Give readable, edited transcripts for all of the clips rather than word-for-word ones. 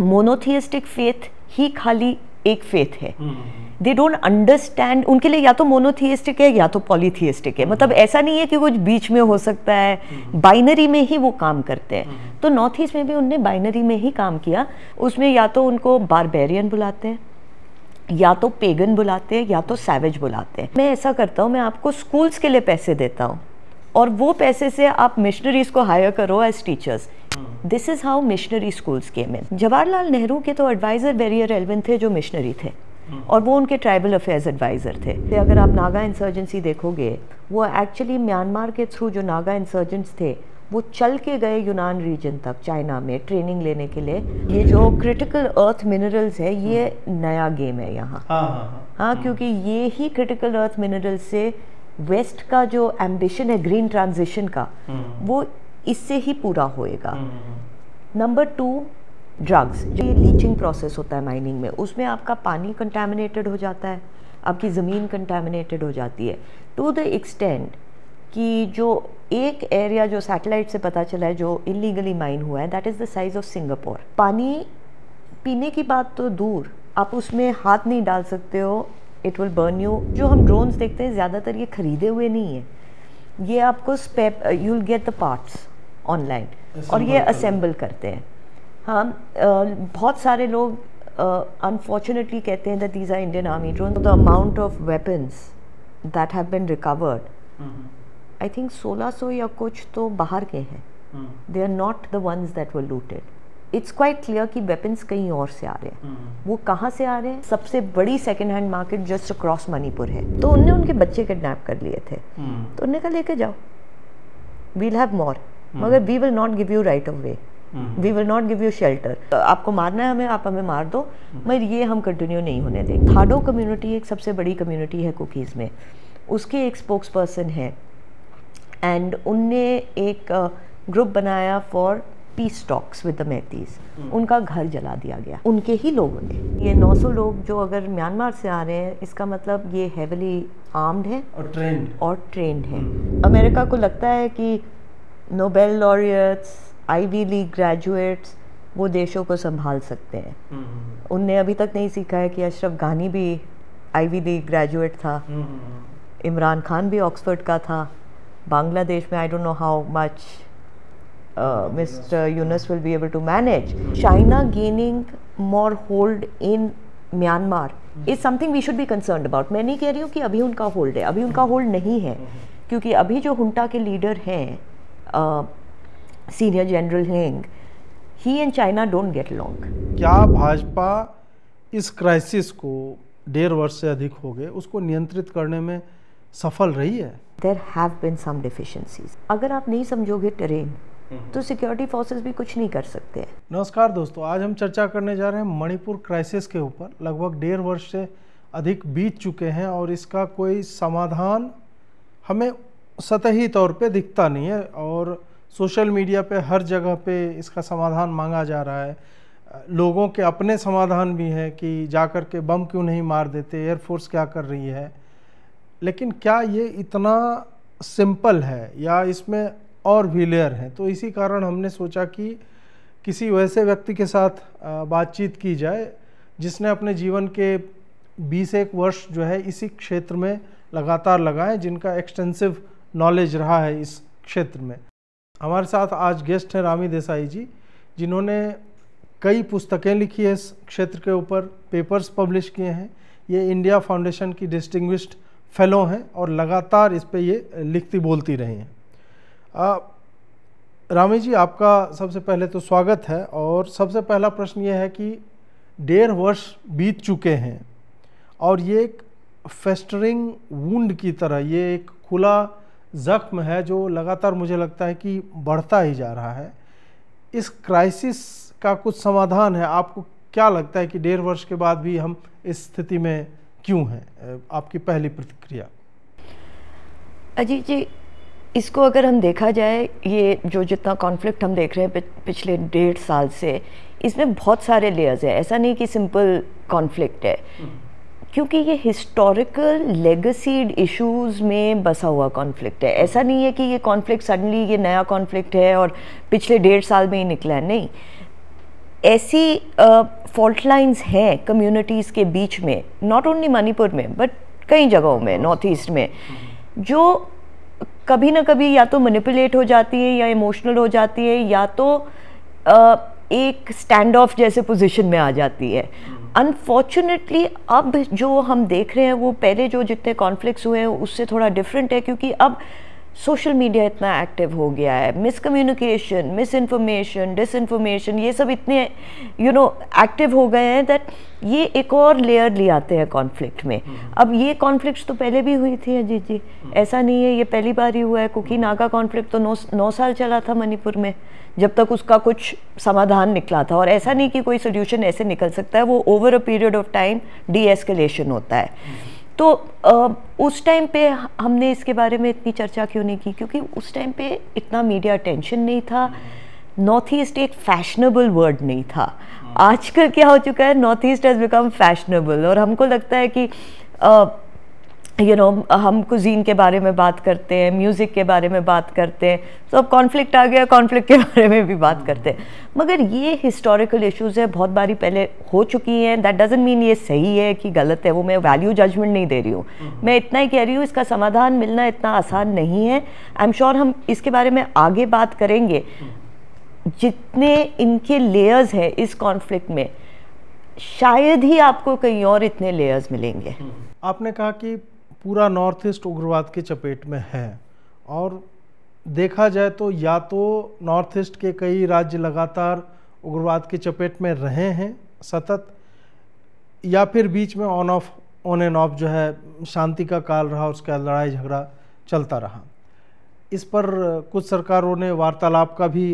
मोनोथियस्टिक faith ही खाली एक faith है। दे डोंट अंडरस्टैंड, उनके लिए या तो मोनोथियस्टिक है या तो पॉलीथियस्टिक है, मतलब ऐसा नहीं है कि कुछ बीच में हो सकता है, बाइनरी में ही वो काम करते हैं। तो नॉर्थ ईस्ट में भी उनने बाइनरी में ही काम किया। उसमें या तो उनको बारबेरियन बुलाते हैं, या तो पेगन बुलाते हैं, या तो सैवेज बुलाते हैं। मैं ऐसा करता हूँ, मैं आपको स्कूल्स के लिए पैसे देता हूँ और वो पैसे से आप मिशनरीज को हायर करो as teachers. This is how missionary schools came in. Jawaharlal Nehru के तो एडवाइजर वेरी रेलेवेंट थे जो मिशनरी थे, और वो उनके ट्राइबल अफेयर्स एडवाइज़र थे। तो अगर आप नागा इंसर्जेंसी देखोगे, वो एक्चुअली म्यांमार के थ्रू जो नागा इंसर्जेंट्स थे वो चल के गए यूनान रीजन तक, चाइना में ट्रेनिंग लेने के लिए। ये जो क्रिटिकल अर्थ मिनरल्स है, ये नया गेम है यहाँ। हाँ, क्योंकि ये ही क्रिटिकल अर्थ मिनरल्स से वेस्ट का जो एम्बिशन है ग्रीन ट्रांजिशन का, वो इससे ही पूरा होएगा। Number 2, drugs. जो ये लीचिंग प्रोसेस होता है माइनिंग में, उसमें आपका पानी कंटामिनेटेड हो जाता है, आपकी ज़मीन कंटामिनेटेड हो जाती है, टू द एक्सटेंड कि जो एक एरिया जो सैटेलाइट से पता चला है जो इलीगली माइन हुआ है, that is the size of Singapore. पानी पीने की बात तो दूर, आप उसमें हाथ नहीं डाल सकते हो, इट विल बर्न यू। जो हम ड्रोन्स देखते हैं ज़्यादातर ये खरीदे हुए नहीं है, ये आपको you will get the parts online और ये असेंबल करते हैं। हाँ, बहुत सारे लोग अनफॉर्चुनेटली कहते हैं that these are Indian army drone. The amount of weapons that have been recovered, I think 1600 या कुछ तो बाहर के हैं। They are not the ones that were looted. It's quite clear कि वेपन्स कहीं और से आ रहे हैं। वो कहाँ से आ रहे हैं? सबसे बड़ी second hand market just across Manipur है। तो उनने उनके बच्चे किडनैप कर लिए थे, तो उन्होंने कहा लेके जाओ, वील हैव मोर, मगर we will not give you right of way, we will not give you shelter. आपको मारना है हमें, आप हमें मार दो, मगर ये हम कंटिन्यू नहीं होने देंगे। थाडो कम्युनिटी एक सबसे बड़ी कम्युनिटी है कुकीज़ में, उसके एक स्पोक्स पर्सन है, एंड उनने एक ग्रुप बनाया for peace talks with the Meiteis. उनका घर जला दिया गया, उनके ही लोगों ने। ये 900 लोग जो अगर म्यांमार से आ रहे हैं, इसका मतलब ये हेविली आर्म्ड है और ट्रेंड है। अमेरिका को लगता है कि Nobel laureates, Ivy League graduates वो देशों को संभाल सकते हैं। उनने अभी तक नहीं सीखा है कि अशरफ गानी भी आईवी लीग ग्रेजुएट था, इमरान खान भी ऑक्सफोर्ड का था। बांग्लादेश में I don't know how much Mr. Yunus will be able to manage. China gaining more hold in Myanmar is something we should be concerned about. मैं नहीं कह रही हूँ कि अभी उनका होल्ड है, अभी उनका होल्ड नहीं है, क्योंकि अभी जो हुंटा के लीडर हैं, senior general Hlaing, he and China don't get along. क्या भाजपा इस क्राइसिस को 1.5 वर्ष से अधिक हो गए उसको नियंत्रित करने में सफल रही है? There have been some deficiencies. अगर आप नहीं समझोगे टेरेन, तो सिक्योरिटी फोर्सेस भी कुछ नहीं कर सकते हैं। नमस्कार दोस्तों, आज हम चर्चा करने जा रहे हैं मणिपुर क्राइसिस के ऊपर। लगभग 1.5 वर्ष से अधिक बीत चुके हैं और इसका कोई समाधान हमें सतही तौर पे दिखता नहीं है, और सोशल मीडिया पे हर जगह पे इसका समाधान मांगा जा रहा है। लोगों के अपने समाधान भी हैं कि जाकर के बम क्यों नहीं मार देते, एयरफोर्स क्या कर रही है। लेकिन क्या ये इतना सिंपल है या इसमें और भी लेयर हैं? तो इसी कारण हमने सोचा कि किसी वैसे व्यक्ति के साथ बातचीत की जाए जिसने अपने जीवन के 20-1 वर्ष जो है इसी क्षेत्र में लगातार लगाए, जिनका एक्सटेंसिव नॉलेज रहा है इस क्षेत्र में। हमारे साथ आज गेस्ट हैं रामी देसाई जी, जिन्होंने कई पुस्तकें लिखी है इस क्षेत्र के ऊपर, पेपर्स पब्लिश किए हैं। ये इंडिया फाउंडेशन की डिस्टिंग्विश्ड फेलो हैं और लगातार इस पे ये लिखती बोलती रही हैं। रामी जी, आपका सबसे पहले तो स्वागत है, और सबसे पहला प्रश्न ये है कि 1.5 वर्ष बीत चुके हैं और ये एक फेस्टरिंग वुंड की तरह, ये एक खुला जख्म है जो लगातार मुझे लगता है कि बढ़ता ही जा रहा है। इस क्राइसिस का कुछ समाधान है? आपको क्या लगता है कि 1.5 वर्ष के बाद भी हम इस स्थिति में क्यों हैं? आपकी पहली प्रतिक्रिया। अजीत जी, इसको अगर हम देखा जाए, ये जो जितना कॉन्फ्लिक्ट हम देख रहे हैं पिछले 1.5 साल से, इसमें बहुत सारे लेयर्स हैं। ऐसा नहीं कि सिंपल कॉन्फ्लिक्ट है, क्योंकि ये हिस्टोरिकल लेगेसीड इश्यूज में बसा हुआ कॉन्फ्लिक्ट है। ऐसा नहीं है कि ये कॉन्फ्लिक्ट सडनली ये नया कॉन्फ्लिक्ट है और पिछले 1.5 साल में ही निकला है, नहीं। ऐसी फॉल्ट लाइंस हैं कम्युनिटीज़ के बीच में, नॉट ओनली मणिपुर में बट कई जगहों में नॉर्थ ईस्ट में, जो कभी ना कभी या तो मैनिपुलेट हो जाती है या इमोशनल हो जाती है या तो एक स्टैंड ऑफ जैसे पोजीशन में आ जाती है। अनफॉर्चुनेटली अब जो हम देख रहे हैं वो पहले जो जितने कॉन्फ्लिक्ट्स हुए हैं उससे थोड़ा डिफरेंट है, क्योंकि अब सोशल मीडिया इतना एक्टिव हो गया है, मिसकम्युनिकेशन, मिस इन्फॉर्मेशन, डिसइन्फॉर्मेशन, ये सब इतने एक्टिव हो गए हैं दैट ये एक और लेयर ले आते हैं कॉन्फ्लिक्ट में। अब ये कॉन्फ्लिक्ट्स तो पहले भी हुई थी अजीत जी, ऐसा नहीं है ये पहली बार ही हुआ है। कुकी नागा कॉन्फ्लिक्ट तो 9 साल चला था मणिपुर में, जब तक उसका कुछ समाधान निकला था। और ऐसा नहीं कि कोई सोल्यूशन ऐसे निकल सकता है, वो over a period of time D escalation होता है। तो उस टाइम पे हमने इसके बारे में इतनी चर्चा क्यों नहीं की, क्योंकि उस टाइम पे इतना मीडिया अटेंशन नहीं था, नॉर्थ ईस्ट एक फैशनेबल वर्ड नहीं था। आजकल क्या हो चुका है, north east has become fashionable, और हमको लगता है कि हम कुजीन के बारे में बात करते हैं, म्यूज़िक के बारे में बात करते हैं, तो अब कॉन्फ्लिक्ट आ गया, कॉन्फ्लिक्ट के बारे में भी बात करते हैं। मगर ये हिस्टोरिकल इश्यूज़ है, बहुत बारी पहले हो चुकी हैं। दैट डजंट मीन ये सही है कि गलत है, वो मैं वैल्यू जजमेंट नहीं दे रही हूँ। मैं इतना ही कह रही हूँ इसका समाधान मिलना इतना आसान नहीं है। आई एम श्योर हम इसके बारे में आगे बात करेंगे। जितने इनके लेयर्स हैं इस कॉन्फ्लिक्ट में, शायद ही आपको कहीं और इतने लेयर्स मिलेंगे। आपने कहा कि पूरा नॉर्थ ईस्ट उग्रवाद की चपेट में है, और देखा जाए तो या तो नॉर्थ ईस्ट के कई राज्य लगातार उग्रवाद की चपेट में रहे हैं सतत, या फिर बीच में ऑन एंड ऑफ जो है शांति का काल रहा, उसका लड़ाई झगड़ा चलता रहा। इस पर कुछ सरकारों ने वार्तालाप का भी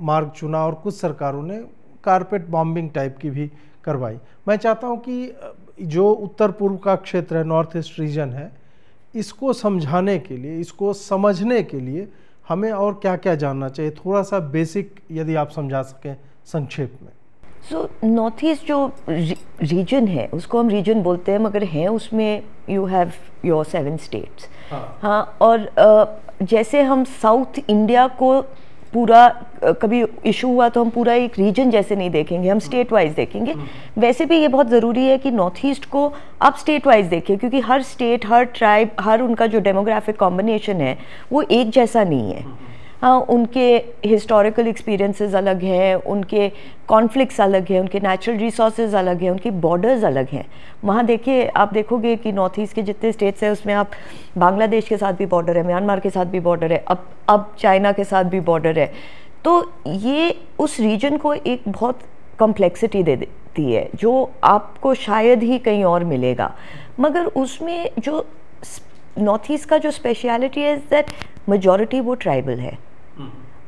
मार्ग चुना और कुछ सरकारों ने कारपेट बॉम्बिंग टाइप की भी करवाई। मैं चाहता हूं कि जो उत्तर पूर्व का क्षेत्र है, नॉर्थ ईस्ट रीजन है, इसको समझाने के लिए, इसको समझने के लिए हमें और क्या क्या जानना चाहिए, थोड़ा सा बेसिक यदि आप समझा सकें संक्षेप में। सो नॉर्थ ईस्ट जो रीजन है उसको हम रीजन बोलते हैं, मगर हैं उसमें यू हैव योर 7 स्टेट्स। हाँ, और जैसे हम साउथ इंडिया को पूरा कभी इशू हुआ तो हम पूरा एक रीजन जैसे नहीं देखेंगे, हम स्टेट वाइज देखेंगे। वैसे भी ये बहुत ज़रूरी है कि नॉर्थ ईस्ट को आप स्टेट वाइज देखें, क्योंकि हर स्टेट, हर ट्राइब, हर उनका जो डेमोग्राफिक कॉम्बिनेशन है वो एक जैसा नहीं है। हाँ, उनके हिस्टोरिकल एक्सपीरियंसेस अलग हैं, उनके कॉन्फ्लिक्ट्स अलग हैं, उनके नेचुरल रिसोर्सेज अलग हैं, उनके बॉर्डर्स अलग हैं। वहाँ देखिए, आप देखोगे कि नॉर्थ ईस्ट के जितने स्टेट्स हैं उसमें आप बांग्लादेश के साथ भी बॉर्डर है, म्यांमार के साथ भी बॉर्डर है, अब चाइना के साथ भी बॉर्डर है। तो ये उस रीजन को एक बहुत कॉम्प्लेक्सिटी दे देती है जो आपको शायद ही कहीं और मिलेगा। मगर उसमें जो नॉर्थ ईस्ट का जो स्पेशलिटी है दैट मेजॉरिटी वो ट्राइबल है।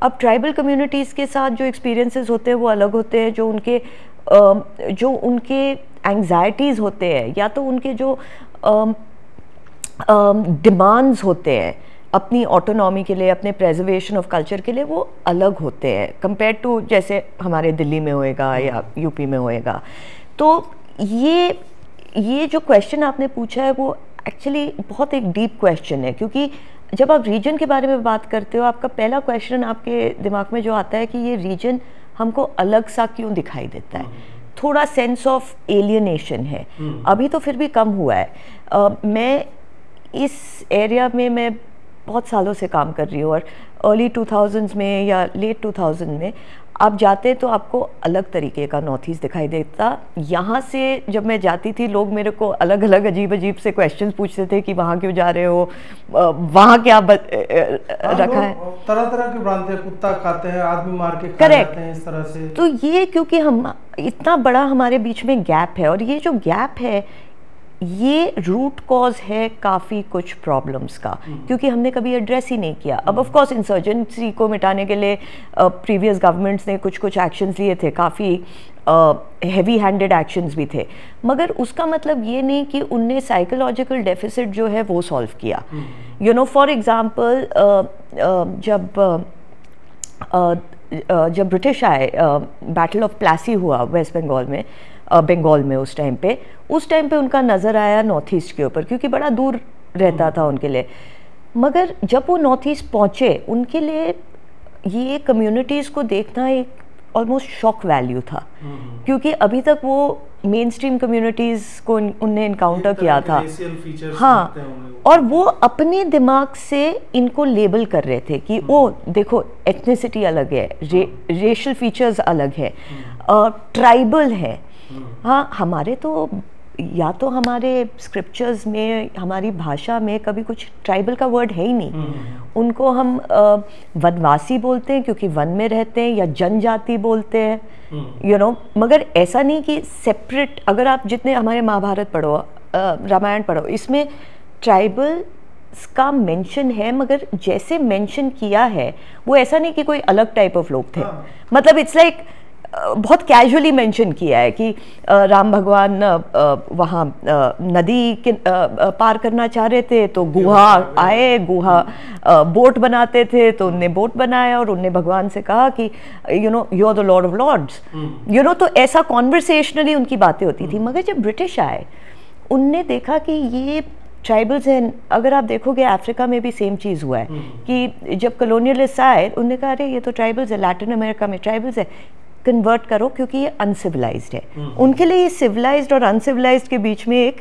अब ट्राइबल कम्युनिटीज़ के साथ जो एक्सपीरियंसेस होते हैं वो अलग होते हैं, जो उनके एंग्जाइटीज़ होते हैं या तो उनके जो डिमांड्स होते हैं अपनी ऑटोनॉमी के लिए, अपने प्रेजर्वेशन ऑफ कल्चर के लिए, वो अलग होते हैं कंपेयर टू जैसे हमारे दिल्ली में होएगा या यूपी में होएगा। तो ये जो क्वेश्चन आपने पूछा है वो एक्चुअली बहुत एक डीप क्वेश्चन है, क्योंकि जब आप रीजन के बारे में बात करते हो, आपका पहला क्वेश्चन आपके दिमाग में जो आता है कि ये रीजन हमको अलग सा क्यों दिखाई देता है, थोड़ा सेंस ऑफ एलियनेशन है। अभी तो फिर भी कम हुआ है। मैं इस एरिया में मैं बहुत सालों से काम कर रही हूँ, और अर्ली 2000s में या लेट 2000 में आप जाते तो आपको अलग तरीके का नॉर्थ ईस्ट दिखाई देता। यहाँ से जब मैं जाती थी लोग मेरे को अलग अलग अजीब से क्वेश्चंस पूछते थे कि वहाँ क्यों जा रहे हो, वहाँ क्या रखा है, तरह तरह की भ्रांतियां, कुत्ता खाते हैं, आदमी मार के खा जाते हैं, इस तरह से। तो ये क्योंकि हम इतना बड़ा हमारे बीच में गैप है, और ये जो गैप है ये रूट कॉज है काफ़ी कुछ प्रॉब्लम्स का, क्योंकि हमने कभी एड्रेस ही नहीं किया। अब ऑफ कोर्स इंसर्जेंसी को मिटाने के लिए प्रीवियस गवर्नमेंट्स ने कुछ एक्शंस लिए थे, काफ़ी हेवी हैंडेड एक्शंस भी थे, मगर उसका मतलब ये नहीं कि उनने साइकोलॉजिकल डेफिसिट जो है वो सॉल्व किया। फॉर एग्जांपल जब ब्रिटिश आए, बैटल ऑफ प्लासी हुआ वेस्ट बंगाल में, उस टाइम पे उनका नज़र आया नॉर्थ ईस्ट के ऊपर, क्योंकि बड़ा दूर रहता था उनके लिए। मगर जब वो नॉर्थ ईस्ट पहुँचे, उनके लिए ये कम्युनिटीज़ को देखना एक ऑलमोस्ट शॉक वैल्यू था, क्योंकि अभी तक वो मेन स्ट्रीम कम्युनिटीज़ को उनने इनकाउंटर किया था। हाँ, और वो अपने दिमाग से इनको लेबल कर रहे थे कि ओ देखो एथनिसिटी अलग है, रेशियल फीचर्स अलग है, ट्राइबल है। हाँ, हमारे तो या तो हमारे स्क्रिप्चर्स में, हमारी भाषा में कभी कुछ ट्राइबल का वर्ड है ही नहीं। उनको हम वनवासी बोलते हैं क्योंकि वन में रहते हैं, या जनजाति बोलते हैं, यू नो, मगर ऐसा नहीं कि सेपरेट। अगर आप जितने हमारे महाभारत पढ़ो, रामायण पढ़ो, इसमें ट्राइबल का मेंशन है, मगर जैसे मेंशन किया है वो ऐसा नहीं कि कोई अलग टाइप ऑफ लोग थे। मतलब इट्स लाइक बहुत कैजुअली मेंशन किया है कि राम भगवान वहाँ नदी के पार करना चाह रहे थे तो गुहा आए, गुहा बोट बनाते थे तो उनने बोट बनाया और उनने भगवान से कहा कि you know you are the lord of lords, you know. तो ऐसा कॉन्वर्सेशनली उनकी बातें होती थी। मगर जब ब्रिटिश आए, उनने देखा कि ये ट्राइबल्स हैं। अगर आप देखोगे अफ्रीका में भी सेम चीज़ हुआ है कि जब कॉलोनियलिस्ट आए, उनने कहा अरे ये तो ट्राइबल्स है, लैटिन अमेरिका में ट्राइबल्स है, कन्वर्ट करो क्योंकि ये अनसिविलाइज्ड है। उनके लिए ये सिविलाइज्ड और अनसिविलाइज्ड के बीच में एक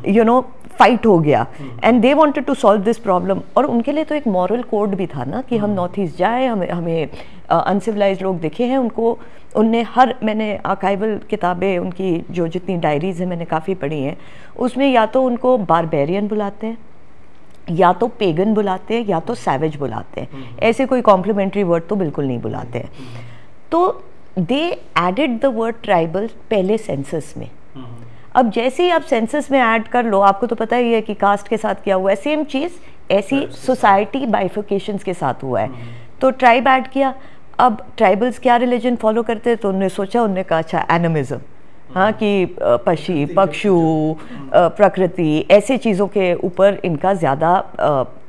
यू नो फाइट हो गया, and they wanted to solve this problem. और उनके लिए तो एक मॉरल कोड भी था ना कि हम नॉर्थ ईस्ट जाए, हमें अनसिविलाइज्ड लोग दिखे हैं उनको। उनने मैंने आर्काइवल किताबें उनकी जो जितनी डायरीज हैं मैंने काफ़ी पढ़ी हैं, उसमें या तो उनको बारबेरियन बुलाते हैं, या तो पेगन बुलाते हैं, या तो सैवेज बुलाते हैं। ऐसे कोई कॉम्प्लीमेंट्री वर्ड तो बिल्कुल नहीं बुलाते हैं। तो they added the word tribal पहले सेंसस में। अब जैसे ही आप सेंसस में ऐड कर लो, आपको तो पता ही है कि कास्ट के साथ क्या हुआ है, सेम चीज़ ऐसी सोसाइटी बाइफिकेशंस के साथ हुआ है। तो ट्राइब ऐड किया। अब ट्राइबल्स क्या रिलीजन फॉलो करते हैं, तो उन्होंने सोचा, उन्होंने कहा अच्छा एनिमिज्म, हाँ, कि पक्षी पक्षु प्रकृति ऐसे चीज़ों के ऊपर इनका ज़्यादा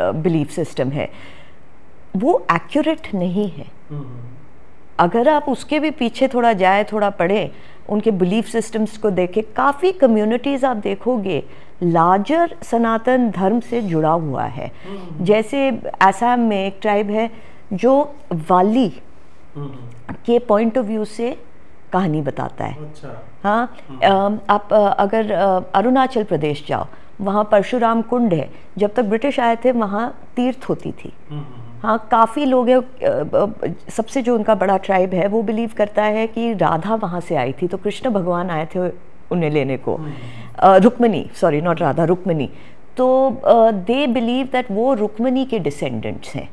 बिलीफ सिस्टम है। वो एक्यूरेट नहीं है। अगर आप उसके भी पीछे थोड़ा जाए, थोड़ा पढ़े, उनके बिलीफ सिस्टम्स को देखें, काफ़ी कम्युनिटीज़ आप देखोगे लार्जर सनातन धर्म से जुड़ा हुआ है। जैसे आसाम में एक ट्राइब है जो वाली के पॉइंट ऑफ व्यू से कहानी बताता है। अच्छा। हाँ, आप अगर अरुणाचल प्रदेश जाओ, वहाँ परशुराम कुंड है। जब तक ब्रिटिश आए थे वहाँ तीर्थ होती थी। हाँ, काफ़ी लोग हैं। सबसे जो उनका बड़ा ट्राइब है वो बिलीव करता है कि राधा वहाँ से आई थी, तो कृष्ण भगवान आए थे उन्हें लेने को। Rukmini, sorry not Radha, Rukmini. तो दे बिलीव दैट वो रुक्मिणी के डिसेंडेंट्स हैं।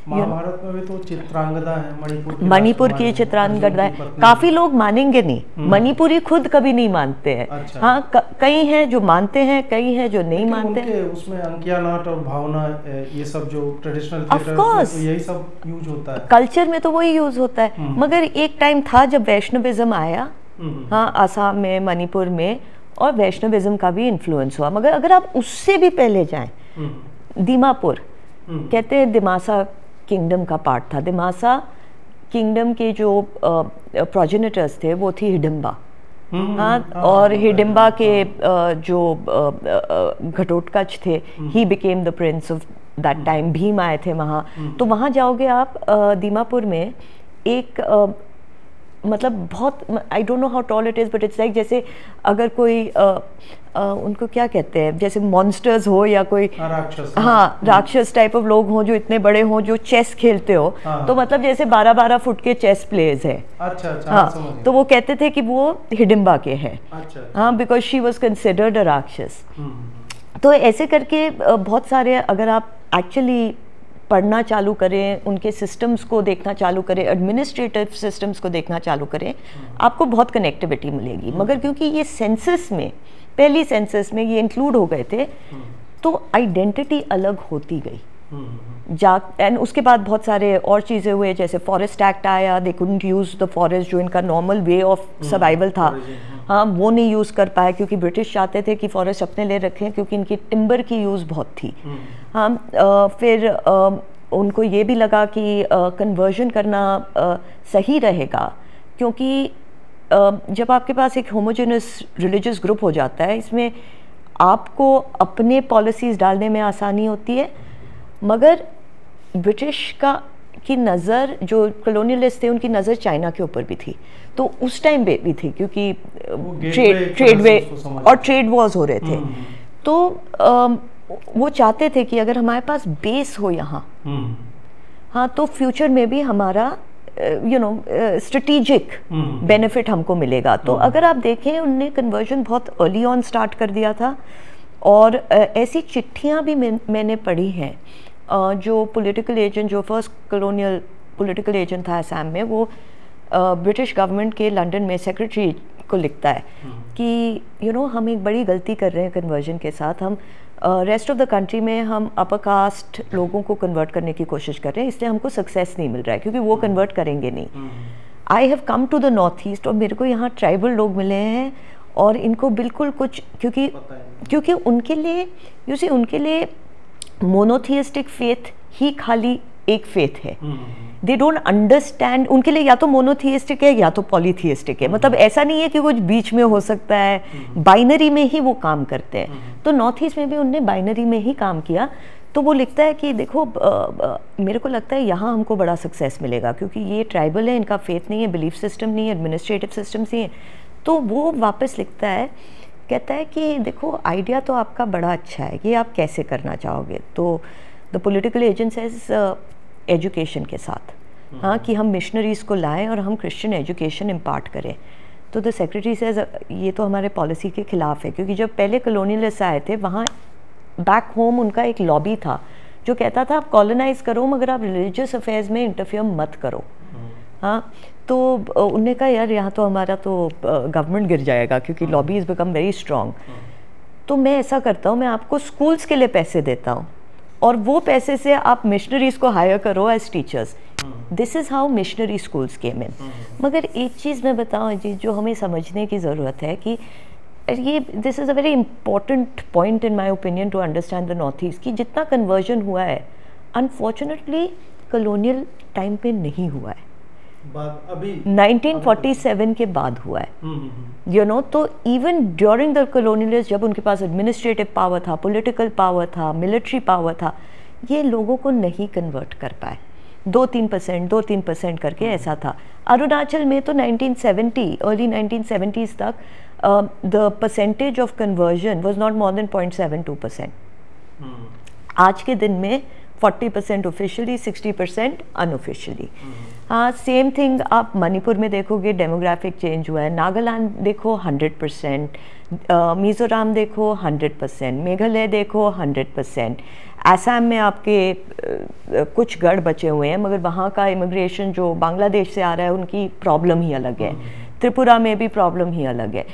महाभारत में भी तो चित्रांगदा है, मणिपुर की चित्रांगदा है। काफी लोग मानेंगे नहीं, मणिपुरी खुद कभी नहीं मानते हैं। अच्छा। हाँ, कई हैं जो मानते हैं, कई हैं जो नहीं मानते हैं। उसमें अंकिया नाट और भावना, ये सब जो ट्रेडिशनल थिएटर, यही सब यूज होता है कल्चर में, तो वही यूज होता है। मगर एक टाइम था जब वैष्णविज्म आया, हाँ, आसाम में, मणिपुर में, और वैष्णविज्म का भी इन्फ्लुएंस हुआ। मगर अगर आप उससे भी पहले जाएं, दीमापुर, कहते हैं दिमासा किंगडम का पार्ट था। दिमासा किंगडम के जो प्रोजेनिटर्स थे वो थी हिडिंबा। हाँ, और हिडिंबा के जो घटोत्कच थे, he became the Prince of that time. Bhim आए थे वहाँ। तो वहाँ जाओगे आप, दीमापुर में एक मतलब बहुत, आई don't know how tall it is, but it's like जैसे अगर कोई उनको क्या कहते हैं, जैसे मॉन्स्टर्स हो या कोई राक्षस, हाँ, राक्षस टाइप ऑफ लोग हों जो इतने बड़े हों, जो चेस खेलते हो। तो मतलब जैसे 12-12 फुट के चेस प्लेयर्स हैं। अच्छा, हाँ, तो वो कहते थे कि वो हिडिंबा के हैं। हाँ, because she was considered a राक्षस। तो ऐसे करके बहुत सारे, अगर आप एक्चुअली पढ़ना चालू करें, उनके सिस्टम्स को देखना चालू करें, एडमिनिस्ट्रेटिव सिस्टम्स को देखना चालू करें, आपको बहुत कनेक्टिविटी मिलेगी। मगर क्योंकि ये सेंसस में, पहली सेंसस में ये इंक्लूड हो गए थे, तो आइडेंटिटी अलग होती गई। एंड उसके बाद बहुत सारे और चीज़ें हुए, जैसे फॉरेस्ट एक्ट आया, they couldn't use the forest, जो इनका नॉर्मल वे ऑफ सर्वाइवल था, हाँ, वो नहीं यूज़ कर पाए, क्योंकि ब्रिटिश चाहते थे कि फॉरेस्ट अपने ले रखें, क्योंकि इनकी टिम्बर की यूज़ बहुत थी। हाँ, फिर उनको ये भी लगा कि कन्वर्जन करना सही रहेगा, क्योंकि जब आपके पास एक होमोजेनस रिलीजियस ग्रुप हो जाता है, इसमें आपको अपने पॉलिसीज़ डालने में आसानी होती है। मगर ब्रिटिश का की नज़र, जो कॉलोनियलिस्ट थे उनकी नज़र चाइना के ऊपर भी थी, तो उस टाइम पे भी थी क्योंकि ट्रेड वे और ट्रेड वॉर्स हो रहे थे। तो वो चाहते थे कि अगर हमारे पास बेस हो यहाँ, हाँ, तो फ्यूचर में भी हमारा स्ट्रेटेजिक बेनिफिट हमको मिलेगा। तो अगर आप देखें, उनने कन्वर्जन बहुत अर्ली ऑन स्टार्ट कर दिया था, और ऐसी चिट्ठियाँ भी मैंने पढ़ी हैं। जो पॉलिटिकल एजेंट, जो फर्स्ट कॉलोनियल पॉलिटिकल एजेंट था असम में, वो ब्रिटिश गवर्नमेंट के लंदन में सेक्रेटरी को लिखता है कि हम एक बड़ी गलती कर रहे हैं कन्वर्जन के साथ। हम रेस्ट ऑफ द कंट्री में हम अपर कास्ट लोगों को कन्वर्ट करने की कोशिश कर रहे हैं, इसलिए हमको सक्सेस नहीं मिल रहा है क्योंकि वो कन्वर्ट करेंगे नहीं। I have come to the north East, और मेरे को यहाँ ट्राइबल लोग मिले हैं और इनको बिल्कुल कुछ, क्योंकि उनके लिए उनके लिए मोनोथियस्टिक फेथ ही खाली एक फेथ है। दे डोंट अंडरस्टैंड, उनके लिए या तो मोनोथियस्टिक है या तो पॉलीथियस्टिक है, मतलब ऐसा नहीं है कि कुछ बीच में हो सकता है, बाइनरी में ही वो काम करते हैं। तो नॉर्थ ईस्ट में भी उनने बाइनरी में ही काम किया। तो वो लिखता है कि देखो, मेरे को लगता है यहाँ हमको बड़ा सक्सेस मिलेगा क्योंकि ये ट्राइबल है, इनका फेथ नहीं है, बिलीफ सिस्टम नहीं है, एडमिनिस्ट्रेटिव सिस्टम्स नहीं है। तो वो वापस लिखता है, कहता है कि देखो, आइडिया तो आपका बड़ा अच्छा है, ये आप कैसे करना चाहोगे। तो the political agent says education के साथ, हाँ, कि हम मिशनरीज़ को लाएं और हम क्रिश्चियन एजुकेशन इम्पार्ट करें। तो द सेक्रेटरी सेज ये तो हमारे पॉलिसी के ख़िलाफ़ है, क्योंकि जब पहले कॉलोनियलिस्ट आए थे वहाँ बैक होम उनका एक लॉबी था जो कहता था आप कॉलोनाइज़ करो मगर आप रिलीजियस अफेयर्स में इंटरफियर मत करो। हाँ, तो उनने कहा यार यहाँ तो हमारा तो गवर्नमेंट गिर जाएगा क्योंकि lobby is become very strong. तो मैं ऐसा करता हूँ, मैं आपको स्कूल्स के लिए पैसे देता हूँ और वो पैसे से आप मिशनरीज़ को हायर करो as teachers. This is how missionary schools came in. मगर एक चीज़ मैं बताऊँ जी, जो हमें समझने की ज़रूरत है कि ये this is a very important point in my opinion to understand the north East, कि जितना कन्वर्जन हुआ है अनफॉर्चुनेटली कॉलोनियल टाइम पे नहीं हुआ है, अभी 1947 के बाद हुआ है। तो इवन ड्यूरिंग द कॉलोनियलिस्ट, जब उनके पास एडमिनिस्ट्रेटिव पावर था, पॉलिटिकल पावर था, मिलिट्री पावर था, ये लोगों को नहीं कन्वर्ट कर पाए। 2-3% करके ऐसा था। अरुणाचल में तो 1970 अर्ली 1970s तक the percentage of conversion was not more than 0.72%। आज के दिन में 40% ऑफिशियली, 60% अनऑफिशियली। हाँ, सेम थिंग आप मणिपुर में देखोगे, डेमोग्राफिक चेंज हुआ है। नागालैंड देखो 100%, मिज़ोरम देखो 100%, मेघालय देखो 100%। असम में आपके कुछ गढ़ बचे हुए हैं मगर वहाँ का इमिग्रेशन जो बांग्लादेश से आ रहा है उनकी प्रॉब्लम ही अलग है। त्रिपुरा में भी प्रॉब्लम ही अलग है।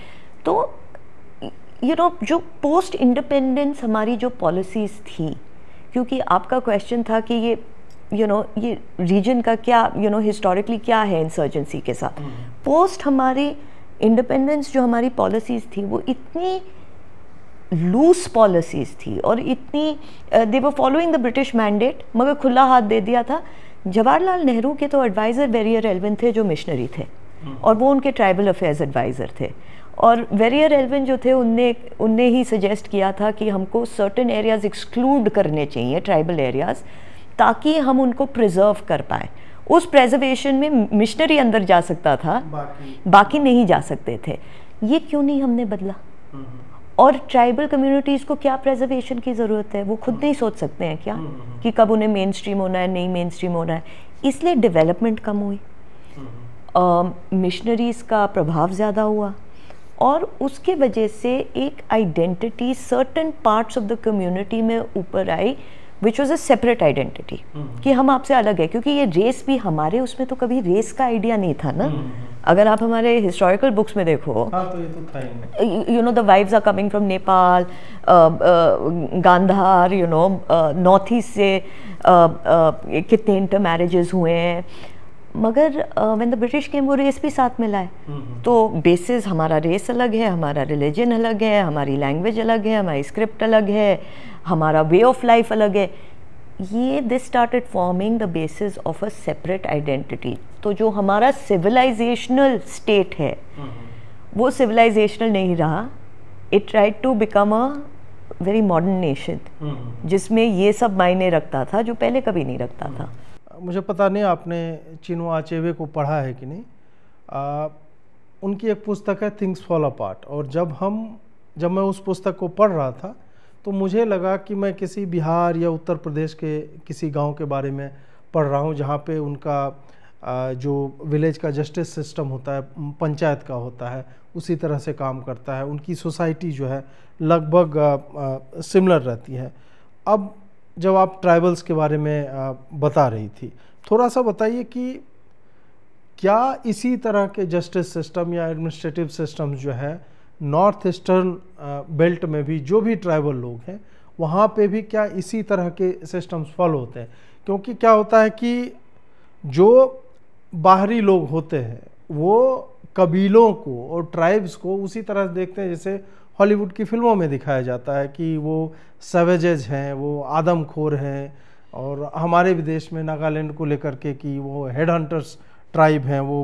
तो जो पोस्ट इंडिपेंडेंस हमारी जो पॉलिसीज़ थी, क्योंकि आपका क्वेश्चन था कि ये ये रीजन का क्या हिस्टोरिकली क्या है इंसर्जेंसी के साथ। पोस्ट हमारी इंडिपेंडेंस जो हमारी पॉलिसीज़ थी वो इतनी लूज पॉलिसीज़ थी और इतनी they were following the British mandate, मगर खुला हाथ दे दिया था। जवाहरलाल नेहरू के तो एडवाइज़र वेरियर एल्विन थे जो मिशनरी थे और वो उनके ट्राइबल अफेयर्स एडवाइज़र थे। और वेरियर एल्विन जो थे उनने ही सजेस्ट किया था कि हमको सर्टेन एरियाज़ एक्सक्लूड करने चाहिए, ट्राइबल एरियाज़, ताकि हम उनको प्रिजर्व कर पाएँ। उस प्रेजर्वेशन में मिशनरी अंदर जा सकता था, बाकी नहीं जा सकते थे। ये क्यों नहीं हमने बदला? और ट्राइबल कम्युनिटीज़ को क्या प्रेजर्वेशन की ज़रूरत है? वो खुद नहीं सोच सकते हैं क्या कि कब उन्हें मेन स्ट्रीम होना है, नहीं मेन स्ट्रीम होना है? इसलिए डेवलपमेंट कम हुई, मिशनरीज़ का प्रभाव ज़्यादा हुआ और उसके वजह से एक identity certain parts of the community में ऊपर आई, which was a separate identity, कि हम आपसे अलग है। क्योंकि ये रेस भी हमारे उसमें तो कभी रेस का आइडिया नहीं था ना। अगर आप हमारे हिस्टोरिकल बुक्स में देखो, तो ये तो था ही। The wives are coming from Nepal, Gandhar, north east से कितने इंटर मैरिजेस हुए हैं। मगर व्हेन द ब्रिटिश केम वो रेस भी साथ में लाए। तो बेसिस हमारा रेस अलग है, हमारा रिलीजन अलग है, हमारी लैंग्वेज अलग है, हमारी स्क्रिप्ट अलग है, हमारा वे ऑफ लाइफ अलग है। ये this started forming the basis of a separate identity. तो जो हमारा सिविलाइजेशनल स्टेट है वो सिविलाइजेशनल नहीं रहा। It tried to become a very modern nation जिसमें ये सब मायने रखता था जो पहले कभी नहीं रखता था। मुझे पता नहीं आपने चिनुआ अचेबे को पढ़ा है कि नहीं। उनकी एक पुस्तक है थिंग्स फॉल अपार्ट, और जब मैं उस पुस्तक को पढ़ रहा था तो मुझे लगा कि मैं किसी बिहार या उत्तर प्रदेश के किसी गांव के बारे में पढ़ रहा हूं, जहां पे उनका जो विलेज का जस्टिस सिस्टम होता है, पंचायत का होता है, उसी तरह से काम करता है। उनकी सोसाइटी जो है लगभग सिमिलर रहती है। अब जब आप ट्राइबल्स के बारे में बता रही थी, थोड़ा सा बताइए कि क्या इसी तरह के जस्टिस सिस्टम या एडमिनिस्ट्रेटिव सिस्टम जो है नॉर्थ ईस्टर्न बेल्ट में भी जो भी ट्राइबल लोग हैं वहाँ पे भी क्या इसी तरह के सिस्टम्स फॉलो होते हैं? क्योंकि क्या होता है कि जो बाहरी लोग होते हैं वो कबीलों को और ट्राइब्स को उसी तरह से देखते हैं जैसे हॉलीवुड की फिल्मों में दिखाया जाता है कि वो सवेजेज हैं, वो आदमखोर हैं। और हमारे भी देश में नागालैंड को लेकर के कि वो हेड हंटर्स ट्राइब हैं, वो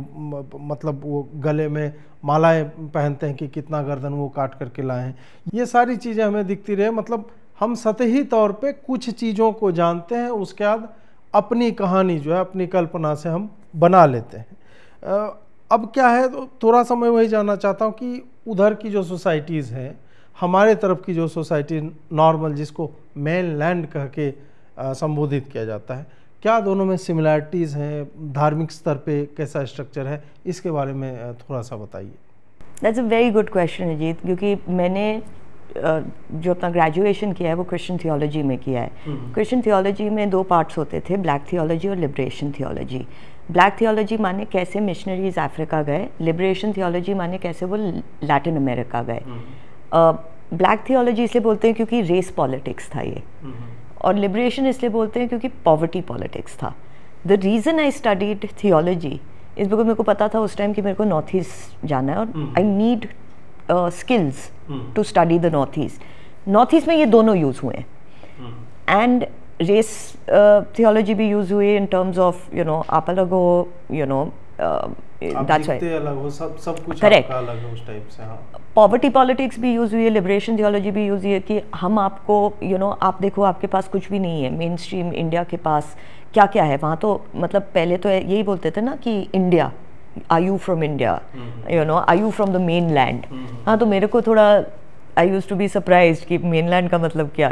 मतलब वो गले में मालाएं पहनते हैं कि कितना गर्दन वो काट करके लाए हैं। ये सारी चीज़ें हमें दिखती रहे, मतलब हम सतही तौर पे कुछ चीज़ों को जानते हैं, उसके बाद अपनी कहानी जो है अपनी कल्पना से हम बना लेते हैं। अब क्या है, तो थोड़ा सा मैं वही जानना चाहता हूँ कि उधर की जो सोसाइटीज़ हैं, हमारे तरफ की जो सोसाइटी नॉर्मल जिसको मेन लैंड कह के संबोधित किया जाता है, क्या दोनों में सिमिलैरिटीज़ हैं? धार्मिक स्तर पे कैसा स्ट्रक्चर है, इसके बारे में थोड़ा सा बताइए। That's a very good question Ajit, क्योंकि मैंने जो अपना ग्रेजुएशन किया है वो क्रिश्चियन थियोलॉजी में किया है। क्रिश्चियन थियोलॉजी में 2 पार्ट्स होते थे, ब्लैक थियोलॉजी और लिबरेशन थियोलॉजी। ब्लैक थियोलॉजी माने कैसे मिशनरीज अफ्रीका गए, लिबरेशन थियोलॉजी माने कैसे वो लैटिन अमेरिका गए। ब्लैक थियोलॉजी इसलिए बोलते हैं क्योंकि रेस पॉलिटिक्स था ये, और लिबरेशन इसलिए बोलते हैं क्योंकि पॉवर्टी पॉलिटिक्स था। The reason I studied theology इस बिकॉज मेरे को पता था उस टाइम कि मेरे को नॉर्थ ईस्ट जाना है और I need skills to study the north East. North East में ये दोनों यूज़ हुए हैं, एंड रेस थियोलॉजी भी यूज़ हुई इन टर्म्स ऑफ आप अलग हो, that's right, अलग हो, सब कुछ आपका अलग है उस टाइप से। हाँ, पॉवर्टी पॉलिटिक्स भी यूज़ हुई है, लिबरेशन थियोलॉजी भी यूज़ हुई है कि हम आपको आप देखो आपके पास कुछ भी नहीं है, मेन स्ट्रीम इंडिया के पास क्या क्या है वहाँ। तो मतलब पहले तो यही बोलते थे ना कि India, are you from India, are you from the mainland. हाँ, तो मेरे को थोड़ा I use to be surprise कि मेनलैंड का मतलब क्या,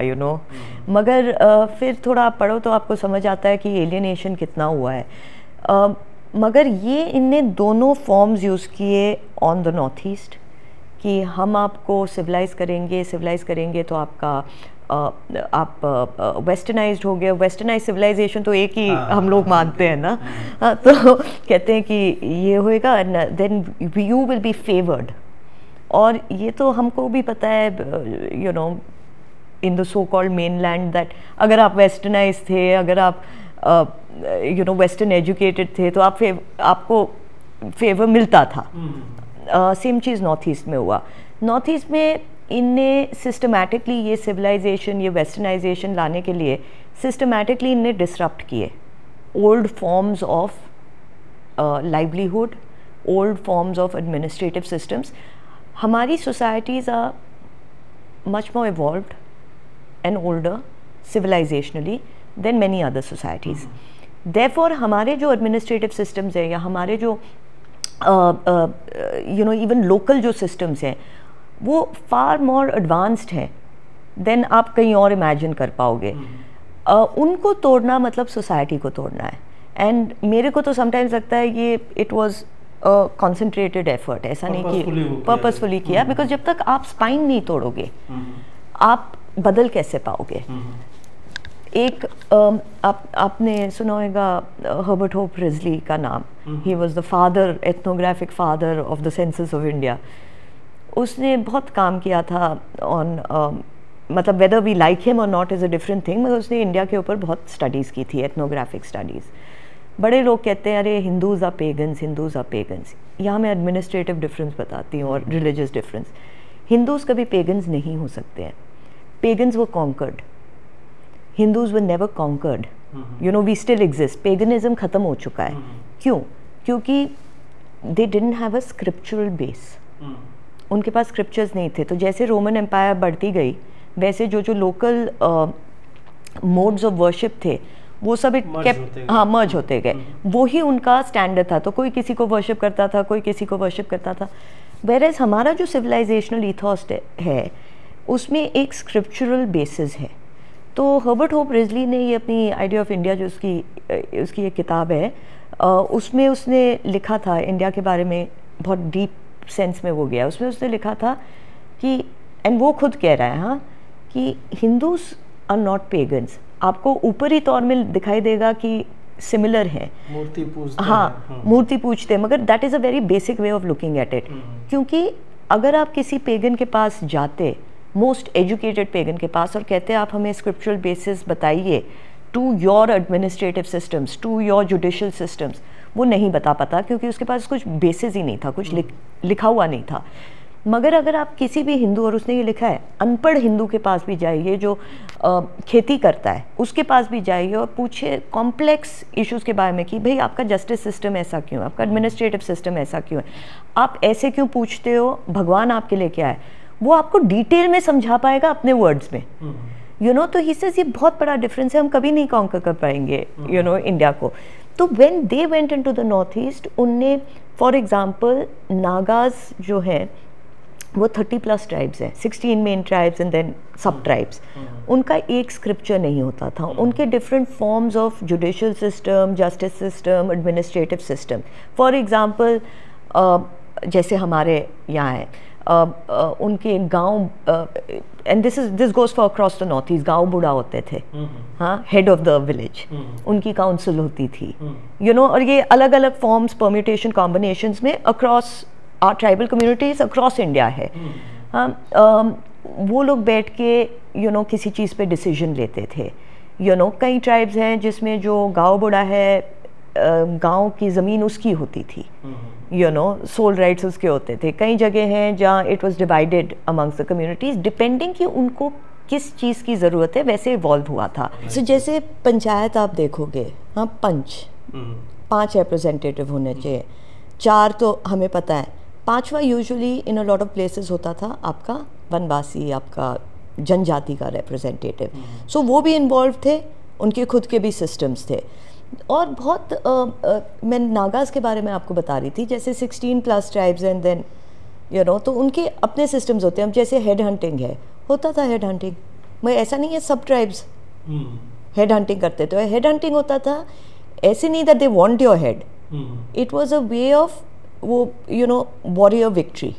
मगर फिर थोड़ा आप पढ़ो तो आपको समझ आता है कि एलियनेशन कितना हुआ है। मगर ये इनने दोनों फॉर्म्स यूज़ किए ऑन द नॉर्थ ईस्ट कि हम आपको सिविलाइज करेंगे तो आपका आप वेस्टर्नाइज्ड हो गया। वेस्टर्नाइज सिविलाइजेशन तो एक ही हम लोग मानते हैं ना, तो कहते हैं कि ये होएगा and then you will be favoured. और ये तो हमको भी पता है in the so called mainland that अगर आप वेस्टर्नाइज थे, अगर आप वेस्टर्न एजुकेटेड थे तो आपको फेवर मिलता था। सेम चीज़ नॉर्थ ईस्ट में हुआ। नॉर्थ ईस्ट में इनने सिस्टमैटिकली ये सिविलाइजेशन, ये वेस्टर्नाइजेशन लाने के लिए सिस्टमैटिकली इनने डिसरप्ट किए old forms of livelihood, old forms of administrative systems. हमारी societies are much more evolved and older civilisationally than many other societies. Therefore हमारे जो एडमिनिस्ट्रेटिव सिस्टम्स हैं या हमारे जो इवन लोकल जो सिस्टम्स हैं वो फार मोर एडवांस्ड हैं देन आप कहीं और इमेजिन कर पाओगे। उनको तोड़ना मतलब सोसाइटी को तोड़ना है। एंड मेरे को तो समटाइम्स लगता है ये इट वाज कॉन्सेंट्रेटेड एफर्ट, ऐसा नहीं कि पर्पसफुली किया, बिकॉज जब तक आप स्पाइन नहीं तोड़ोगे आप बदल कैसे पाओगे। एक आपने सुना होगा हर्बर्ट होप रिजली का नाम, he was the father, ethnographic father of the census of India. उसने बहुत काम किया था ऑन मतलब वेदर वी लाइक हिम और not is a different thing, मगर उसने इंडिया के ऊपर बहुत स्टडीज़ की थी, एथनोग्राफिक स्टडीज़। बड़े लोग कहते हैं अरे Hindus are pagans, Hindus are pagans. यहाँ मैं एडमिनिस्ट्रेटिव डिफरेंस बताती हूँ और रिलीजियस डिफरेंस। हिंदूज़ कभी पेगन्स नहीं हो सकते हैं। Pagans were conquered, Hindus were never conquered, we still exist. Paganism ख़त्म हो चुका है। क्यों? क्योंकि they didn't have a scriptural base, उनके पास स्क्रिप्चर्स नहीं थे। तो जैसे रोमन एम्पायर बढ़ती गई वैसे जो लोकल मोड्स ऑफ वर्शिप थे वो सब इट केप्ट, हाँ, मर्ज होते गए। वो ही उनका स्टैंडर्ड था। तो कोई किसी को वर्शिप करता था, कोई किसी को वर्शिप करता था। वेरेज हमारा जो सिविलाइजेशनल ईथॉस है उसमें एक स्क्रिप्चुरल बेसिस है। तो हर्बर्ट होप रिजली ने ये अपनी आइडिया ऑफ इंडिया जो उसकी एक किताब है, उसमें उसने लिखा था इंडिया के बारे में, बहुत डीप सेंस में वो गया। उसमें उसने लिखा था कि, एंड वो खुद कह रहा है, हाँ, कि हिंदूज आर नॉट पेगन्स। आपको ऊपरी तौर में दिखाई देगा कि सिमिलर है, मूर्ति पूजते, हाँ, मूर्ति पूजते, मगर that is a very basic way of looking at it. क्योंकि अगर आप किसी पेगन के पास जाते, मोस्ट एजुकेटेड पेगन के पास, और कहते आप हमें स्क्रिप्चुरल बेसिस बताइए to your administrative systems, to your judicial systems, वो नहीं बता पाता, क्योंकि उसके पास कुछ बेसिस ही नहीं था, कुछ लिखा हुआ नहीं था। मगर अगर आप किसी भी हिंदू, और उसने ये लिखा है, अनपढ़ हिंदू के पास भी जाइए जो खेती करता है, उसके पास भी जाइए और पूछिए कॉम्प्लेक्स इश्यूज़ के बारे में कि भाई आपका जस्टिस सिस्टम ऐसा क्यों है, आपका एडमिनिस्ट्रेटिव सिस्टम ऐसा क्यों है, आप ऐसे क्यों पूछते हो, भगवान आपके लिए क्या है, वो आपको डिटेल में समझा पाएगा अपने वर्ड्स में, यू नो। तो ही सेज ये बहुत बड़ा डिफरेंस है, हम कभी नहीं कॉन्कर कर पाएंगे, यू नो, इंडिया को। तो when they went into the north east, उनने फॉर एग्जांपल नागाज जो है वो 30+ ट्राइब्स हैं, 16 मेन ट्राइब्स एंड देन सब ट्राइब्स। उनका एक स्क्रिप्चर नहीं होता था, उनके different forms of judicial system, justice system, administrative system. For example जैसे हमारे यहाँ है, उनके गांव, and this goes for across the north east, गांव बूढ़ा होते थे, हाँ, हेड ऑफ द विलेज, उनकी काउंसिल होती थी, यू नो। और ये अलग अलग फॉर्म्स, परम्यूटेशन, कॉम्बिनेशंस में across our tribal communities across India है। हाँ, वो लोग बैठ के, यू नो, किसी चीज़ पे डिसीजन लेते थे, यू नो। कई ट्राइब्स हैं जिसमें जो गांव बूढ़ा है, गांव की ज़मीन उसकी होती थी, यू नो, सोल राइट्स उसके होते थे। कई जगह हैं जहाँ it was divided amongst the communities, depending कि उनको किस चीज़ की ज़रूरत है, वैसे इवॉल्व हुआ था। सो जैसे पंचायत आप देखोगे, हाँ, 5 रिप्रेजेंटेटिव होने चाहिए, 4 तो हमें पता है, 5वां usually in a lot of places होता था आपका वनवासी, आपका जनजाति का रिप्रेजेंटेटिव। सो वो भी इन्वॉल्व थे, उनके खुद के भी सिस्टम्स थे। और बहुत मैं नागाज के बारे में आपको बता रही थी, जैसे 16+ tribes and then, you know, तो उनके अपने सिस्टम्स होते हैं। अब जैसे हेड हंटिंग है, होता था हेड हंटिंग, मैं ऐसा नहीं है सब ट्राइब्स हेड हंटिंग करते थे। हेड हंटिंग होता था, ऐसे नहीं that they want your head, it was a way of, वो, you know, warrior victory,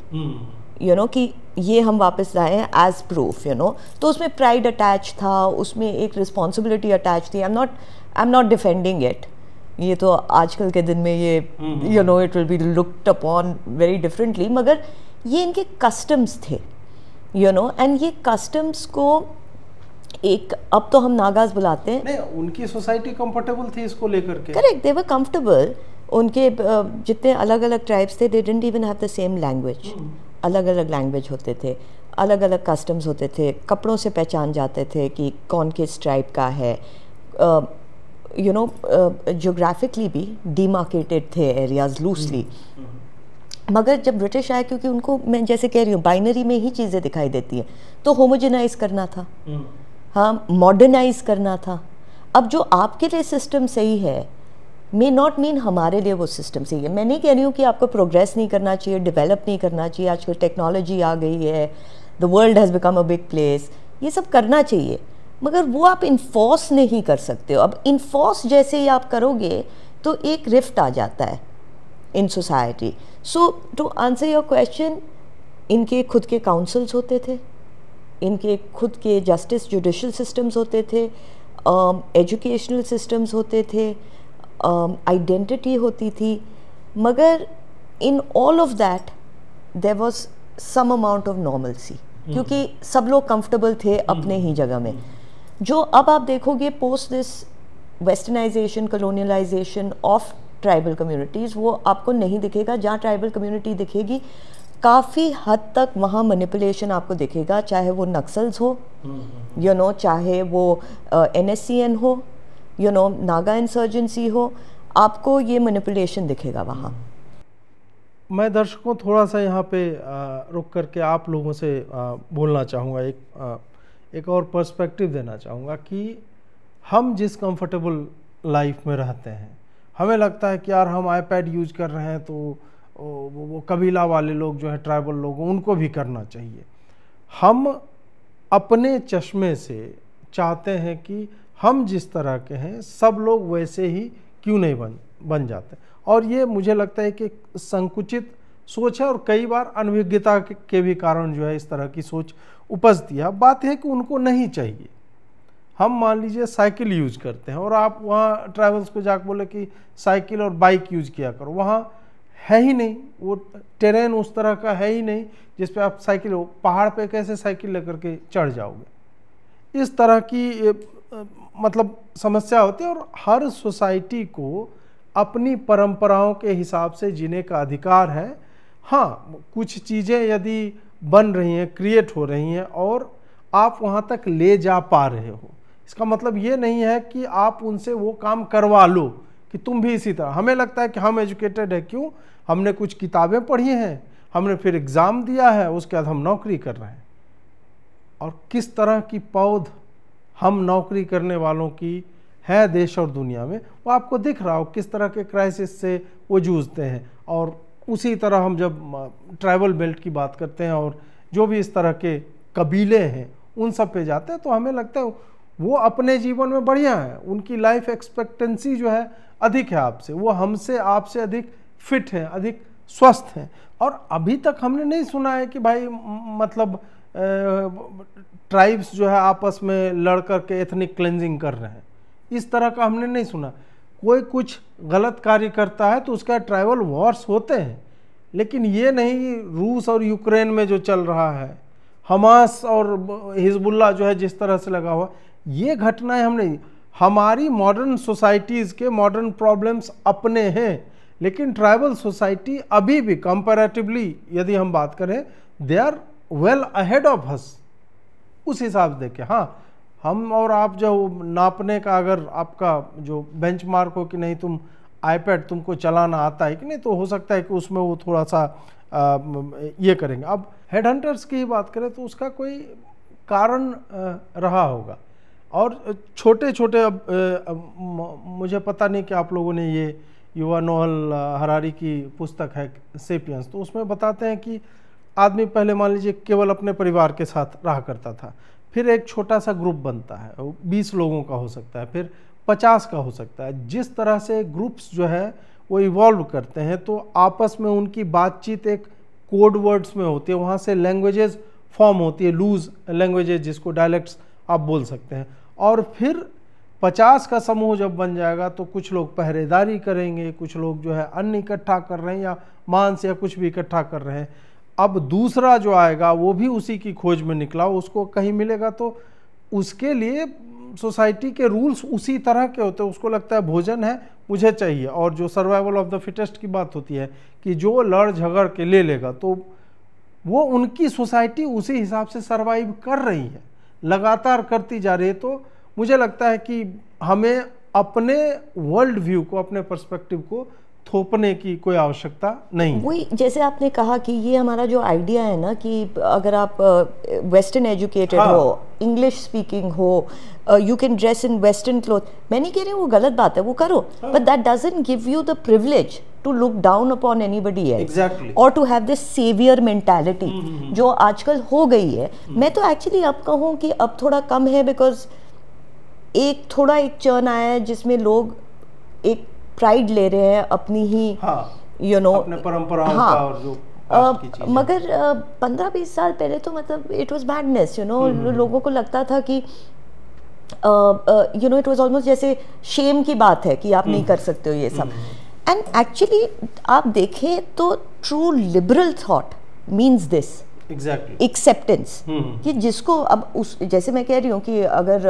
you know, कि ये हम वापस लाए हैं एज प्रूफ, यू नो। तो उसमें प्राइड अटैच था, उसमें एक रिस्पॉन्सिबिलिटी अटैच थी। आई एम नॉट डिफेंडिंग इट, ये तो आजकल के दिन में ये, you know, it will be looked upon very differently, मगर ये इनके कस्टम्स थे, यू नो। एंड ये कस्टम्स को एक, अब तो हम नागाज बुलाते हैं, नहीं, उनकी सोसाइटी कंफर्टेबल थी इसको लेकर के, करेक्ट, दे वर कंफर्टेबल। उनके जितने अलग अलग ट्राइब्स थे, they didn't even have the same language, अलग अलग लैंग्वेज होते थे, अलग अलग कस्टम्स होते थे, कपड़ों से पहचान जाते थे कि कौन किस ट्राइब का है, यू नो, ज्योग्राफिकली भी डिमार्केटेड थे एरियाज लूजली। मगर जब ब्रिटिश आए, क्योंकि उनको, मैं जैसे कह रही हूँ, बाइनरी में ही चीज़ें दिखाई देती हैं, तो होमोजेनाइज करना था, हाँ, मॉडर्नाइज करना था। अब जो आपके लिए सिस्टम सही है मे नॉट मीन हमारे लिए वो सिस्टम सही है। मैं नहीं कह रही हूँ कि आपको प्रोग्रेस नहीं करना चाहिए, डेवलप नहीं करना चाहिए, आजकल टेक्नोलॉजी आ गई है, the world has become a big place, ये सब करना चाहिए, मगर वो आप इन्फोर्स नहीं कर सकते हो। अब इन्फोर्स जैसे ही आप करोगे तो एक रिफ्ट आ जाता है in society. So to answer your question, इनके खुद के काउंसिल्स होते थे, इनके खुद के जस्टिस जुडिशियल सिस्टम्स होते थे, एजुकेशनल सिस्टम्स होते थे, आइडेंटिटी होती थी, मगर in all of that there was some amount of normalcy, क्योंकि सब लोग कंफर्टेबल थे अपने ही जगह में। जो अब आप देखोगे post this westernisation, colonisation of tribal communities, वो आपको नहीं दिखेगा। जहाँ ट्राइबल कम्युनिटी दिखेगी, काफ़ी हद तक वहाँ मैनिपुलेशन आपको दिखेगा, चाहे वो नक्सल्स हो, यू नो, चाहे वो NSCN हो, यू नो, नागा इंसर्जेंसी हो, आपको ये मैनिपुलेशन दिखेगा वहाँ। मैं दर्शकों थोड़ा सा यहाँ पे रुक करके आप लोगों से बोलना चाहूँगा, एक और पर्सपेक्टिव देना चाहूँगा कि हम जिस कंफर्टेबल लाइफ में रहते हैं, हमें लगता है कि यार हम आईपैड यूज कर रहे हैं तो वो कबीला वाले लोग जो है, ट्राइबल लोग, उनको भी करना चाहिए। हम अपने चश्मे से चाहते हैं कि हम जिस तरह के हैं सब लोग वैसे ही क्यों नहीं बन जाते, और ये मुझे लगता है कि संकुचित सोच है, और कई बार अनभिज्ञता के भी कारण जो है इस तरह की सोच उपजती है। बात है कि उनको नहीं चाहिए। हम मान लीजिए साइकिल यूज करते हैं और आप वहाँ ट्रैवल्स को जाकर बोले कि साइकिल और बाइक यूज किया करो, वहाँ है ही नहीं, वो टेरेन उस तरह का है ही नहीं जिस पे आप साइकिल, पहाड़ पे कैसे साइकिल लेकर के चढ़ जाओगे। इस तरह की मतलब समस्या होती है, और हर सोसाइटी को अपनी परंपराओं के हिसाब से जीने का अधिकार है। हाँ, कुछ चीज़ें यदि बन रही हैं, क्रिएट हो रही हैं और आप वहाँ तक ले जा पा रहे हो, इसका मतलब ये नहीं है कि आप उनसे वो काम करवा लो कि तुम भी इसी तरह। हमें लगता है कि हम एजुकेटेड है, क्यों? हमने कुछ किताबें पढ़ी हैं, हमने फिर एग्ज़ाम दिया है, उसके बाद हम नौकरी कर रहे हैं। और किस तरह की पौध हम नौकरी करने वालों की है देश और दुनिया में, वो आपको दिख रहा हो किस तरह के क्राइसिस से वो जूझते हैं। और उसी तरह हम जब ट्राइबल बेल्ट की बात करते हैं और जो भी इस तरह के कबीले हैं उन सब पे जाते हैं, तो हमें लगता है वो अपने जीवन में बढ़िया है, उनकी लाइफ एक्सपेक्टेंसी जो है अधिक है आपसे, वो हमसे आपसे अधिक फिट है, अधिक स्वस्थ हैं। और अभी तक हमने नहीं सुना है कि भाई मतलब ट्राइब्स जो है आपस में लड़ कर के एथनिक क्लेंजिंग कर रहे हैं, इस तरह का हमने नहीं सुना। कोई कुछ गलत कार्य करता है तो उसका ट्राइबल वॉर्स होते हैं, लेकिन ये नहीं रूस और यूक्रेन में जो चल रहा है, हमास और हिजबुल्ला जो है जिस तरह से लगा हुआ, ये घटनाएं हमने, हमारी मॉडर्न सोसाइटीज़ के मॉडर्न प्रॉब्लम्स अपने हैं, लेकिन ट्राइबल सोसाइटी अभी भी कंपैरेटिवली यदि हम बात करें, they are well ahead of us. उस हिसाब से देखें, हाँ, हम और आप जो नापने का अगर आपका जो बेंचमार्क हो कि नहीं तुम आईपैड तुमको चलाना आता है कि नहीं, तो हो सकता है कि उसमें वो थोड़ा सा ये करेंगे। अब हेड हंटर्स की ही बात करें तो उसका कोई कारण रहा होगा, और छोटे छोटे मुझे पता नहीं कि आप लोगों ने ये युवा नोहल हरारी की पुस्तक है सेपियंस, तो उसमें बताते हैं कि आदमी पहले मान लीजिए केवल अपने परिवार के साथ रहा करता था, फिर एक छोटा सा ग्रुप बनता है, 20 लोगों का हो सकता है, फिर 50 का हो सकता है। जिस तरह से ग्रुप्स जो है वो इवॉल्व करते हैं, तो आपस में उनकी बातचीत एक कोड वर्ड्स में होती है, वहाँ से लैंग्वेजेस फॉर्म होती है, लूज लैंग्वेजेस जिसको डायलेक्ट्स आप बोल सकते हैं। और फिर 50 का समूह जब बन जाएगा तो कुछ लोग पहरेदारी करेंगे, कुछ लोग जो है अन्न इकट्ठा कर रहे हैं या मांस या कुछ भी इकट्ठा कर रहे हैं। अब दूसरा जो आएगा वो भी उसी की खोज में निकला, उसको कहीं मिलेगा तो उसके लिए सोसाइटी के रूल्स उसी तरह के होते हैं। उसको लगता है भोजन है मुझे चाहिए, और जो सर्वाइवल ऑफ द फिटेस्ट की बात होती है कि जो लड़ झगड़ के ले लेगा, तो वो उनकी सोसाइटी उसी हिसाब से सर्वाइव कर रही है, लगातार करती जा रही है। तो मुझे लगता है कि हमें अपने वर्ल्ड व्यू को, अपने पर्सपेक्टिव को थोपने की कोई आवश्यकता नहीं। वही जैसे आपने कहा कि ये हमारा जो आइडिया है ना कि अगर आप वेस्टर्न एजुकेटेड हो, इंग्लिश स्पीकिंग हो, you can dress in western cloth, मैं नहीं कह रही वो गलत बात है, वो करो, but that doesn't give you the privilege to look down upon anybody else और to have this saviour mentality जो आजकल हो गई है। मैं तो एक्चुअली अब कहूँ कि अब थोड़ा कम है, बिकॉज एक चर्न आया है जिसमें लोग एक प्राइड ले रहे हैं अपनी ही, यू नो, अपने परंपराओं का और जो मगर 15-20 साल पहले तो मतलब it was madness, you know, लोगों को लगता था कि you know it was almost जैसे शेम की बात है कि आप नहीं कर सकते हो ये सब। एंड एक्चुअली आप देखें तो true liberal thought means this acceptance, कि जिसको अब उस, जैसे मैं कह रही हूँ कि अगर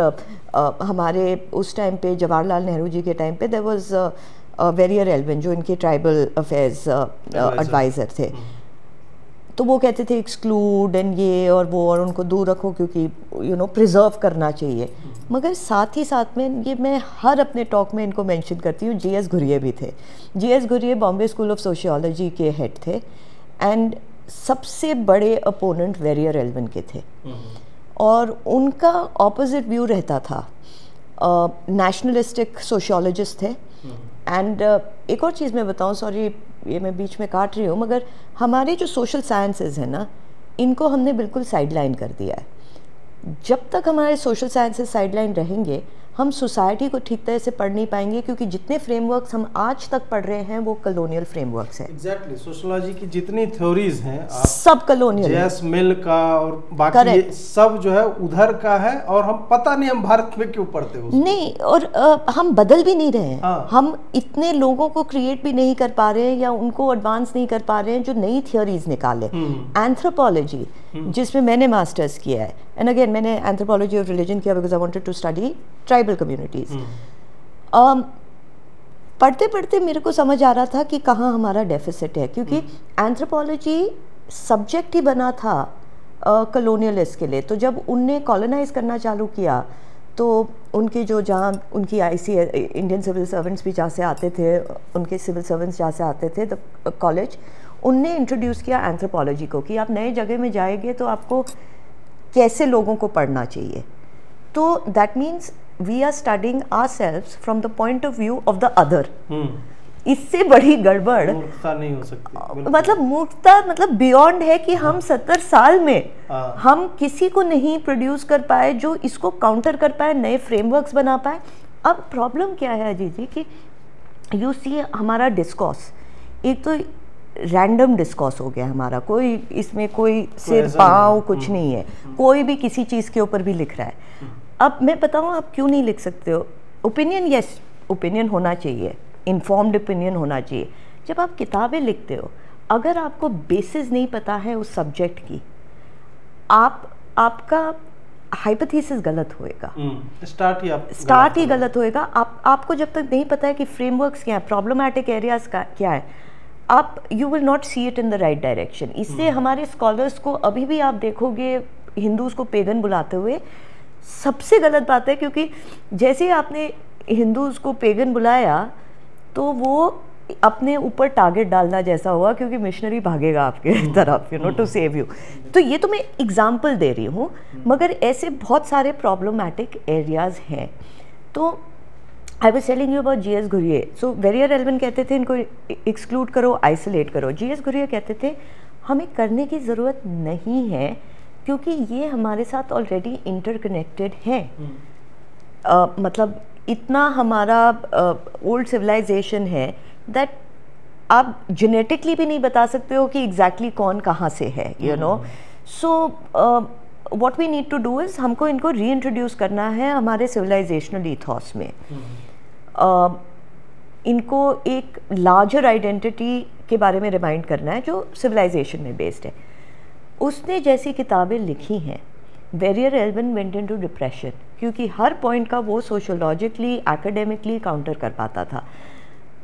हमारे उस टाइम पे जवाहरलाल नेहरू जी के टाइम पे देयर वाज वेरियर एल्विन जो इनके ट्राइबल अफेयर्स एडवाइज़र थे, तो वो कहते थे एक्सक्लूड एंड ये और वो, और उनको दूर रखो क्योंकि यू नो प्रिजर्व करना चाहिए। मगर साथ ही साथ में ये मैं हर अपने टॉक में इनको मेंशन करती हूँ, जी.एस. घुरिये भी थे। GS. Ghurye Bombay school of sociology के हेड थे एंड सबसे बड़े अपोनेंट वेरियर एल्विन के थे, और उनका ऑपोजिट व्यू रहता था। नेशनलिस्टिक सोशियोलॉजिस्ट थे। एंड एक और चीज़ मैं बताऊँ, सॉरी ये मैं बीच में काट रही हूँ, मगर हमारे जो सोशल साइंसेज हैं ना, इनको हमने बिल्कुल साइडलाइन कर दिया है। जब तक हमारे सोशल साइंसेज साइडलाइन रहेंगे, हम सोसाइटी को ठीक तरह से पढ़ नहीं पाएंगे, क्योंकि जितने फ्रेमवर्क्स हम आज तक पढ़ रहे हैं वो कॉलोनियल फ्रेमवर्क्स हैं। एग्जैक्टली, सोशियोलॉजी की जितनी थ्योरीज हैं सब कॉलोनियल, जेएस मिल का और बाकी ये सब जो है उधर का है, और हम पता नहीं हम भारत में क्यों पढ़ते हो नहीं, और हम बदल भी नहीं रहे हैं। हाँ। हम इतने लोगों को क्रिएट भी नहीं कर पा रहे हैं या उनको एडवांस नहीं कर पा रहे हैं जो नई थ्योरीज निकाले। एंथ्रोपोलॉजी जिसमें मैंने मास्टर्स किया है, एंड अगेन मैंने एंथ्रोपोलॉजी ऑफ रिलीजन किया because I wanted to study tribal communities. पढ़ते पढ़ते मेरे को समझ आ रहा था कि कहाँ हमारा डेफिसिट है, क्योंकि एंथ्रोपोलॉजी सब्जेक्ट ही बना था कॉलोनियलिस्ट के लिए। तो जब उनने कॉलोनाइज करना चालू किया तो उनके जो जहाँ उनकी आईसी इंडियन सिविल सर्वेंट्स भी जहाँ से आते थे, उनके सिविल सर्वेंट्स जहाँ से आते थे, द कॉलेज, उनने इंट्रोड्यूस किया एंथ्रोपोलॉजी को कि आप नए जगह में जाएंगे तो आपको कैसे लोगों को पढ़ना चाहिए। तो that means we are studying ourselves from the point of view of the other. इससे बड़ी गड़बड़ मूर्खता नहीं हो सकती। मतलब मूर्खता मतलब बियॉन्ड है कि हम 70 साल में हम किसी को नहीं प्रोड्यूस कर पाए जो इसको काउंटर कर पाए, नए फ्रेमवर्क्स बना पाए। अब प्रॉब्लम क्या है अजीत जी कि यू सी हमारा डिस्कोर्स एक तो रैंडम डिस्कोर्स हो गया हमारा, कोई इसमें कोई सिर पाँव कुछ नहीं है, कोई भी किसी चीज़ के ऊपर भी लिख रहा है। अब मैं बताऊँ आप क्यों नहीं लिख सकते हो? ओपिनियन, यस ओपिनियन होना चाहिए, इन्फॉर्म्ड ओपिनियन होना चाहिए। जब आप किताबें लिखते हो, अगर आपको बेसिस नहीं पता है उस सब्जेक्ट की, आपका हाइपोथेसिस गलत होएगा, स्टार्ट ही गलत होएगा। आपको जब तक नहीं पता है कि फ्रेमवर्क्स क्या है, प्रॉब्लमैटिक एरियाज क्या है, आप you will not see it in the right direction. इससे हमारे स्कॉलर्स को अभी भी आप देखोगे हिंदूज को पेगन बुलाते हुए, सबसे गलत बात है, क्योंकि जैसे आपने हिंदूज को पेगन बुलाया तो वो अपने ऊपर टारगेट डालना जैसा हुआ, क्योंकि मिशनरी भागेगा आपके तरफ, you know, to save you. तो ये तो मैं एग्जाम्पल दे रही हूँ, मगर ऐसे बहुत सारे प्रॉब्लमैटिक एरियाज हैं। तो I was telling you about GS. Ghurye. So Verrier Elwin कहते थे इनको एक्सक्लूड करो, आइसोलेट करो। जी.एस. घुरिये कहते थे हमें करने की ज़रूरत नहीं है, क्योंकि ये हमारे साथ ऑलरेडी इंटरकनेक्टेड हैं। मतलब इतना हमारा ओल्ड सिविलाइजेशन है दैट आप जेनेटिकली भी नहीं बता सकते हो कि एग्जैक्टली कौन कहाँ से है, you know. So what we need to do is हमको इनको रीइंट्रोड्यूस करना है हमारे सिविलाइजेशनल ईथॉस में। इनको एक लार्जर आइडेंटिटी के बारे में रिमाइंड करना है जो सिविलाइजेशन में बेस्ड है। उसने जैसी किताबें लिखी हैं, Verrier Elwin went into depression, क्योंकि हर पॉइंट का वो सोशियोलॉजिकली एकेडमिकली काउंटर कर पाता था,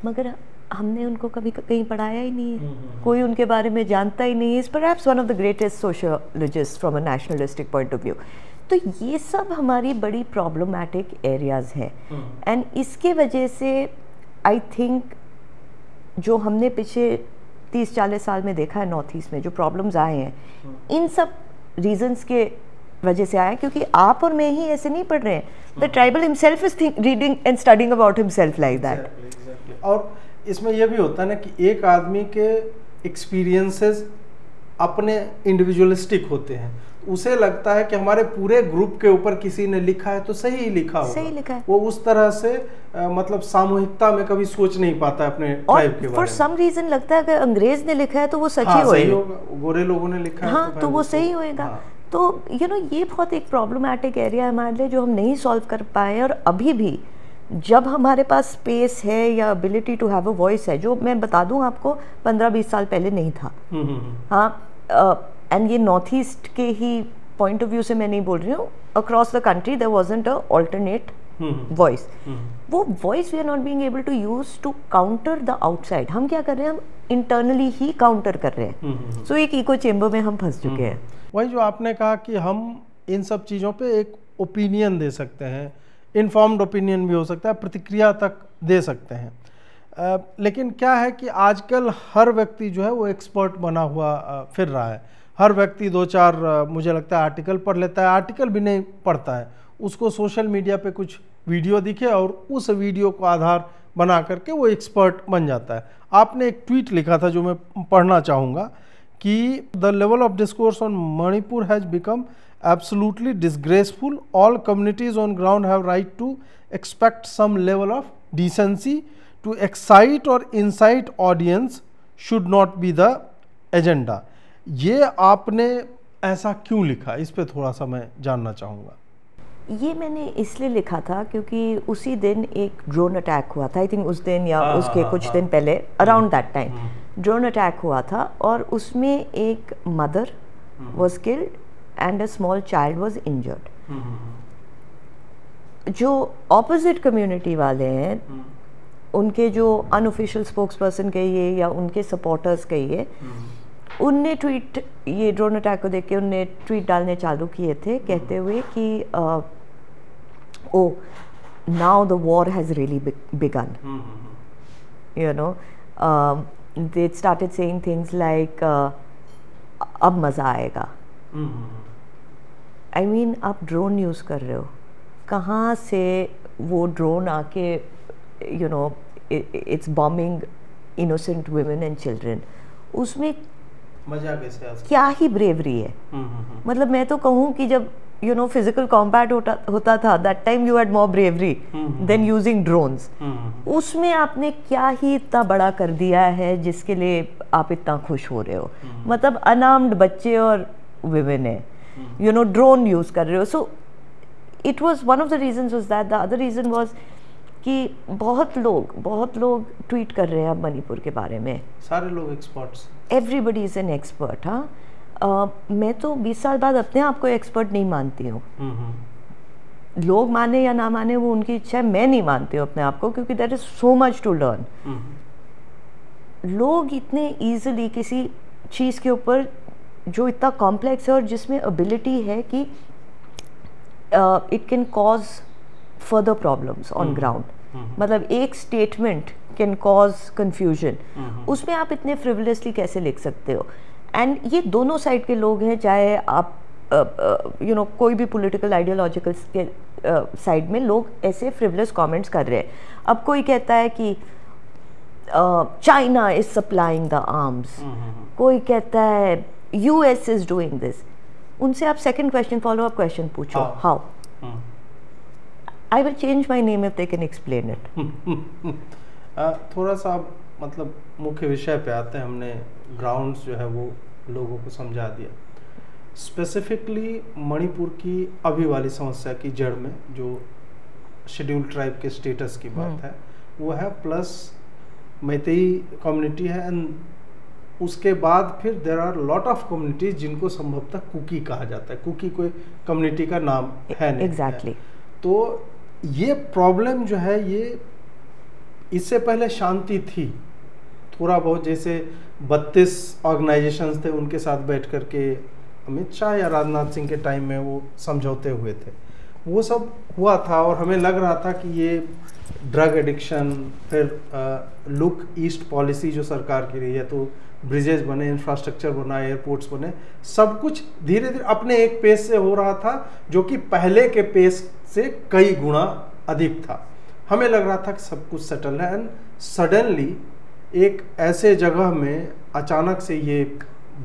मगर हमने उनको कभी कहीं पढ़ाया ही नहीं है, कोई उनके बारे में जानता ही नहीं है। Is perhaps one of the greatest sociologist from a nationalistic point of view. तो ये सब हमारी बड़ी प्रॉब्लमैटिक एरियाज़ हैं, एंड इसके वजह से आई थिंक जो हमने पिछले 30-40 साल में देखा है नॉर्थ ईस्ट में जो प्रॉब्लम्स आए हैं, इन सब रीजंस के वजह से आया, क्योंकि आप और मैं ही ऐसे नहीं पढ़ रहे हैं। The tribal himself is reading and studying about himself like that. और इसमें यह भी होता है ना कि एक आदमी के एक्सपीरियंसेस अपने इंडिविजुअलिस्टिक होते हैं, उसे लगता है कि हमारे पूरे ग्रुप के ऊपर किसी ने लिखा है तो सही ही लिखा होगा, सही लिखा है। वो उस तरह से मतलब सामूहिकता में कभी सोच नहीं पाता अपने ट्राइब के बारे में। फॉर सम रीजन लगता है अगर अंग्रेज ने लिखा है तो वो सच ही होगा, गोरे लोगों ने लिखा है तो वो सही होएगा। तो यू नो ये बहुत एक प्रॉब्लमैटिक एरिया है हमारे लिए जो हम नहीं सॉल्व कर पाए। और अभी भी जब हमारे पास स्पेस है या ability to have a voice है, जो मैं बता दूं आपको 15-20 साल पहले नहीं था। हाँ, एंड ये नॉर्थ ईस्ट के ही पॉइंट ऑफ व्यू से मैं नहीं बोल रही हूँ, across the country there wasn't a alternate voice. वो voice we are not being able to use to counter the outside. हम क्या कर रहे हैं, हम इंटरनली ही काउंटर कर रहे हैं। सो एक इको चेम्बर में हम फंस चुके हैं। वही जो आपने कहा कि हम इन सब चीज़ों पे एक ओपिनियन दे सकते हैं, इन्फॉर्म्ड ओपिनियन भी हो सकता है, प्रतिक्रिया तक दे सकते हैं, लेकिन क्या है कि आजकल हर व्यक्ति जो है वो एक्सपर्ट बना हुआ फिर रहा है। हर व्यक्ति 2-4 मुझे लगता है आर्टिकल पढ़ लेता है, आर्टिकल भी नहीं पढ़ता है, उसको सोशल मीडिया पे कुछ वीडियो दिखे और उस वीडियो को आधार बना करके वो एक्सपर्ट बन जाता है। आपने एक ट्वीट लिखा था जो मैं पढ़ना चाहूँगा कि the level of discourse on Manipur has become absolutely disgraceful, all communities on ground have right to expect some level of decency, to excite or incite audience should not be the agenda. ये आपने ऐसा क्यों लिखा, इस पे थोड़ा सा मैं जानना चाहूँगा। ये मैंने इसलिए लिखा था क्योंकि उसी दिन एक ड्रोन अटैक हुआ था, आई थिंक उस दिन या उसके कुछ दिन पहले, around that time drone attack हुआ था और उसमें एक mother was killed and a small child was injured. जो ऑपोजिट कम्युनिटी वाले हैं, उनके जो अनऑफिशियल स्पोक्स पर्सन कहिए या उनके सपोर्टर्स कहिए, उनने ट्वीट, ये ड्रोन अटैक को देख के उनने ट्वीट डालने चालू किए थे कहते हुए कि oh now the war has really begun, you know, they started saying things like अब मज़ा आएगा। आई मीन आप ड्रोन यूज़ कर रहे हो, कहाँ से वो ड्रोन आके you know it's bombing innocent women and children, उसमें मजा कैसे आ सकता? क्या ही ब्रेवरी है। मतलब मैं तो कहूँ कि जब यू नो फिजिकल कॉम्बैट होता था, that time you had more bravery than using drones. उसमें आपने क्या ही इतना बड़ा कर दिया है जिसके लिए आप इतना खुश हो रहे हो। मतलब अनआर्म्ड बच्चे और विमेन है, यू नो, ड्रोन यूज कर रहे हो। So it was one of the reasons was that. The other reason was कि बहुत लोग ट्वीट कर रहे हैं अब मणिपुर के बारे में, सारे लोग experts, everybody is an expert. हाँ, मैं तो 20 साल बाद अपने आप को एक्सपर्ट नहीं मानती हूँ। लोग माने या ना माने वो उनकी इच्छा है, मैं नहीं मानती हूँ अपने आप को, क्योंकि there is so much to learn. लोग इतने ईजिली किसी चीज़ के ऊपर जो इतना कॉम्प्लेक्स है और जिसमें एबिलिटी है कि it can cause further problems on ground, मतलब एक स्टेटमेंट कैन कॉज कंफ्यूजन, उसमें आप इतने फ्रिवलेसली कैसे लिख सकते हो। एंड ये दोनों साइड के लोग हैं, चाहे आप यू नो कोई भी पॉलिटिकल आइडियोलॉजिकल के साइड में लोग ऐसे फ्रिवलेस कमेंट्स कर रहे हैं। अब कोई कहता है कि China is supplying the arms, कोई कहता है यूएस इज डूइंग दिस। उनसे आप second question, follow up question पूछो, how? I will change my name if they can explain it. थोड़ा सा मतलब मुख्य विषय पे आते हैं। हमने ग्राउंड्स जो है वो लोगों को समझा दिया। स्पेसिफिकली मणिपुर की अभी वाली समस्या की जड़ में जो शेड्यूल ट्राइब के स्टेटस की बात है वो है, प्लस मैतेई कम्युनिटी है, एंड उसके बाद फिर there are lot of communities जिनको संभवतः कुकी कहा जाता है। कुकी कोई कम्युनिटी का नाम है नहीं। Exactly. तो ये प्रॉब्लम जो है ये इससे पहले शांति थी थोड़ा बहुत, जैसे 32 ऑर्गेनाइजेशंस थे, उनके साथ बैठ कर के अमित शाह या राजनाथ सिंह के टाइम में वो समझौते हुए थे, वो सब हुआ था। और हमें लग रहा था कि ये ड्रग एडिक्शन, फिर लुक ईस्ट पॉलिसी जो सरकार की रही है, तो ब्रिजेज बने, इंफ्रास्ट्रक्चर बना, एयरपोर्ट्स बने, सब कुछ धीरे धीरे अपने एक पेस से हो रहा था जो कि पहले के पेस से कई गुना अधिक था। हमें लग रहा था कि सब कुछ सेटल है, एंड सडनली एक ऐसे जगह में अचानक से ये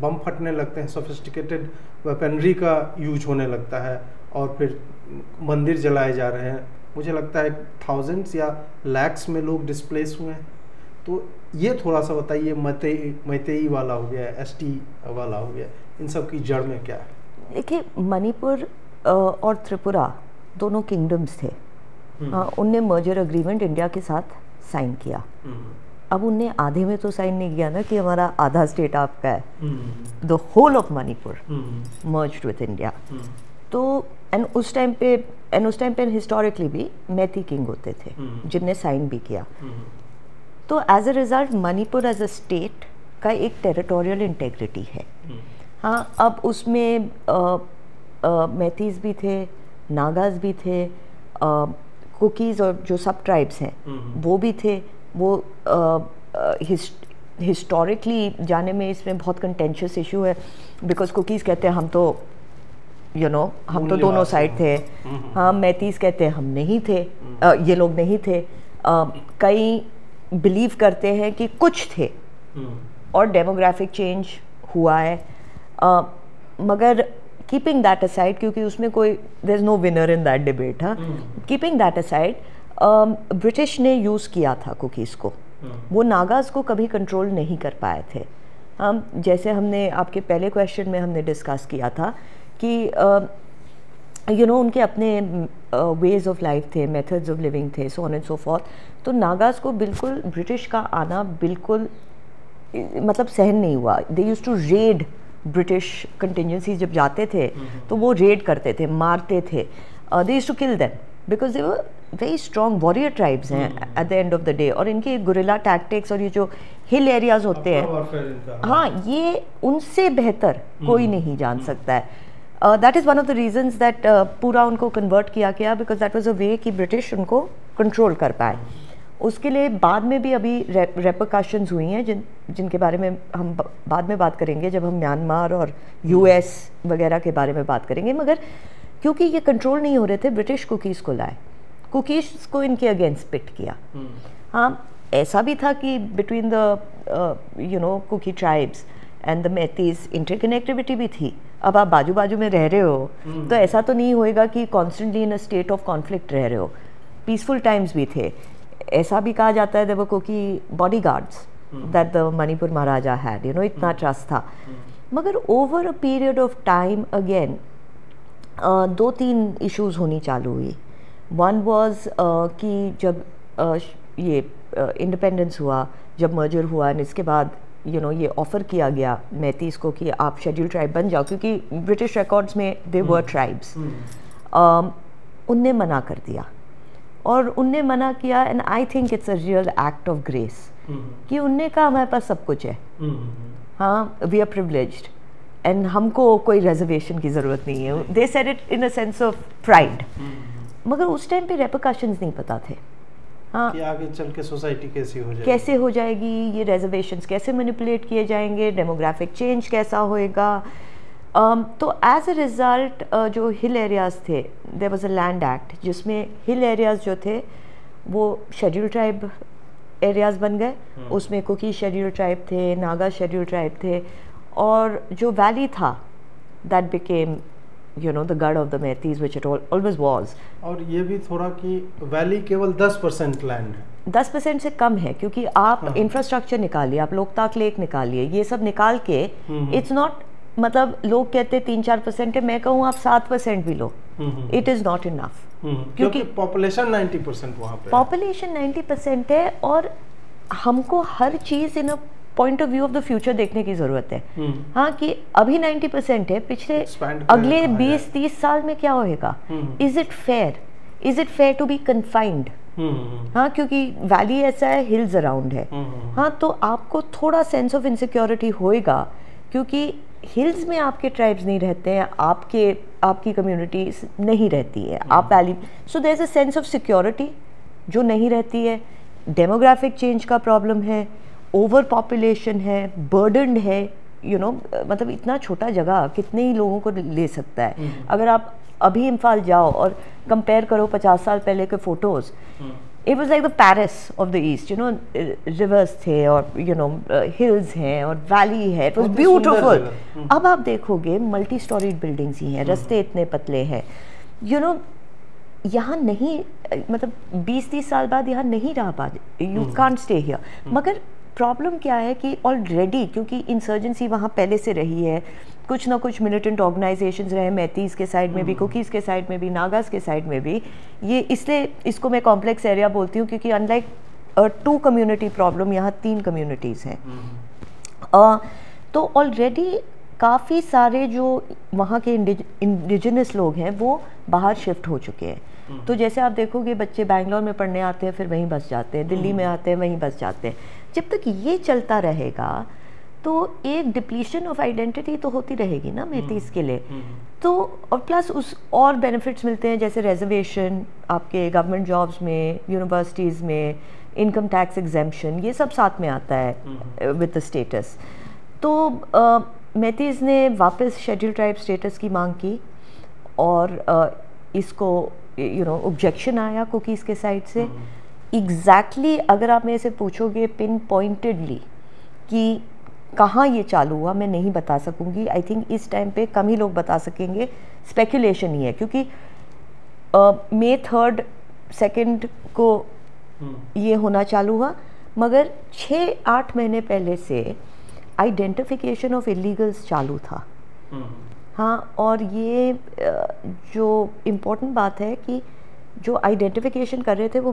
बम फटने लगते हैं, सोफिस्टिकेटेड वेपनरी का यूज होने लगता है, और फिर मंदिर जलाए जा रहे हैं। मुझे लगता है थाउजेंड्स या लैक्स में लोग डिस्प्लेस हुए हैं। तो ये थोड़ा सा बताइए, मैतेई वाला हो गया, एसटी वाला हो गया, इन सब की जड़ में क्या है? देखिए, मणिपुर और त्रिपुरा दोनों किंगडम्स थे। उनने मर्जर एग्रीमेंट इंडिया के साथ साइन किया। अब उनने आधे में तो साइन नहीं किया ना कि हमारा आधा स्टेट आपका है। The whole of Manipur merged with India. तो एंड उस टाइम पे हिस्टोरिकली भी मैती किंग होते थे जिनने साइन भी किया। तो as a result Manipur as a state का एक टेरिटोरियल इंटेग्रिटी है। हाँ, अब उसमें मैतीज भी थे, नागाज भी थे, कुकीज़ और जो सब ट्राइब्स हैं वो भी थे। वो हिस्टोरिकली जाने में इसमें बहुत कंटेंशियस इशू है, बिकॉज कुकीज़ कहते हैं हम तो हम तो दोनों साइड थे। हाँ, मैतीस कहते हैं हम नहीं थे, ये लोग नहीं थे। कई बिलीव करते हैं कि कुछ थे और डेमोग्राफिक चेंज हुआ है। मगर कीपिंग दैट असाइड, क्योंकि उसमें कोई there is no winner in that debate, हाँ, कीपिंग दैट असाइड, ब्रिटिश ने यूज़ किया था कुकीज़ को। वो नागाज़ को कभी कंट्रोल नहीं कर पाए थे। हम जैसे हमने आपके पहले क्वेश्चन में हमने डिस्कस किया था कि उनके अपने वेज ऑफ लाइफ थे, मेथड्स ऑफ लिविंग थे, सो ऑन एंड सो फॉर्थ। तो नागाज़ को बिल्कुल ब्रिटिश का आना बिल्कुल मतलब सहन नहीं हुआ। They used to raid British contingency, जब जाते थे तो वो रेड करते थे, मारते थे। They used to kill them because they were very strong warrior tribes हैं at the end of the day. और इनके गुरिल्ला टैक्टिक्स और ये जो हिल एरियाज होते हैं, हाँ, ये उनसे बेहतर कोई नहीं जान सकता है। That is one of the reasons that पूरा उनको कन्वर्ट किया गया, बिकॉज दैट वाज अ वे कि ब्रिटिश उनको कंट्रोल कर पाए। उसके लिए बाद में भी अभी रेपरकशंस हुई हैं जिनके बारे में हम बाद में बात करेंगे जब हम म्यांमार और यूएस वगैरह के बारे में बात करेंगे। मगर क्योंकि ये कंट्रोल नहीं हो रहे थे, ब्रिटिश कुकीज़ को लाए, कुकीज़ को इनके अगेंस्ट पिट किया। हाँ, ऐसा भी था कि between the Kuki tribes and the Meiteis interconnectivity भी थी। अब आप बाजू बाजू में रह रहे हो तो ऐसा तो नहीं होएगा कि constantly in a state of conflict रह रहे हो। पीसफुल टाइम्स भी थे। ऐसा भी कहा जाता है देखो कि body guards that the Manipur Maharaja had, इतना ट्रस्ट था। मगर over a period of time again 2-3 issues होनी चालू हुई। वन वॉज कि जब ये इंडिपेंडेंस हुआ, जब मर्जर हुआ, और इसके बाद ये ऑफ़र किया गया मैतीस को कि आप शेड्यूल ट्राइब बन जाओ, क्योंकि ब्रिटिश रिकॉर्ड्स में दे वर ट्राइब्स। उनने मना कर दिया, और उनने मना किया, and I think it's a real act of grace कि उनने कहा हमारे पास सब कुछ है, हाँ, वी आर प्रिविलेज्ड एंड हमको कोई रिजर्वेशन की ज़रूरत नहीं है। They said it in a sense of pride. मगर उस टाइम पे रेपरकशंस नहीं पता थे, हाँ, कि आगे चल के सोसाइटी कैसे हो जाएगी, ये रिजर्वेशंस कैसे मैनिपुलेट किए जाएंगे, डेमोग्राफिक चेंज कैसा होएगा। तो एज अ रिज़ल्ट जो हिल एरियाज़ थे, there was a land act जिसमें हिल एरियाज़ जो थे वो शेड्यूल ट्राइब एरियाज़ बन गए। उसमें कुकी शेड्यूल ट्राइब थे, नागा शेड्यूल ट्राइब थे, और जो वैली था that became the god of the Meiteis, which it always was. और ये भी थोड़ा कि वैली केवल 10% लैंड है, 10% से कम है, क्योंकि आप इंफ्रास्ट्रक्चर निकालिए, आप लोकताक लेक निकालिए, ये सब निकाल के इट्स नॉट, मतलब लोग कहते 3-4% है, मैं कहूँ आप 7% भी लो, इट इज़ नॉट इनफ, क्योंकि पॉपुलेशन 90% वहाँ पे, पॉपुलेशन 90% है, और हमको हर चीज़ in point of view of the future देखने की ज़रूरत है। हाँ, कि अभी 90% है, पिछले अगले 20-30 साल में क्या होएगा? Is it fair to be confined? हाँ, क्योंकि वैली ऐसा है, हिल्स अराउंड है, हाँ, तो आपको थोड़ा सेंस ऑफ इनसिक्योरिटी होएगा, क्योंकि हिल्स में आपके ट्राइब्स नहीं रहते हैं, आपकी कम्युनिटी नहीं रहती है, आप valley, so there is a sense of security जो नहीं रहती है। डेमोग्राफिक चेंज का प्रॉब्लम है, ओवर पॉपुलेशन है, बर्डन्ड है, मतलब इतना छोटा जगह कितने ही लोगों को ले सकता है। अगर आप अभी इम्फाल जाओ और कंपेयर करो 50 साल पहले के photos, it was like the Paris of the east, reverse थे और हिल्स हैं और वैली है, इट वाज ब्यूटीफुल। अब आप देखोगे मल्टी स्टोरीड बिल्डिंग्स ही हैं, रास्ते इतने पतले हैं, यहाँ नहीं, मतलब 20-30 साल बाद यहाँ नहीं रह पा, यू कांट स्टे हियर। मगर प्रॉब्लम क्या है कि ऑलरेडी, क्योंकि इंसर्जेंसी वहाँ पहले से रही है, कुछ ना कुछ मिलिटेंट ऑर्गेनाइजेशंस रहे, मैतीस के साइड में भी, कुकीज़ के साइड में भी, नागास के साइड में भी, ये इसलिए इसको मैं कॉम्प्लेक्स एरिया बोलती हूँ, क्योंकि अनलाइक 2 कम्युनिटी प्रॉब्लम, यहाँ 3 कम्युनिटीज़ हैं। तो ऑलरेडी काफ़ी सारे जो वहाँ के इंडिजिनस लोग हैं वो बाहर शिफ्ट हो चुके हैं। तो जैसे आप देखोगे बच्चे बैंगलोर में पढ़ने आते हैं, फिर वहीं बस जाते हैं, दिल्ली में आते हैं, वहीं बस जाते हैं। जब तक ये चलता रहेगा तो एक डिप्लीशन ऑफ आइडेंटिटी तो होती रहेगी ना मैतीस के लिए। तो और प्लस उस और बेनिफिट्स मिलते हैं, जैसे रिजर्वेशन आपके गवर्नमेंट जॉब्स में, यूनिवर्सिटीज़ में, इनकम टैक्स एग्जेम्पशन, ये सब साथ में आता है विद द स्टेटस। तो मैतीस ने वापस शेड्यूल ट्राइब स्टेटस की मांग की, और इसको ऑब्जेक्शन आया कुकीज़ के साइड से। एग्जैक्टली अगर आप मेरे से पूछोगे पिन पॉइंटेडली कि कहाँ ये चालू हुआ, मैं नहीं बता सकूँगी। आई थिंक इस टाइम पे कम ही लोग बता सकेंगे, स्पेकुलेशन ही है, क्योंकि May 3rd 2 को ये होना चालू हुआ, मगर 6-8 महीने पहले से आइडेंटिफिकेशन ऑफ इलीगल्स चालू था। हाँ, और ये जो इम्पोर्टेंट बात है कि जो आइडेंटिफिकेशन कर रहे थे वो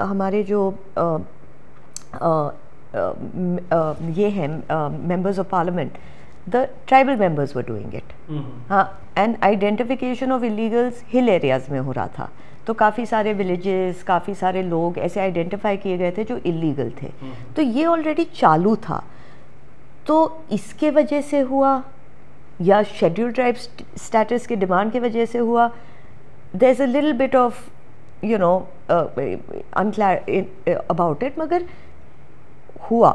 हमारे जो ये हैं members of parliament, the tribal members were doing it. हाँ, and identification of illegals hill areas में हो रहा था, तो काफ़ी सारे विलेजेस, काफ़ी सारे लोग ऐसे आइडेंटिफाई किए गए थे जो इलीगल थे। तो ये ऑलरेडी चालू था। तो इसके वजह से हुआ या शेड्यूल ट्राइब स्टेटस के डिमांड की वजह से हुआ, there is a little bit of unclear about it, मगर हुआ।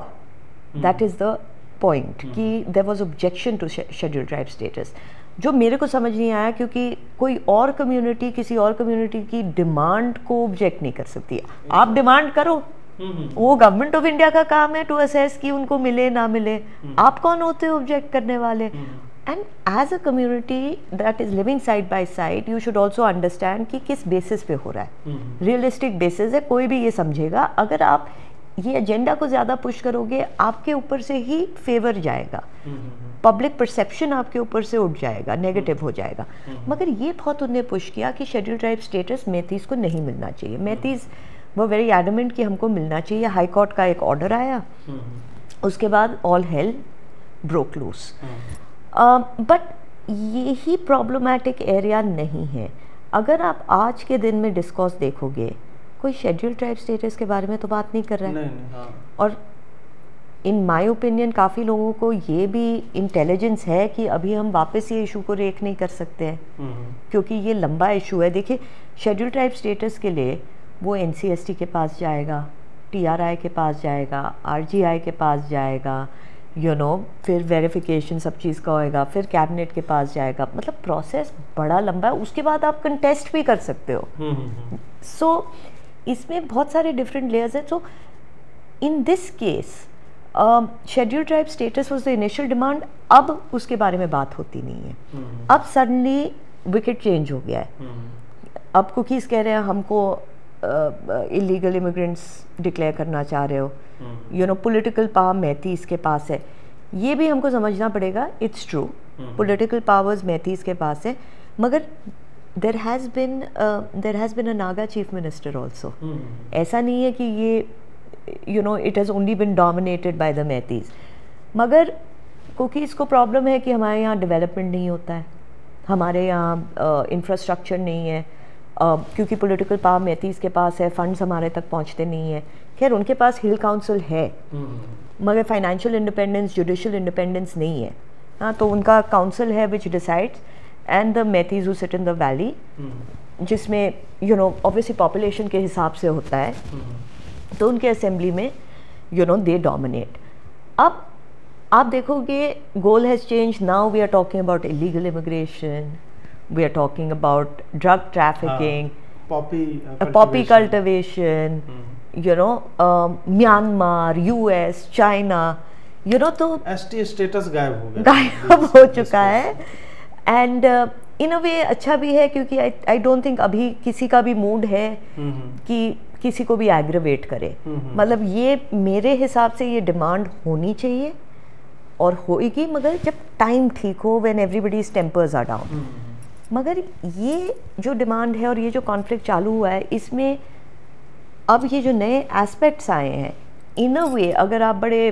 दैट इज़ द पॉइंट कि there was objection to schedule tribe status, जो मेरे को समझ नहीं आया, क्योंकि कोई और कम्युनिटी किसी और कम्युनिटी की डिमांड को ऑब्जेक्ट नहीं कर सकती। आप डिमांड करो, वो गवर्नमेंट ऑफ इंडिया का काम है टू असेस कि उनको मिले ना मिले। आप कौन होते हो ऑब्जेक्ट करने वाले? And as a community that is living side by side, you should also understand कि किस बेसिस पे हो रहा है। रियलिस्टिक बेसिस है, कोई भी ये समझेगा। अगर आप ये एजेंडा को ज़्यादा पुश करोगे, आपके ऊपर से ही फेवर जाएगा, पब्लिक परसेप्शन आपके ऊपर से उठ जाएगा, नेगेटिव हो जाएगा। मगर ये बहुत उन्होंने पुश किया कि शेड्यूल ट्राइब स्टेटस मैथीज़ को नहीं मिलना चाहिए। मैथीज़ वो वेरी एडमेंट कि हमको मिलना चाहिए। हाई कोर्ट का एक ऑर्डर आया, उसके बाद all hell broke loose. But यही प्रॉब्लमैटिक एरिया नहीं है। अगर आप आज के दिन में डिस्कोर्स देखोगे, कोई शेड्यूल ट्राइब स्टेटस के बारे में तो बात नहीं कर रहा है। नहीं, हाँ। और इन माय ओपिनियन काफ़ी लोगों को ये भी इंटेलिजेंस है कि अभी हम वापस ये इशू को रेक नहीं कर सकते हैं, क्योंकि ये लंबा इशू है। देखिए, शेड्यूल ट्राइब स्टेटस के लिए वो NCST के पास जाएगा, TRI के पास जाएगा, RGI के पास जाएगा, फिर वेरिफिकेशन सब चीज़ का होएगा, फिर कैबिनेट के पास जाएगा। मतलब प्रोसेस बड़ा लंबा है। उसके बाद आप कंटेस्ट भी कर सकते हो। सो इसमें बहुत सारे डिफरेंट लेयर्स हैं। So in this case schedule tribe status was the initial demand. अब उसके बारे में बात होती नहीं है। अब सडनली विकेट चेंज हो गया है। अब कुकीज़ कह रहे हैं हमको इलीगल इमिग्रेंट्स डिक्लेयर करना चाह रहे हो। पॉलिटिकल पावर मैथीज़ के पास है, ये भी हमको समझना पड़ेगा। It's true, political powers Meiteis के पास है, मगर there has been a Naga chief minister also. ऐसा नहीं है कि ये it has only been dominated by the Meiteis. मगर कुकीज़ को प्रॉब्लम है कि हमारे यहाँ डेवलपमेंट नहीं होता है, हमारे यहाँ इंफ्रास्ट्रक्चर नहीं है, क्योंकि पॉलिटिकल पावर मैथीज़ के पास है, फंड्स हमारे तक पहुँचते नहीं है। खैर, उनके पास हिल काउंसिल है, मगर फाइनेंशियल इंडिपेंडेंस, जुडिशल इंडिपेंडेंस नहीं है। हाँ, तो उनका काउंसिल है which decides, and the Meiteis who sit in the valley, जिसमें ऑब्वियसली पॉपुलेशन के हिसाब से होता है, तो उनके असेंबली में दे डोमिनेट। अब आप देखोगे goal has change. Now we are talking about illegal immigration, we are talking about drug trafficking, poppy cultivation, Myanmar, US, China, तो ST स्टेटस गायब हो चुका है। एंड इन अ वे अच्छा भी है, क्योंकि आई डोंट थिंक अभी किसी का भी मूड है कि किसी को भी एग्रीवेट करे। मतलब ये मेरे हिसाब से ये डिमांड होनी चाहिए और होएगी, मगर जब टाइम ठीक हो, when everybody's tempers are down. मगर ये जो डिमांड है और ये जो कॉन्फ्लिक्ट चालू हुआ है, इसमें अब ये जो नए एस्पेक्ट्स आए हैं, इन अ वे अगर आप बड़े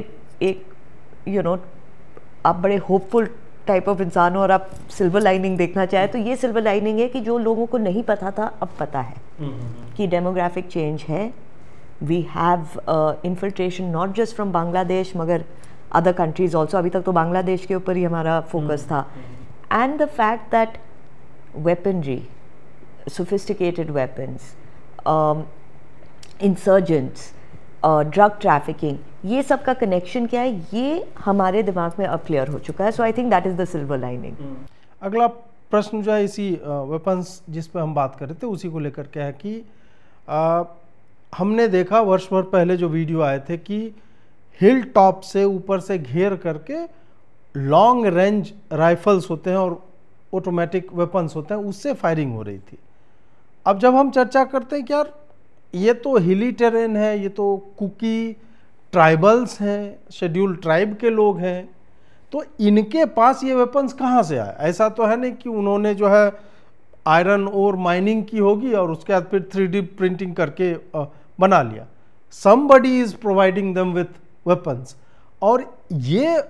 आप बड़े होपफुल टाइप ऑफ इंसान हो और आप सिल्वर लाइनिंग देखना चाहें, तो ये सिल्वर लाइनिंग है कि जो लोगों को नहीं पता था अब पता है कि डेमोग्राफिक चेंज है। We have infiltration not just from Bangladesh, मगर अदर कंट्रीज ऑल्सो। अभी तक तो बांग्लादेश के ऊपर ही हमारा फोकस था। And the fact that weaponry, sophisticated weapons, insurgents, drug trafficking, ये सब का कनेक्शन क्या है, ये हमारे दिमाग में अब क्लियर हो चुका है। So I think that is the silver lining. अगला प्रश्न जो है इसी वेपन्स जिस पे हम बात कर रहे थे उसी को लेकर के है कि हमने देखा वर्ष भर पहले जो वीडियो आए थे कि हिल टॉप से ऊपर से घेर करके लॉन्ग रेंज राइफल्स होते हैं और ऑटोमेटिक वेपन्स होते हैं, उससे फायरिंग हो रही थी। अब जब हम चर्चा करते हैं कि यार ये तो हिली टेरेन है, ये तो कुकी ट्राइबल्स हैं, शेड्यूल्ड ट्राइब के लोग हैं, तो इनके पास ये वेपन्स कहाँ से आए? ऐसा तो है नहीं कि उन्होंने जो है आयरन और माइनिंग की होगी और उसके बाद फिर 3D प्रिंटिंग करके बना लिया। Somebody is providing them with weapons, और ये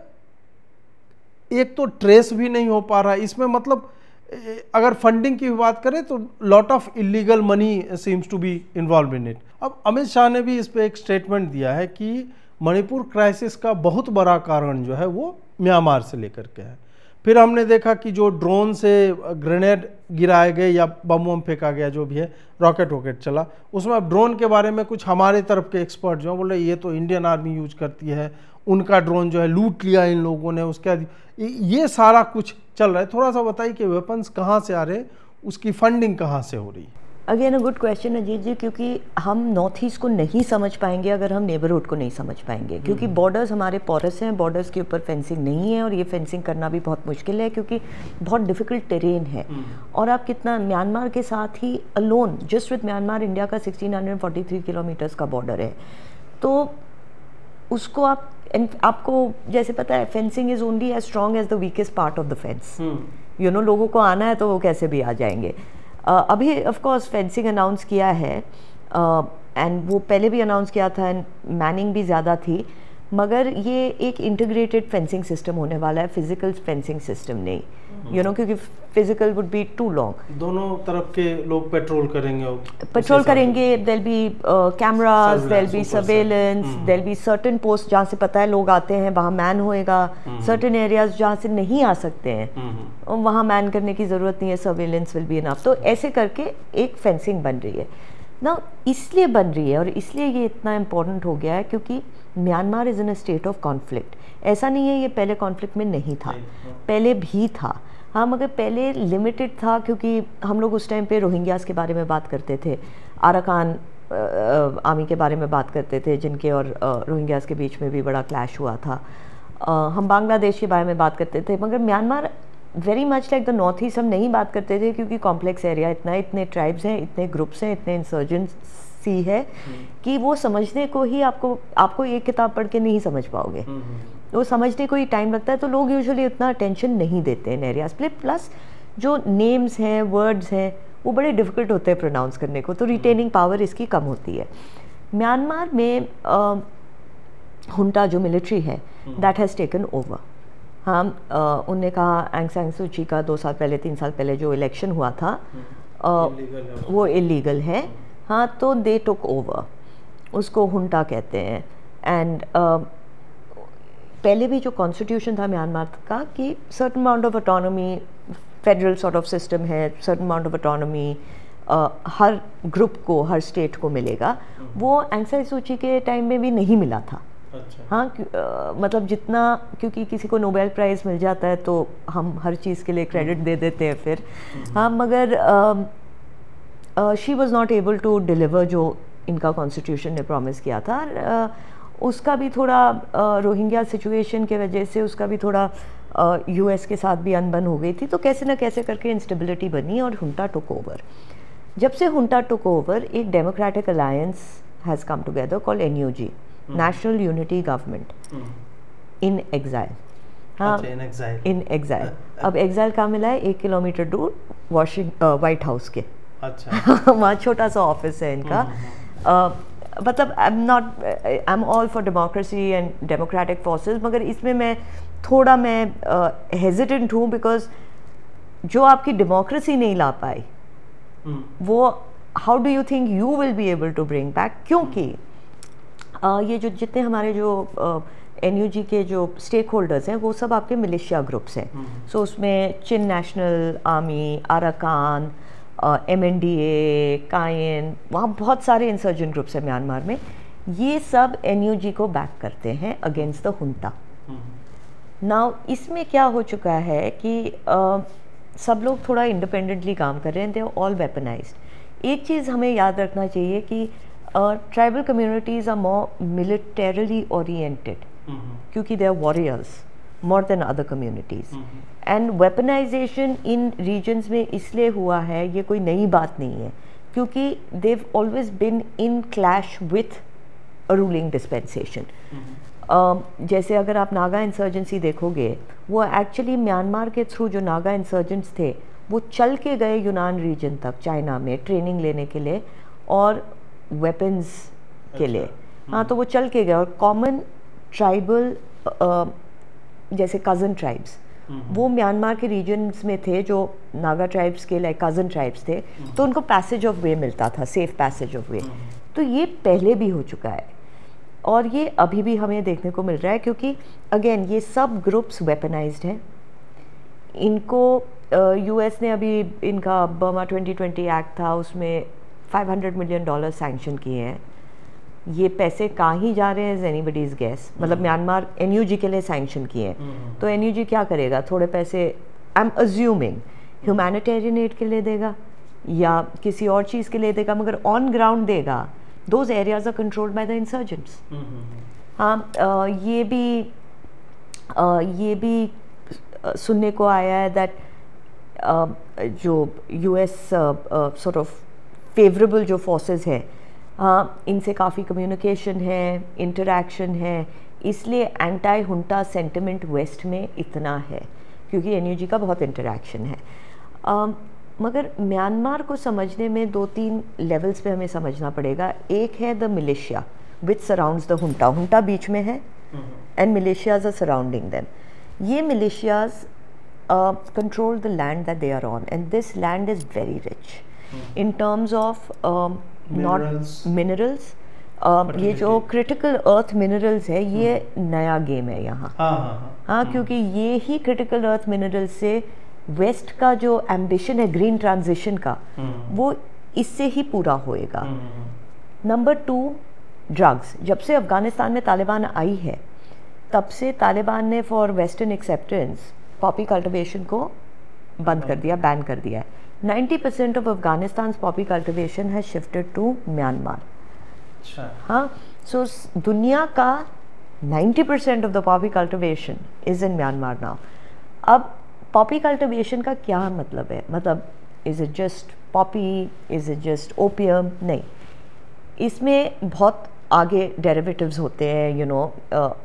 एक तो ट्रेस भी नहीं हो पा रहा इसमें। मतलब अगर फंडिंग की बात करें तो lot of illegal money seems to be involve in it. अब अमित शाह ने भी इस पे एक स्टेटमेंट दिया है कि मणिपुर क्राइसिस का बहुत बड़ा कारण जो है वो म्यांमार से लेकर के है। फिर हमने देखा कि जो ड्रोन से ग्रेनेड गिराए गए या बम वम फेंका गया, जो भी है, रॉकेट वॉकेट चला, उसमें अब ड्रोन के बारे में कुछ हमारे तरफ के एक्सपर्ट जो हैं बोले ये तो इंडियन आर्मी यूज करती है, उनका ड्रोन जो है लूट लिया इन लोगों ने, उसके बाद ये सारा कुछ चल रहा है। थोड़ा सा बताइए कि वेपन्स कहाँ से आ रहे हैं, उसकी फंडिंग कहाँ से हो रही है? Again a good question Ajit ji, क्योंकि हम नॉर्थ ईस्ट को नहीं समझ पाएंगे अगर हम नेबरहुड को नहीं समझ पाएंगे, क्योंकि बॉर्डर्स हमारे पोरस हैं, बॉर्डर्स के ऊपर फेंसिंग नहीं है, और ये फेंसिंग करना भी बहुत मुश्किल है क्योंकि बहुत डिफ़िकल्ट टेरेन है। और आप कितना, म्यांमार के साथ ही alone just with Myanmar India का 1643 किलोमीटर्स का बॉर्डर है, तो उसको आपको जैसे पता है fencing is only as strong as the weakest part of the fence. You know, लोगों को आना है तो वो कैसे भी आ जाएंगे। अभी ऑफ कोर्स फेंसिंग अनाउंस किया है, एंड वो पहले भी अनाउंस किया था, एंड मैनिंग भी ज़्यादा थी, मगर ये एक इंटीग्रेटेड फेंसिंग सिस्टम होने वाला है, फिजिकल फेंसिंग सिस्टम नहीं, यू नो, क्योंकि physical would be too long. दोनों तरफ के लोग पेट्रोल करेंगे, there be cameras, there be surveillance, there be certain post जहाँ से पता है लोग आते हैं वहाँ मैन होएगा, सर्टेन एरियाज जहाँ से नहीं आ सकते हैं वहाँ मैन करने की ज़रूरत नहीं है, सर्वेलेंस विल बी इनफ। तो ऐसे करके एक फेंसिंग बन रही है ना, इसलिए बन रही है और इसलिए ये इतना इम्पोर्टेंट हो गया है क्योंकि Myanmar is in a state of conflict. ऐसा नहीं है ये पहले कॉन्फ्लिक्ट में नहीं था, पहले भी था, हाँ, मगर पहले लिमिटेड था क्योंकि हम लोग उस टाइम पे रोहिंग्यास के बारे में बात करते थे, आराकान आर्मी के बारे में बात करते थे, जिनके और रोहिंग्यास के बीच में भी बड़ा क्लैश हुआ था। हम बांग्लादेश के बारे में बात करते थे, मगर Myanmar very much like the north east हम नहीं बात करते थे क्योंकि कॉम्प्लेक्स एरिया इतना है, इतने ट्राइब्स हैं, इतने ग्रुप्स हैं, इतने इंसर्जेंसी है कि वो समझने को ही आपको एक किताब पढ़ के नहीं समझ पाओगे, वो समझने को ही टाइम लगता है। तो लोग यूजुअली उतना अटेंशन नहीं देते इन एरियाज पे, प्लस जो नेम्स हैं, वर्ड्स हैं, वो बड़े डिफ़िकल्ट होते हैं प्रोनाउंस करने को, तो रिटेनिंग पावर इसकी कम होती है। म्यांमार में हुंटा जो मिलिट्री है दैट हैज़ टेकन ओवर। हाँ, उनने कहा आंग सान सू ची का 2 साल पहले 3 साल पहले जो इलेक्शन हुआ था वो इलीगल है, हाँ, तो दे टुक ओवर, उसको हुंटा कहते हैं। एंड पहले भी जो कॉन्स्टिट्यूशन था म्यांमार का कि certain amount of autonomy, federal sort of system है, सर्टन अमाउंट ऑफ ऑटोनॉमी हर ग्रुप को, हर स्टेट को मिलेगा, वो आंग सान सू ची के टाइम में भी नहीं मिला था। अच्छा। हाँ, मतलब जितना, क्योंकि किसी को नोबेल प्राइज़ मिल जाता है तो हम हर चीज़ के लिए क्रेडिट दे देते हैं फिर, हाँ, मगर she was not able to deliver जो इनका कॉन्स्टिट्यूशन ने प्रॉमिस किया था। उसका भी थोड़ा रोहिंग्या सिचुएशन के वजह से उसका भी थोड़ा यूएस के साथ भी अनबन हो गई थी, तो कैसे ना कैसे करके इंस्टेबिलिटी बनी और हुंटा टुक ओवर। जब से हुंटा टुक ओवर, एक democratic alliance has come together called NUG, national unity government in exile. हाँ, इन एग्जाइल। अब एग्जाइल कहाँ मिला है? 1 किलोमीटर दूर वाइट हाउस के। अच्छा। वहाँ छोटा सा ऑफिस है इनका। मतलब I am all for democracy and democratic forces, मगर इसमें मैं थोड़ा हेजिटेंट हूँ बिकॉज जो आपकी डेमोक्रेसी नहीं ला पाई वो how do you think you will be able to bring back? क्योंकि ये जो जितने हमारे जो NUG के जो स्टेक होल्डर्स हैं वो सब आपके मिलिशिया ग्रुप्स हैं। सो उसमें चिन नेशनल आर्मी, आराकान, MNDA, कायन, वहाँ बहुत सारे इंसर्जेंट ग्रुप्स हैं म्यांमार में। ये सब NUG को बैक करते हैं अगेंस्ट द हुंटा। नाउ इसमें क्या हो चुका है कि सब लोग थोड़ा इंडिपेंडेंटली काम कर रहे हैं, दे आर ऑल वेपनाइज्ड। एक चीज़ हमें याद रखना चाहिए कि tribal communities are more militarily oriented, क्योंकि they are warriors more than other communities, and weaponisation in regions में इसलिए हुआ है, ये कोई नई बात नहीं है, क्योंकि they've always been in clash with a ruling dispensation. जैसे अगर आप नागा इंसर्जेंसी देखोगे, वो एक्चुअली म्यांमार के थ्रू जो नागा इंसर्जेंट्स थे वो चल के गए यूनान रीजन तक चाइना में ट्रेनिंग लेने के लिए और वेपन्स के लिए। हाँ, तो वो चल के गए, और कॉमन ट्राइबल जैसे कज़न ट्राइब्स वो म्यांमार के रीजन्स में थे जो नागा ट्राइब्स के लाइक कज़न ट्राइब्स थे, तो उनको पैसेज ऑफ वे मिलता था, सेफ पैसेज ऑफ वे। तो ये पहले भी हो चुका है और ये अभी भी हमें देखने को मिल रहा है, क्योंकि अगेन ये सब ग्रुप्स वेपनाइज्ड हैं। इनको यूएस ने अभी इनका बर्मा 2020 एक्ट था, उसमें $500 मिलियन सैंक्शन किए हैं। ये पैसे कहाँ ही जा रहे हैं, एनीबडीज गेस। मतलब म्यांमार एनयूजी के लिए सैंक्शन किए हैं, तो एनयूजी क्या करेगा, थोड़े पैसे I am assuming humanitarian add के लिए देगा या किसी और चीज़ के लिए देगा, मगर ऑन ग्राउंड देगा। Those areas are controlled by the insurgents. हाँ, ये भी सुनने को आया है दैट जो यूएस सॉर्ट ऑफ फेवरेबल जो फोर्सेस हैं, हाँ, इनसे काफ़ी कम्युनिकेशन है, इंटरैक्शन है, इसलिए एंटी हुंटा सेंटिमेंट वेस्ट में इतना है, क्योंकि एनयूजी का बहुत इंटरैक्शन है। मगर म्यांमार को समझने में 2-3 लेवल्स पे हमें समझना पड़ेगा। एक है the militia which surrounds the junta, junta बीच में है and militias are surrounding them. ये militias control the land that they are on, and this land is very rich in terms of not minerals. ये जो critical earth minerals है, ये नया game है यहाँ। हाँ, क्योंकि ये ही क्रिटिकल अर्थ मिनरल्स से वेस्ट का जो एम्बिशन है ग्रीन ट्रांजिशन का, वो इससे ही पूरा होएगा। Number 2, drugs. जब से अफगानिस्तान में तालिबान आई है, तब से तालिबान ने for western acceptance poppy cultivation को बंद कर दिया, बैन कर दिया है। 90% of Afghanistan poppy cultivation has shifted to Myanmar. हाँ, सो दुनिया का 90% of the poppy cultivation is in Myanmar now. अब पॉपी कल्टिवेशन का क्या मतलब है? मतलब is it just poppy, is it just opium? नहीं, इसमें बहुत आगे डेरिवेटिव्स होते हैं, यू नो,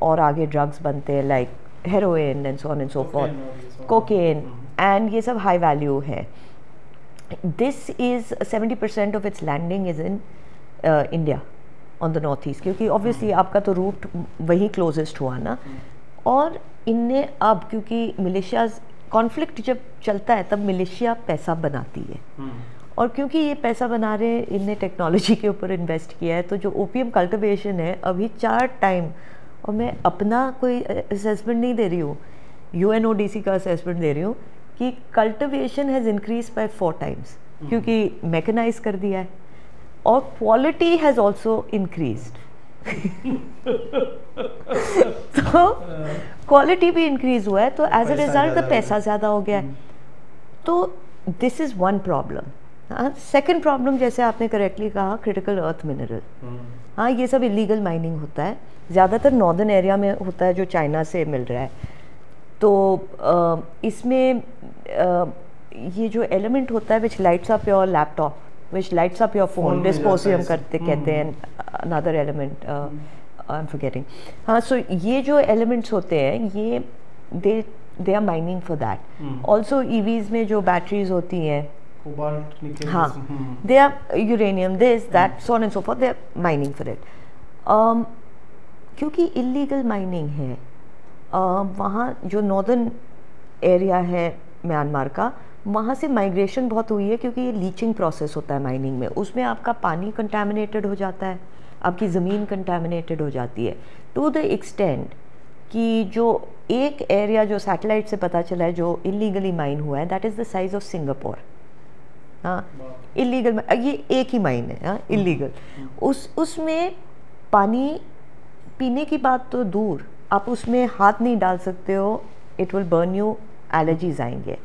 और आगे ड्रग्स बनते हैं like heroin and so on and so forth, cocaine, and ये सब हाई वैल्यू है। This is 70% of its landing is in India on the north east, क्योंकि ऑब्वियसली आपका तो रूट वही क्लोजेस्ट हुआ ना। और इनने अब, क्योंकि मिलिशियाज, कॉन्फ्लिक्ट जब चलता है तब मिलिशिया पैसा बनाती है, और क्योंकि ये पैसा बना रहे हैं, इनने टेक्नोलॉजी के ऊपर इन्वेस्ट किया है, तो जो ओपीएम कल्टिवेशन है अभी 4 टाइम, और मैं अपना कोई असेसमेंट नहीं दे रही हूँ, UNODC का असेसमेंट दे रही हूँ कि cultivation has increase by 4 times, क्योंकि मैकेनाइज कर दिया है, और क्वालिटी हैज़ ऑल्सो इंक्रीज्ड। तो क्वालिटी भी इंक्रीज हुआ है, तो एज अ रिजल्ट द पैसा ज़्यादा हो गया है। तो दिस इज़ वन प्रॉब्लम। हाँ, सेकेंड प्रॉब्लम, जैसे आपने करेक्टली कहा, क्रिटिकल अर्थ मिनरल। हाँ, ये सब इलीगल माइनिंग होता है, ज़्यादातर नॉर्दर्न एरिया में होता है जो चाइना से मिल रहा है। तो इसमें ये जो एलिमेंट होता है which lights up your laptop, which lights up your phone, dysprosium करते कहते हैं, another element I am forgetting. हाँ, सो ये जो एलिमेंट्स होते हैं, ये they are mining for that. Also EVs में जो बैटरीज होती हैं, कोबाल्ट, निकेल, हाँ, they are uranium, this that, so on and so forth, they are mining for it. क्योंकि इलीगल माइनिंग है, वहाँ जो नॉर्दर्न एरिया है म्यांमार का, वहाँ से माइग्रेशन बहुत हुई है, क्योंकि ये लीचिंग प्रोसेस होता है माइनिंग में, उसमें आपका पानी कंटामिनेटेड हो जाता है, आपकी ज़मीन कंटामिनेटेड हो जाती है, टू द एक्सटेंड कि जो एक एरिया जो सैटेलाइट से पता चला है जो इलीगली माइन हुआ है, that is the size of Singapore. हाँ, इलीगल, ये एक ही माइन है, हाँ, इलीगल। उसमें पानी पीने की बात तो दूर, आप उसमें हाथ नहीं डाल सकते हो, it will burn you, allergies आएंगे।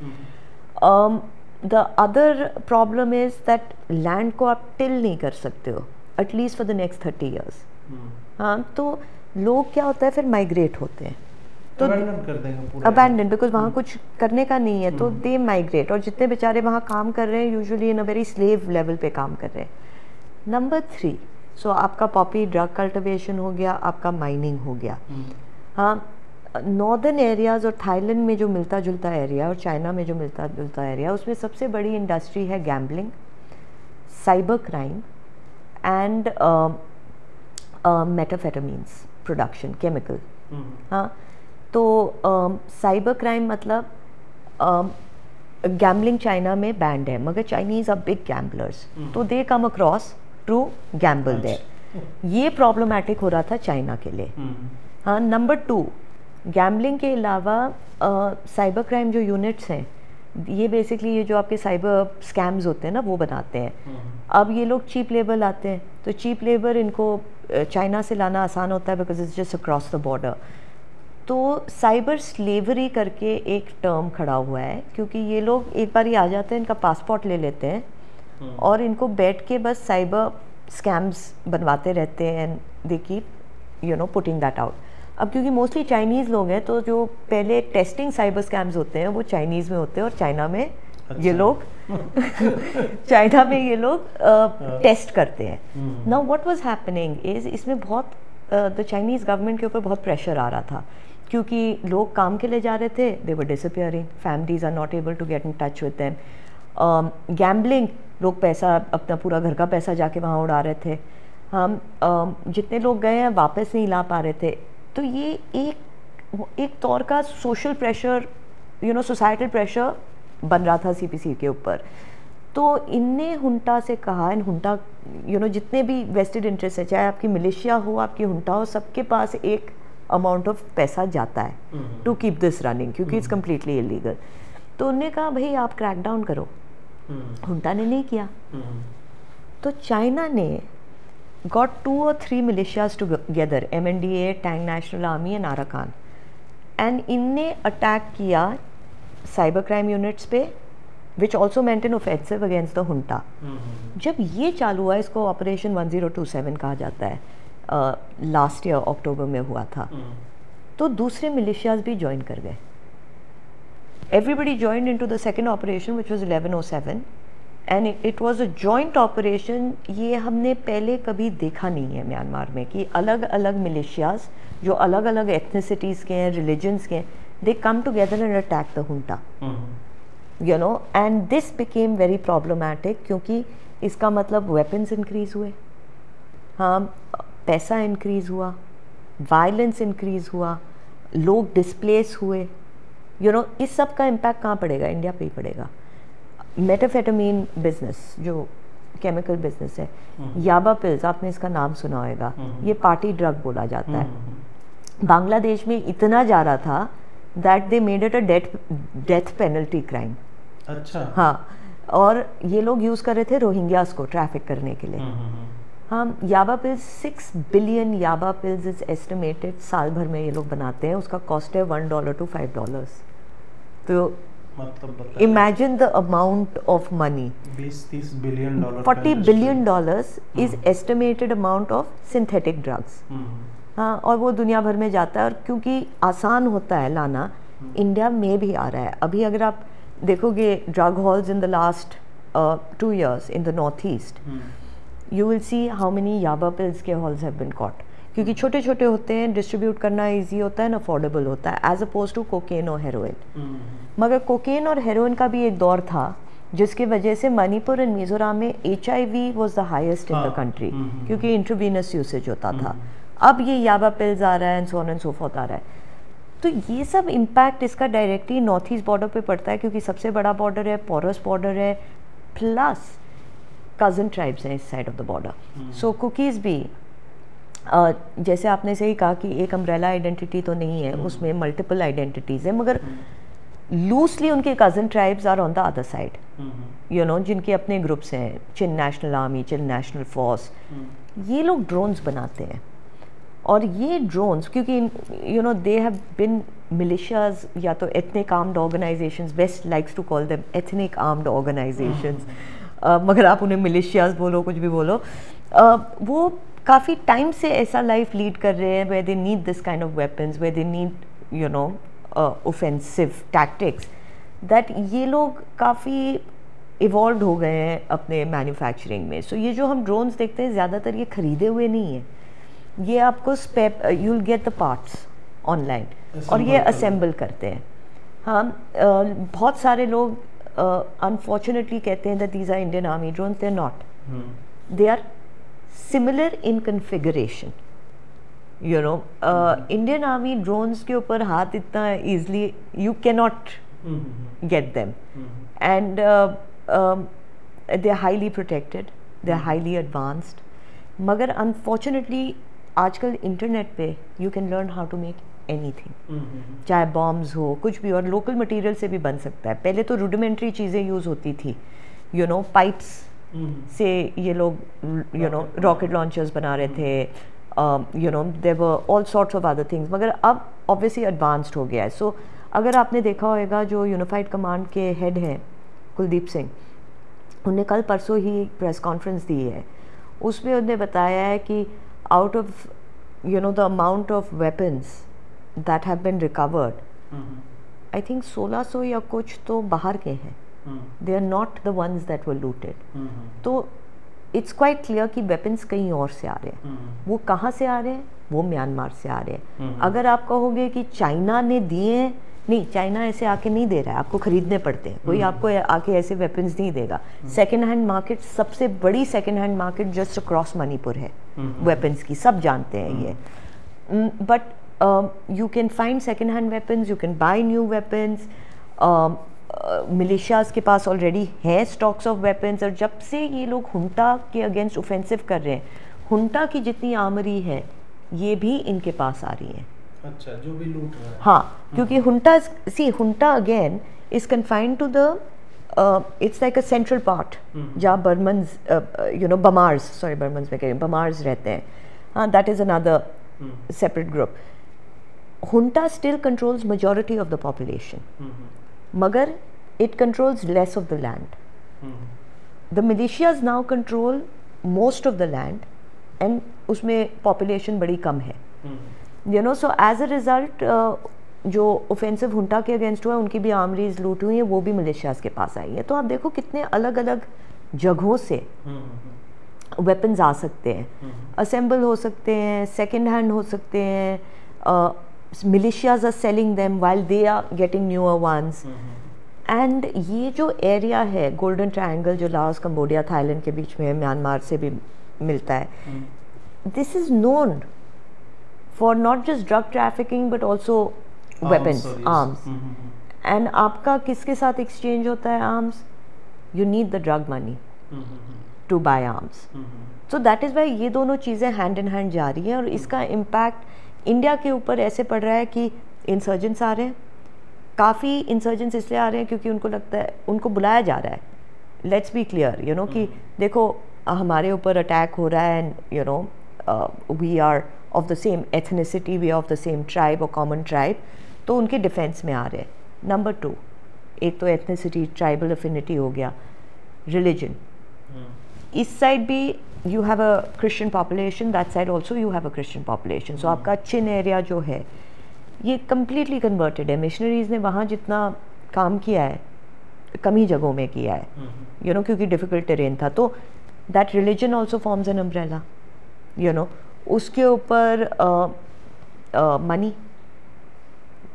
The other problem is that land को आप टिल नहीं कर सकते हो at least for the next 30 years। हाँ, तो लोग क्या होता है फिर माइग्रेट होते हैं, तो अबैंडन बिकॉज वहाँ कुछ करने का नहीं है, तो दे माइग्रेट, और जितने बेचारे वहाँ काम कर रहे हैं usually in a very slave level पे काम कर रहे हैं। नंबर 3, सो आपका पॉपी ड्रग कल्टिवेशन हो गया, आपका माइनिंग हो गया। हाँ, नॉर्दर्न एरियाज़ और थाईलैंड में जो मिलता जुलता एरिया और चाइना में जो मिलता जुलता एरिया, उसमें सबसे बड़ी इंडस्ट्री है gambling, cyber crime and methamphetamines production, chemical. हाँ, तो साइबर क्राइम मतलब गैम्बलिंग चाइना में बैंड है, मगर चाइनीज़ आर बिग गैम्बलर्स, तो they come across to gamble there. ये प्रॉब्लमेटिक हो रहा था चाइना के लिए। हाँ, नंबर 2, गैम्बलिंग के अलावा साइबर क्राइम जो यूनिट्स हैं, ये बेसिकली ये जो आपके साइबर स्कैम्स होते हैं ना, वो बनाते हैं। अब ये लोग चीप लेबर लाते हैं, तो चीप लेबर इनको चाइना से लाना आसान होता है because it's just across the border. तो साइबर स्लेवरी करके एक टर्म खड़ा हुआ है, क्योंकि ये लोग एक बार ही आ जाते हैं, इनका पासपोर्ट ले लेते हैं और इनको बैठ के बस साइबर स्कैम्स बनवाते रहते हैं and they keep putting that out. अब क्योंकि मोस्टली चाइनीज़ लोग हैं, तो जो पहले टेस्टिंग साइबर स्कैम्स होते हैं वो चाइनीज़ में होते हैं, और चाइना में ये लोग चाइना में ये लोग टेस्ट करते हैं। Now what was happening is, इसमें बहुत द चाइनीज़ गवर्नमेंट के ऊपर बहुत प्रेशर आ रहा था, क्योंकि लोग काम के लिए जा रहे थे, they were disappearing, families are not able to get in touch with them. Gambling, लोग पैसा अपना पूरा घर का पैसा जाके वहाँ उड़ा रहे थे। हम जितने लोग गए हैं वापस नहीं ला पा रहे थे। तो ये एक तौर का सोशल प्रेशर, सोसाइटल प्रेशर बन रहा था सीपीसी के ऊपर। तो इनने हुंटा से कहा, इन हुंटा जितने भी वेस्टेड इंटरेस्ट है, चाहे आपकी मिलिशिया हो, आपकी हुंटा हो, सबके पास एक अमाउंट ऑफ पैसा जाता है टू कीप दिस रनिंग, क्योंकि इट्स कम्प्लीटली इलीगल। तो उन्होंने कहा भाई आप क्रैक डाउन करो। हुंटा ने नहीं किया, तो चाइना ने got 2 or 3 militias together, MNDA, Tang National Army and Arakan, and इनने अटैक किया साइबर क्राइम यूनिट्स पे, which also meant an offensive against the junta। जब ये चालू हुआ, इसको ऑपरेशन 1027 कहा जाता है, लास्ट ईयर अक्टूबर में हुआ था, तो दूसरे मिलिशियाज भी ज्वाइन कर गए। Everybody joined into the second operation which was 1107 and it was a joint operation. ये हमने पहले कभी देखा नहीं है म्यांमार में कि अलग अलग मिलिशियाज जो अलग अलग एथनिसिटीज़ के हैं, रिलीजन्स के हैं, they come together and attack the junta, and this became very problematic, क्योंकि इसका मतलब वेपन्स इंक्रीज हुए, हाँ, पैसा इंक्रीज हुआ, वायलेंस इंक्रीज हुआ, लोग डिस्प्लेस हुए, इस सब का इम्पैक्ट कहाँ पड़ेगा? इंडिया पे ही पड़ेगा। मेटाफेटामीन बिजनेस जो केमिकल बिजनेस है, याबा पिल्स, आपने इसका नाम सुना होगा, ये पार्टी ड्रग बोला जाता है। बांग्लादेश में इतना जा रहा था that they made it a death penalty crime. अच्छा। हाँ, और ये लोग यूज़ कर रहे थे रोहिंग्यास को ट्रैफिक करने के लिए। हाँ, yaba pills 6 billion yaba pills is estimated साल भर में ये लोग बनाते हैं, उसका कॉस्ट है $1 to $5। तो मतलब imagine the amount of money, 20-30 billion dollar, $40 billion is estimated amount of synthetic drugs. हाँ, और वो दुनिया भर में जाता है, और क्योंकि आसान होता है लाना, इंडिया में भी आ रहा है। अभी अगर आप देखोगे drug hauls in the last 2 years in the north east, you will see how many yaba pills के हॉल्स हैव बीन कॉट, क्योंकि छोटे छोटे होते हैं, डिस्ट्रीब्यूट करना ईजी होता है, अफोर्डेबल होता है, एज अपोज टू कोकेन और हेरोइन। मगर कोकेन और हेरोइन का भी एक दौर था जिसकी वजह से मणिपुर एंड मिजोरम में HIV was the highest in the country, क्योंकि इंट्रावीनस यूसेज होता था। अब ये याबा पिल्स आ रहा है and so on and so forth आ रहा है। तो ये सब इम्पैक्ट इसका डायरेक्टली नॉर्थ ईस्ट बॉर्डर पे पड़ता है, क्योंकि सबसे बड़ा बॉर्डर है, पोरस बॉर्डर है, प्लस कज़न ट्राइब्स हैं इस side of the border. So cookies भी जैसे आपने सही कहा कि एक अम्ब्रेला आइडेंटिटी तो नहीं है, उसमें मल्टीपल आइडेंटिटीज़ हैं, मगर लूजली उनके cousin tribes are on the other side, जिनके अपने ग्रुप्स हैं, Chin National Army, Chin National Force. ये लोग ड्रोन्स बनाते हैं, और ये ड्रोन्स क्योंकि you know they have been militias या तो ethnic armed organisations, west likes to call them ethnic armed organisations, मगर आप उन्हें मिलिशियाज बोलो कुछ भी बोलो, वो काफ़ी टाइम से ऐसा लाइफ लीड कर रहे हैं where they need this kind of weapons, where they need you know offensive tactics, that ये लोग काफ़ी इवॉल्व हो गए हैं अपने मैन्युफैक्चरिंग में. सो ये जो हम ड्रोन्स देखते हैं ज़्यादातर ये खरीदे हुए नहीं हैं, ये आपको you will get the parts online और ये असेंबल करते हैं. हाँ, बहुत सारे लोग अनफॉर्चुनेटली कहते हैं that these are Indian army drones. They are not, they are similar in configuration. You know Indian army drones के ऊपर हाथ इतना easily you can not get them, and they are highly protected, they are highly advanced. मगर unfortunately आजकल internet पे you can learn how to make anything, चाहे bombs हो कुछ भी, और लोकल मटेरियल से भी बन सकता है. पहले तो रूडिमेंट्री चीज़ें यूज़ होती थी, यू नो पाइप्स से ये लोग यू नो रॉकेट लॉन्चर्स बना रहे थे, you know there were all sorts of other things. मगर अब ऑब्वियसली एडवांस्ड हो गया है. सो अगर आपने देखा होगा जो यूनिफाइड कमांड के हेड हैं कुलदीप सिंह, उन्होंने कल परसों ही प्रेस कॉन्फ्रेंस दी है, उसमें उन्होंने बताया है कि out of you know the amount of weapons that have been recovered, I think 1600 या कुछ तो बाहर के हैं. They are not the ones that were looted. तो इट्स क्वाइट क्लियर कि वेपन्स कहीं और से आ रहे हैं. वो कहाँ से आ रहे हैं? वो म्यांमार से आ रहे हैं. अगर आप कहोगे कि चाइना ने दिए हैं, नहीं, चाइना ऐसे आके नहीं दे रहा है, आपको खरीदने पड़ते हैं. कोई आपको आके ऐसे वेपन्स नहीं देगा. सेकेंड हैंड मार्केट, सबसे बड़ी second hand market just across Manipur है वेपन्स की, सब जानते हैं ये. But you can find second hand weapons, you can buy new weapons. Militias के पास ऑलरेडी है स्टॉक्स ऑफ वेपन्स. और जब से ये लोग हुंटा के अगेंस्ट ऑफेंसिव कर रहे हैं, हुंटा की जितनी आर्मरी है ये भी इनके पास आ रही है. अच्छा, जो भी लूट रहा है. हाँ, क्योंकि junta again is confined to the it's like a central part जहाँ बर्मन्स यू नो बमार्स में कह बमार्स रहते हैं. हाँ, that is another separate group. Junta still controls majority of the population, मगर it controls less of the land. The militias now control most of the land and उसमें population बड़ी कम है. You know, so as a result जो offensive junta के against हुआ है, उनकी भी आर्मरीज लूट हुई हैं, वो भी मिलिशियाज के पास आई है. तो आप देखो कितने अलग अलग जगहों से वेपन्स आ सकते हैं, असेंबल हो सकते हैं, सेकेंड हैंड हो सकते हैं. Militias are selling them while they are getting newer ones. And ये जो एरिया है गोल्डन ट्रायंगल जो लाओस, कंबोडिया, थाईलैंड के बीच में है, म्यांमार से भी मिलता है, this is known for not just drug trafficking but also weapons, arms. And आपका किसके साथ exchange होता है arms? You need the drug money to buy arms. So that is why ये दोनों चीज़ें hand in hand जा रही हैं. और इसका impact इंडिया के ऊपर ऐसे पड़ रहा है कि insurgents आ रहे हैं, काफ़ी insurgents इसलिए आ रहे हैं क्योंकि उनको लगता है, उनको बुलाया जा रहा है. Let's be clear, you know, कि देखो हमारे ऊपर अटैक हो रहा है and you know we are of the same ethnicity, we are of the same tribe or common tribe, तो उनके डिफेंस में आ रहे हैं. नंबर 2, एक तो एथनिसिटी, ट्राइबल अफिनिटी हो गया. रिलीजन, इस साइड भी you have a Christian population, that side also you have a Christian population. So आपका चिन एरिया जो है ये कम्प्लीटली कन्वर्टेड है. मिशनरीज ने वहाँ जितना काम किया है कम ही जगहों में किया है, यू नो, क्योंकि डिफ़िकल्ट टेरेन था. तो that religion also forms an umbrella, you know. उसके ऊपर मनी,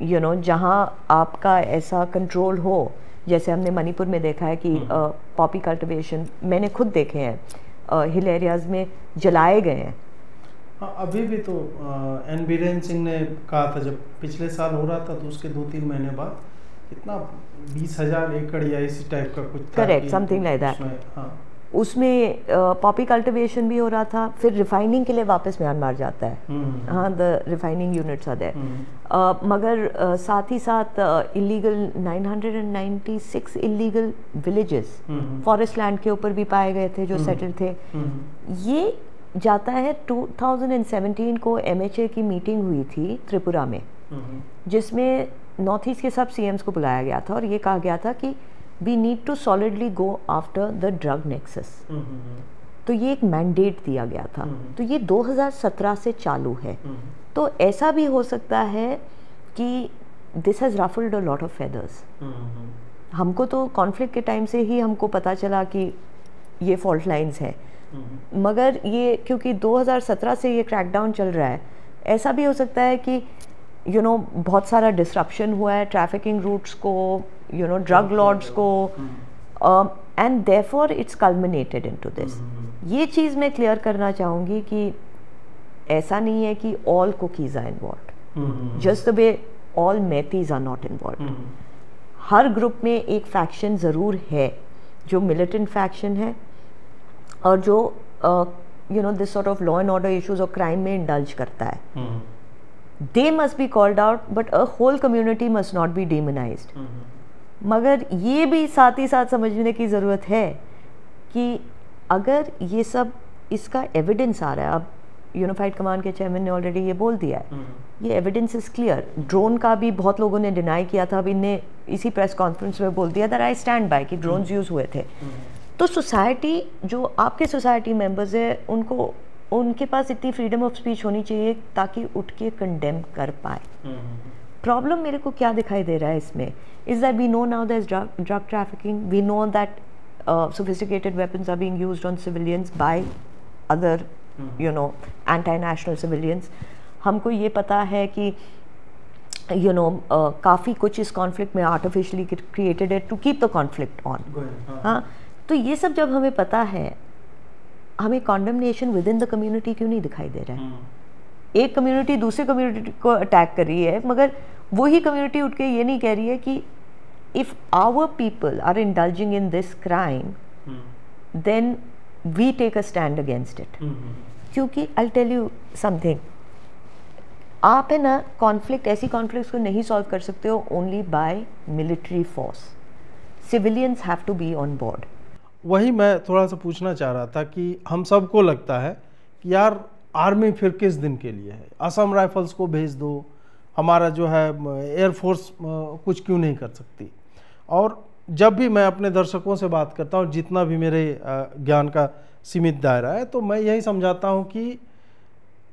यू नो, जहाँ आपका ऐसा कंट्रोल हो, जैसे हमने मणिपुर में देखा है कि पॉपी कल्टिवेशन मैंने खुद देखे हैं, हिल एरियाज में जलाए गए हैं. हाँ, अभी भी तो एन बीरेन सिंह ने कहा था जब पिछले साल हो रहा था तो उसके 2-3 महीने बाद इतना 20,000 एकड़ या इसी टाइप का कुछ था. Correct, something like that. उसमें पॉपी कल्टिवेशन भी हो रहा था. फिर रिफाइनिंग के लिए वापस म्यांमार जाता है. हाँ, the refining units are there. मगर साथ ही साथ illegal 996 illegal villages forest land के ऊपर भी पाए गए थे जो सेटल थे. ये जाता है 2017 को MHA की मीटिंग हुई थी त्रिपुरा में, जिसमें नॉर्थ ईस्ट के सब CMs को बुलाया गया था और ये कहा गया था कि we need to solidly go after the drug nexus. तो ये एक मैंडेट दिया गया था। तो ये 2017 से चालू है। तो ऐसा भी हो सकता है कि this has ruffled a lot of feathers. हमको तो कॉन्फ्लिक्ट के टाइम से ही हमको पता चला कि ये फॉल्ट लाइंस हैं, मगर ये क्योंकि 2017 से ये क्रैकडाउन चल रहा है, ऐसा भी हो सकता है कि बहुत सारा डिसरप्शन हुआ है ट्रैफिकिंग रूट्स को, ड्रग लॉर्ड्स को, and therefore it's culminated into this. ये चीज़ मैं क्लियर करना चाहूँगी कि ऐसा नहीं है कि all Kukis are involved, just the way all Meiteis are not involved. हर ग्रुप में एक फैक्शन ज़रूर है जो मिलिटेंट फैक्शन है और जो this sort of law and order issues और क्राइम में इंडल्ज करता है। They must be called out, but a whole community must not be demonised. मगर ये भी साथ ही साथ समझने की ज़रूरत है कि अगर ये सब इसका एविडेंस आ रहा है, अब यूनिफाइड कमांड के चेयरमैन ने ऑलरेडी ये बोल दिया है, ये एविडेंस इज क्लियर। ड्रोन का भी बहुत लोगों ने डिनाई किया था, अब इनने इसी प्रेस कॉन्फ्रेंस में बोल दिया दैट आई स्टैंड बाय कि ड्रोन्स यूज़ हुए थे। तो सोसाइटी, जो आपके सोसाइटी मेंबर्स है, उनको उनके पास इतनी फ्रीडम ऑफ स्पीच होनी चाहिए ताकि उठ के कंडेम कर पाए। प्रॉब्लम मेरे को क्या दिखाई दे रहा है इसमें is that we know now there is drug trafficking, we know that sophisticated weapons are being used on civilians by other anti-national civilians। हमको ये पता है कि काफ़ी कुछ इस कॉन्फ्लिक्ट में आर्टिफिशियली क्रिएटेड है to keep the conflict on. हाँ, तो ये सब जब हमें पता है, हमें condemnation within the community क्यों नहीं दिखाई दे रहा है? एक कम्युनिटी दूसरे कम्युनिटी को अटैक कर रही है, मगर वही कम्युनिटी उठ के ये नहीं कह रही है कि if our people are indulging in this crime, then we take a stand against it। क्योंकि I'll tell you something, आप है ना कॉन्फ्लिक्ट, ऐसी कॉन्फ्लिक्ट्स को नहीं सॉल्व कर सकते हो only by military force. Civilians have to be on board. वही मैं थोड़ा सा पूछना चाह रहा था कि हम सबको लगता है कि यार आर्मी फिर किस दिन के लिए है, असम राइफल्स को भेज दो, हमारा जो है एयरफोर्स कुछ क्यों नहीं कर सकती। और जब भी मैं अपने दर्शकों से बात करता हूँ, जितना भी मेरे ज्ञान का सीमित दायरा है, तो मैं यही समझाता हूँ कि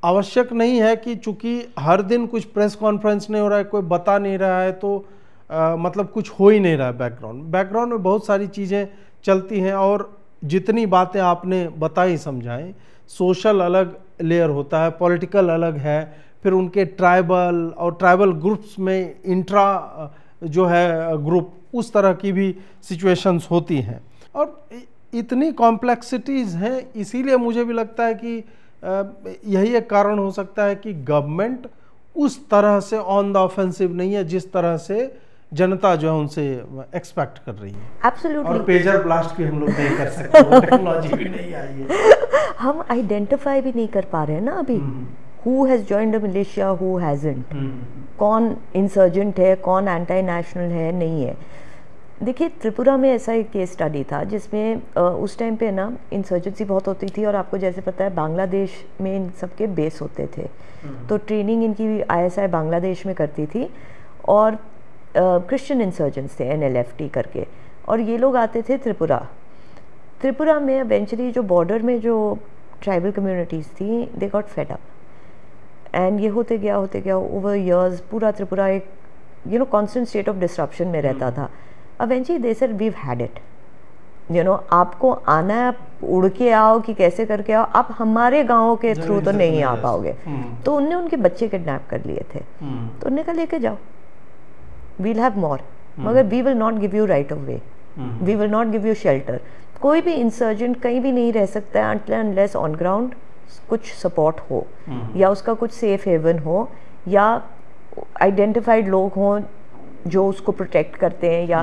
आवश्यक नहीं है कि चूँकि हर दिन कुछ प्रेस कॉन्फ्रेंस नहीं हो रहा है, कोई बता नहीं रहा है, तो मतलब कुछ हो ही नहीं रहा है। बैकग्राउंड में बहुत सारी चीज़ें चलती हैं और जितनी बातें आपने बताई समझाई, सोशल अलग लेयर होता है, पॉलिटिकल अलग है, फिर उनके ट्राइबल ग्रुप्स में इंट्रा जो है ग्रुप, उस तरह की भी सिचुएशंस होती हैं और इतनी कॉम्प्लेक्सिटीज़ हैं। इसीलिए मुझे भी लगता है कि यही एक कारण हो सकता है कि गवर्नमेंट उस तरह से ऑन द ऑफेंसिव नहीं है जिस तरह से जनता जो है उनसे एक्सपेक्ट कर रही है। एब्सोल्युटली। और पेजर ब्लास्ट भी हम लोग नहीं कर सकते, वो टेक्नोलॉजी भी नहीं आई है। हम आइडेंटिफाई भी नहीं कर पा रहे हैं ना अभी, who has joined the militia, who hasn't, कौन इंसर्जेंट है, कौन एंटी नेशनल है, नहीं है। देखिए त्रिपुरा में ऐसा एक केस स्टडी था जिसमें उस टाइम पे ना इंसर्जेंसी बहुत होती थी और आपको जैसे पता है बांग्लादेश में इन सबके बेस होते थे, तो ट्रेनिंग इनकी ISI बांग्लादेश में करती थी और क्रिश्चियन इंसर्जेंट्स थे NLFT करके, और ये लोग आते थे त्रिपुरा में। एवेंचुअली जो बॉर्डर में जो ट्राइबल कम्युनिटीज़ थी, they got fed up, and ये होते गया ओवर ईयर्स। पूरा त्रिपुरा एक कांस्टेंट स्टेट ऑफ डिसरप्शन में रहता था। Eventually they said we've had it, आपको आना है, उड़ के आओ कि कैसे करके आओ, आप हमारे गाँव के थ्रू तो नहीं आ पाओगे। तो उनने उनके बच्चे किडनैप कर लिए थे, तो उनने कहा लेके जाओ, we'll have more, मगर we will not give you right of way, we will not give you shelter। कोई भी इंसर्जेंट कहीं भी नहीं रह सकता है until unless on ground कुछ सपोर्ट हो या उसका कुछ सेफ हेवन हो या आइडेंटिफाइड लोग हों जो उसको प्रोटेक्ट करते हैं या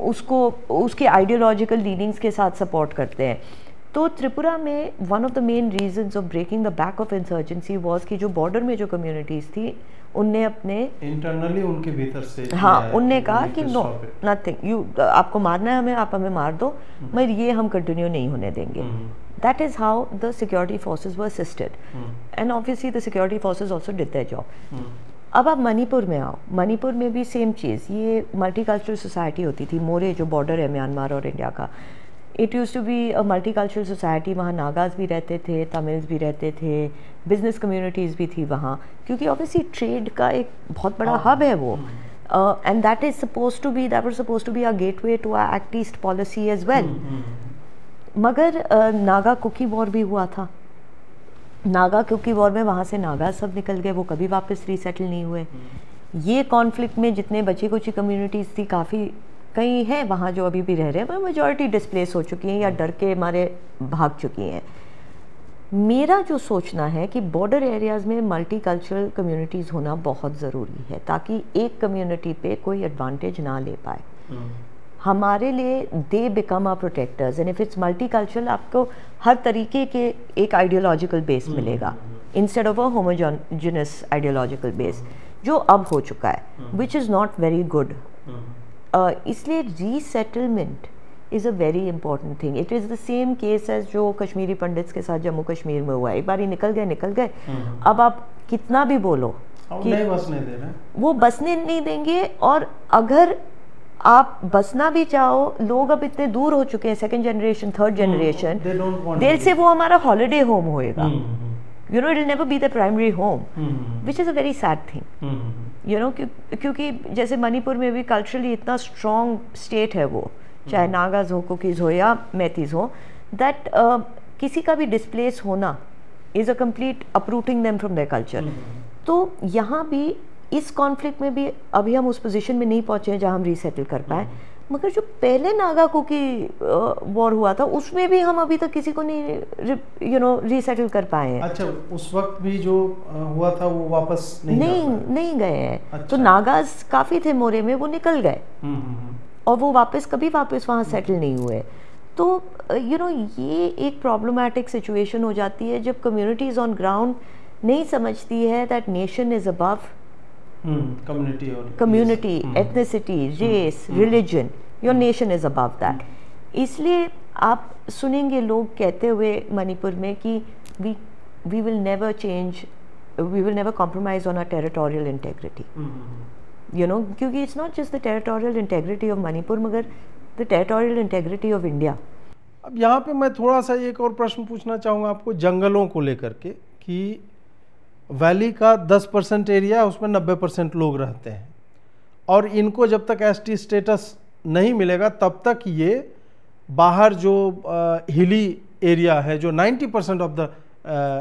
उसको उसके आइडियोलॉजिकल लीनिंग्स के साथ सपोर्ट करते हैं। तो त्रिपुरा में one of the main reasons of breaking the back of insurgency was कि जो बॉर्डर में जो कम्युनिटीज़ थी उनने अपने इंटरनली उनके भीतर से उनने कहा कि नो नथिंग, आपको मारना है हमें, आप हमें मार दो, मगर ये हम कंटिन्यू नहीं होने देंगे। That is how the security forces were assisted. And obviously the security forces also did their job. अब आप मणिपुर में आओ, मणिपुर में भी सेम चीज़, ये मल्टीकल्चरल सोसाइटी होती थी। मोरे जो बॉर्डर है म्यांमार और इंडिया का, it use to be a multicultural society. वहाँ नागाज भी रहते थे, तमिल्स भी रहते थे, बिजनेस कम्युनिटीज़ भी थी वहाँ, क्योंकि ऑब्वियसली ट्रेड का एक बहुत बड़ा हब है वो। And that was suppose to be a gateway to a act east policy as well. मगर नागा कुकी वॉर भी हुआ था। नागा कुकी वॉर में वहाँ से नागा सब निकल गए, वो कभी वापस रीसेटल नहीं हुए। ये कॉन्फ्लिक्ट में जितने बची कुची कम्युनिटीज़ थी, काफ़ी कई हैं वहाँ जो अभी भी रह रहे हैं, पर मेजॉरिटी डिस्प्लेस हो चुकी हैं या डर के मारे भाग चुकी हैं। मेरा जो सोचना है कि बॉर्डर एरियाज़ में मल्टीकल्चरल कम्युनिटीज़ होना बहुत ज़रूरी है, ताकि एक कम्युनिटी पे कोई एडवांटेज ना ले पाए। हमारे लिए they become our protectors, and if it's multicultural आपको हर तरीके के एक आइडियोलॉजिकल बेस मिलेगा instead of a homogeneous ideological base, जो अब हो चुका है, which is not very good. इसलिए resettlement is a very important thing. It is the same case as जो कश्मीरी पंडित्स के साथ जम्मू कश्मीर में हुआ है। एक बार ही निकल गए, अब आप कितना भी बोलो कि नहीं बसने दे रहे, वो बसने नहीं देंगे। और अगर आप बसना भी चाहो, लोग अब इतने दूर हो चुके हैं, सेकंड जनरेशन, थर्ड जनरेशन, दिल से वो हमारा हॉलिडे होम होएगा। You know, it will never be the primary home, which is a very sad thing. You know, क्योंकि जैसे मणिपुर में भी कल्चरली इतना स्ट्रॉन्ग स्टेट है वो, चाहे नागाज हो, कुकीज़ हो या मैतीज़ हो, दैट किसी का भी डिस्प्लेस होना is a complete uprooting them from their culture. तो यहाँ भी इस कॉन्फ्लिक्ट में भी अभी हम उस पोजीशन में नहीं पहुँचे हैं जहाँ हम रीसेटल कर पाए। मगर जो पहले नागा कुकी वॉर हुआ था, उसमें भी हम अभी तक किसी को नहीं रीसेटल कर पाए हैं। अच्छा, उस वक्त भी जो हुआ था वो वापस नहीं गए हैं। अच्छा। तो नागाज काफ़ी थे मोरे में, वो निकल गए और वो कभी वापस वहाँ सेटल नहीं हुए। तो ये एक प्रॉब्लमैटिक सिचुएशन हो जाती है जब कम्युनिटीज़ ऑन ग्राउंड नहीं समझती है that nation is above community, ethnicity, race, religion. Your nation is above that. इसलिए आप सुनेंगे लोग कहते हुए मणिपुर में कि we will never change, we will never compromise on our territorial integrity. क्योंकि it's not just the territorial integrity of Manipur, मगर the territorial integrity of India. अब यहाँ पे मैं थोड़ा सा एक और प्रश्न पूछना चाहूँगा आपको जंगलों को लेकर के, कि वैली का 10% एरिया है, उसमें 90% लोग रहते हैं, और इनको जब तक एसटी स्टेटस नहीं मिलेगा तब तक ये बाहर जो हिली एरिया है, जो 90% ऑफ द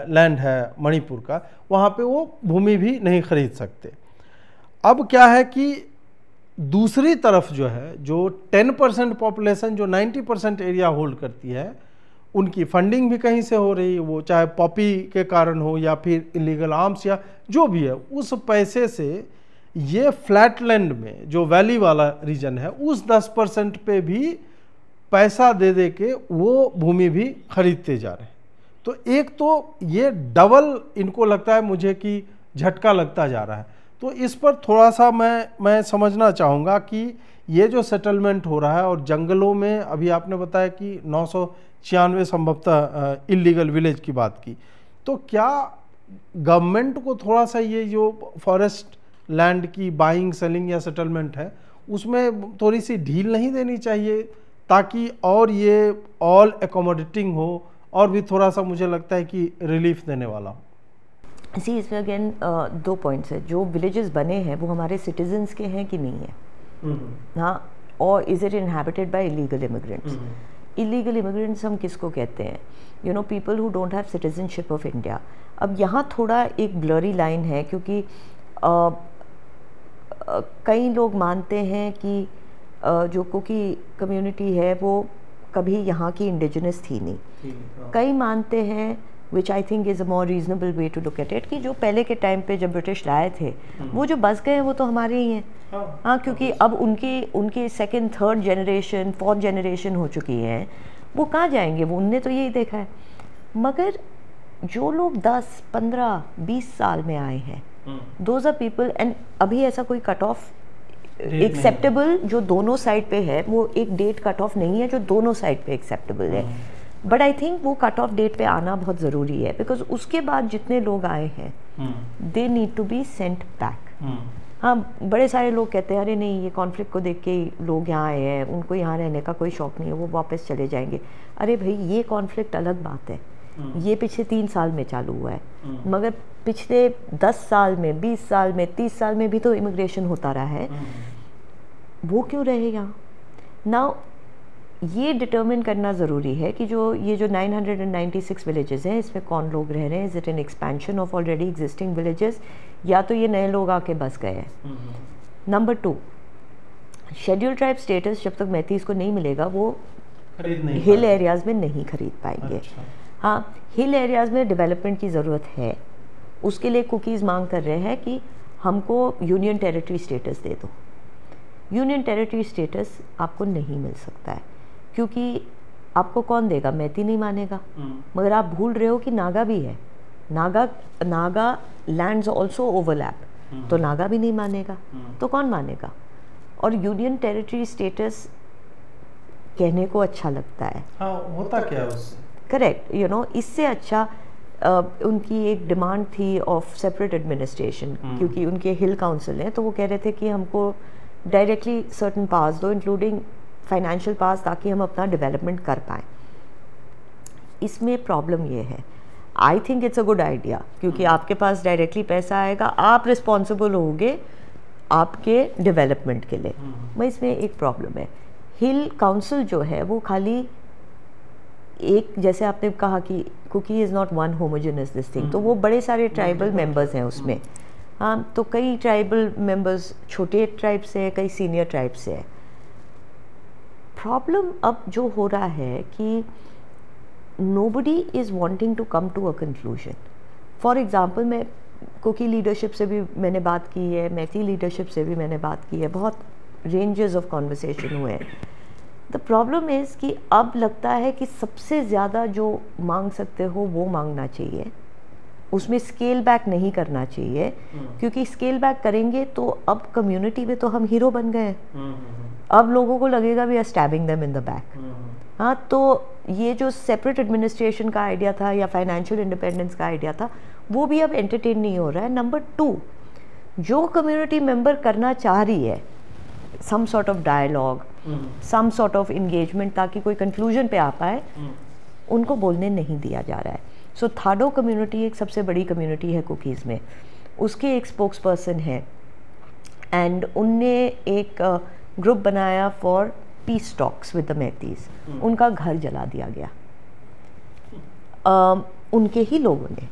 लैंड है मणिपुर का, वहाँ पे वो भूमि भी नहीं खरीद सकते। अब क्या है कि दूसरी तरफ जो है, जो 10% पॉपुलेशन जो 90% एरिया होल्ड करती है, उनकी फंडिंग भी कहीं से हो रही है, वो चाहे पॉपी के कारण हो या फिर इलीगल आर्म्स या जो भी है, उस पैसे से ये फ्लैटलैंड में जो वैली वाला रीजन है, उस 10% पे भी पैसा दे दे के वो भूमि भी खरीदते जा रहे हैं। तो एक तो ये डबल इनको लगता है मुझे कि झटका लगता जा रहा है। तो इस पर थोड़ा सा मैं समझना चाहूँगा कि ये जो सेटलमेंट हो रहा है, और जंगलों में अभी आपने बताया कि 996 संभवतः इलीगल विलेज की बात की, तो क्या गवर्नमेंट को थोड़ा सा ये जो फॉरेस्ट लैंड की बाइंग, सेलिंग या सेटलमेंट है, उसमें थोड़ी सी ढील नहीं देनी चाहिए, ताकि और ये ऑल एकोमोडेटिंग हो और भी थोड़ा सा मुझे लगता है कि रिलीफ देने वाला हो। सी, इसमें अगेन 2 पॉइंट्स है। जो विलेजेस बने हैं वो हमारे सिटीजन्स के हैं कि नहीं है, हाँ, और is it inhabited by illegal immigrants. Illegal immigrants हम किसको कहते हैं? People who don't have citizenship of India. अब यहाँ थोड़ा एक ब्लरी लाइन है, क्योंकि कई लोग मानते हैं कि जो कुकी कम्युनिटी है वो कभी यहाँ की इंडिजिनस थी नहीं। कई मानते हैं, which I think is a more reasonable way to look at it, कि जो पहले के टाइम पे जब ब्रिटिश लाए थे, वो जो बस गए हैं वो तो हमारे ही हैं। हाँ, क्योंकि अब उनके second, third generation, fourth generation हो चुकी हैं, वो कहाँ जाएंगे? वो उनने तो यही देखा है। मगर जो लोग 10, 15, 20 साल में आए हैं, दोज आर पीपल, एंड अभी ऐसा कोई कट ऑफ एक्सेप्टेबल जो दोनों साइड पे है, वो एक डेट कट ऑफ नहीं है जो दोनों साइड पे एक्सेप्टेबल है। बट आई थिंक वो कट ऑफ डेट पे आना बहुत ज़रूरी है, बिकॉज उसके बाद जितने लोग आए हैं they need to be sent back. हाँ, बड़े सारे लोग कहते हैं अरे नहीं, ये कॉन्फ्लिक्ट को देख के लोग यहाँ आए हैं, उनको यहाँ रहने का कोई शौक नहीं है, वो वापस चले जाएंगे। अरे भाई, ये कॉन्फ्लिक्ट अलग बात है, ये पिछले 3 साल में चालू हुआ है, मगर पिछले 10 साल में, 20 साल में, 30 साल में भी तो इमिग्रेशन होता रहा है। वो क्यों रहे यहाँ? नाउ ये डिटर्मिन करना ज़रूरी है कि ये जो 996 विलेजेस हैं, इसमें कौन लोग रह रहे हैं। Is it N expansion of already existing villages, या तो ये नए लोग आके बस गए हैं। नंबर 2, शेड्यूल ट्राइब स्टेटस जब तक मैथीज को नहीं मिलेगा वो हिल एरियाज़ में नहीं खरीद पाएंगे। अच्छा। हाँ, हिल एरियाज़ में डेवलपमेंट की ज़रूरत है, उसके लिए कुकीज़ मांग कर रहे हैं कि हमको यूनियन टेरिटरी स्टेटस दे दो। यूनियन टेरिटरी स्टेटस आपको नहीं मिल सकता है, क्योंकि आपको कौन देगा? मैती नहीं मानेगा। मगर आप भूल रहे हो कि नागा भी है, नागा लैंड्स ऑल्सो ओवरलैप, तो नागा भी नहीं मानेगा, तो कौन मानेगा? और यूनियन टेरिटरी स्टेटस कहने को अच्छा लगता है। हाँ, होता क्या है उससे? करेक्ट, इससे अच्छा उनकी एक डिमांड थी ऑफ सेपरेट एडमिनिस्ट्रेशन, क्योंकि उनके हिल काउंसिल हैं, तो वो कह रहे थे कि हमको डायरेक्टली सर्टन पास दो, इंक्लूडिंग फाइनेंशियल पास, ताकि हम अपना डेवलपमेंट कर पाएँ। इसमें प्रॉब्लम ये है, I think it's a good idea, क्योंकि आपके पास डायरेक्टली पैसा आएगा, आप रिस्पॉन्सिबल होगे आपके डेवलपमेंट के लिए। मैं इसमें एक प्रॉब्लम है, हिल काउंसिल जो है वो खाली एक, जैसे आपने कहा कि Kuki is not one homogenous this thing, तो वो बड़े सारे ट्राइबल मेंबर्स हैं उसमें। हाँ, तो कई ट्राइबल मेंबर्स छोटे ट्राइब से है, कई सीनियर ट्राइब से है। प्रॉब्लम अब जो हो रहा है कि nobody is wanting to come to a conclusion. For example, मैं कुकी लीडरशिप से भी मैंने बात की है, मैथी लीडरशिप से भी मैंने बात की है, बहुत रेंजेस ऑफ कॉन्वर्सेशन हुए हैं। द प्रॉब्लम इज़ कि अब लगता है कि सबसे ज़्यादा जो मांग सकते हो वो मांगना चाहिए, उसमें स्केल बैक नहीं करना चाहिए, क्योंकि स्केल बैक करेंगे तो अब कम्युनिटी में तो हम हीरो बन गए हैं, अब लोगों को लगेगा we are stabbing them in the back. हाँ, तो ये जो सेपरेट एडमिनिस्ट्रेशन का आइडिया था या फाइनेंशियल इंडिपेंडेंस का आइडिया था, वो भी अब एंटरटेन नहीं हो रहा है। नंबर 2, जो कम्युनिटी मेंबर करना चाह रही है some sort of dialogue, some sort of engagement, ताकि कोई कंक्लूजन पे आ पाए, उनको बोलने नहीं दिया जा रहा है। सो थाडो कम्युनिटी एक सबसे बड़ी कम्युनिटी है कुकीज़ में, उसके एक स्पोक्स पर्सन है, एंड उनने एक ग्रुप बनाया for peace talks with the Meiteis. उनका घर जला दिया गया, उनके ही लोगों ने।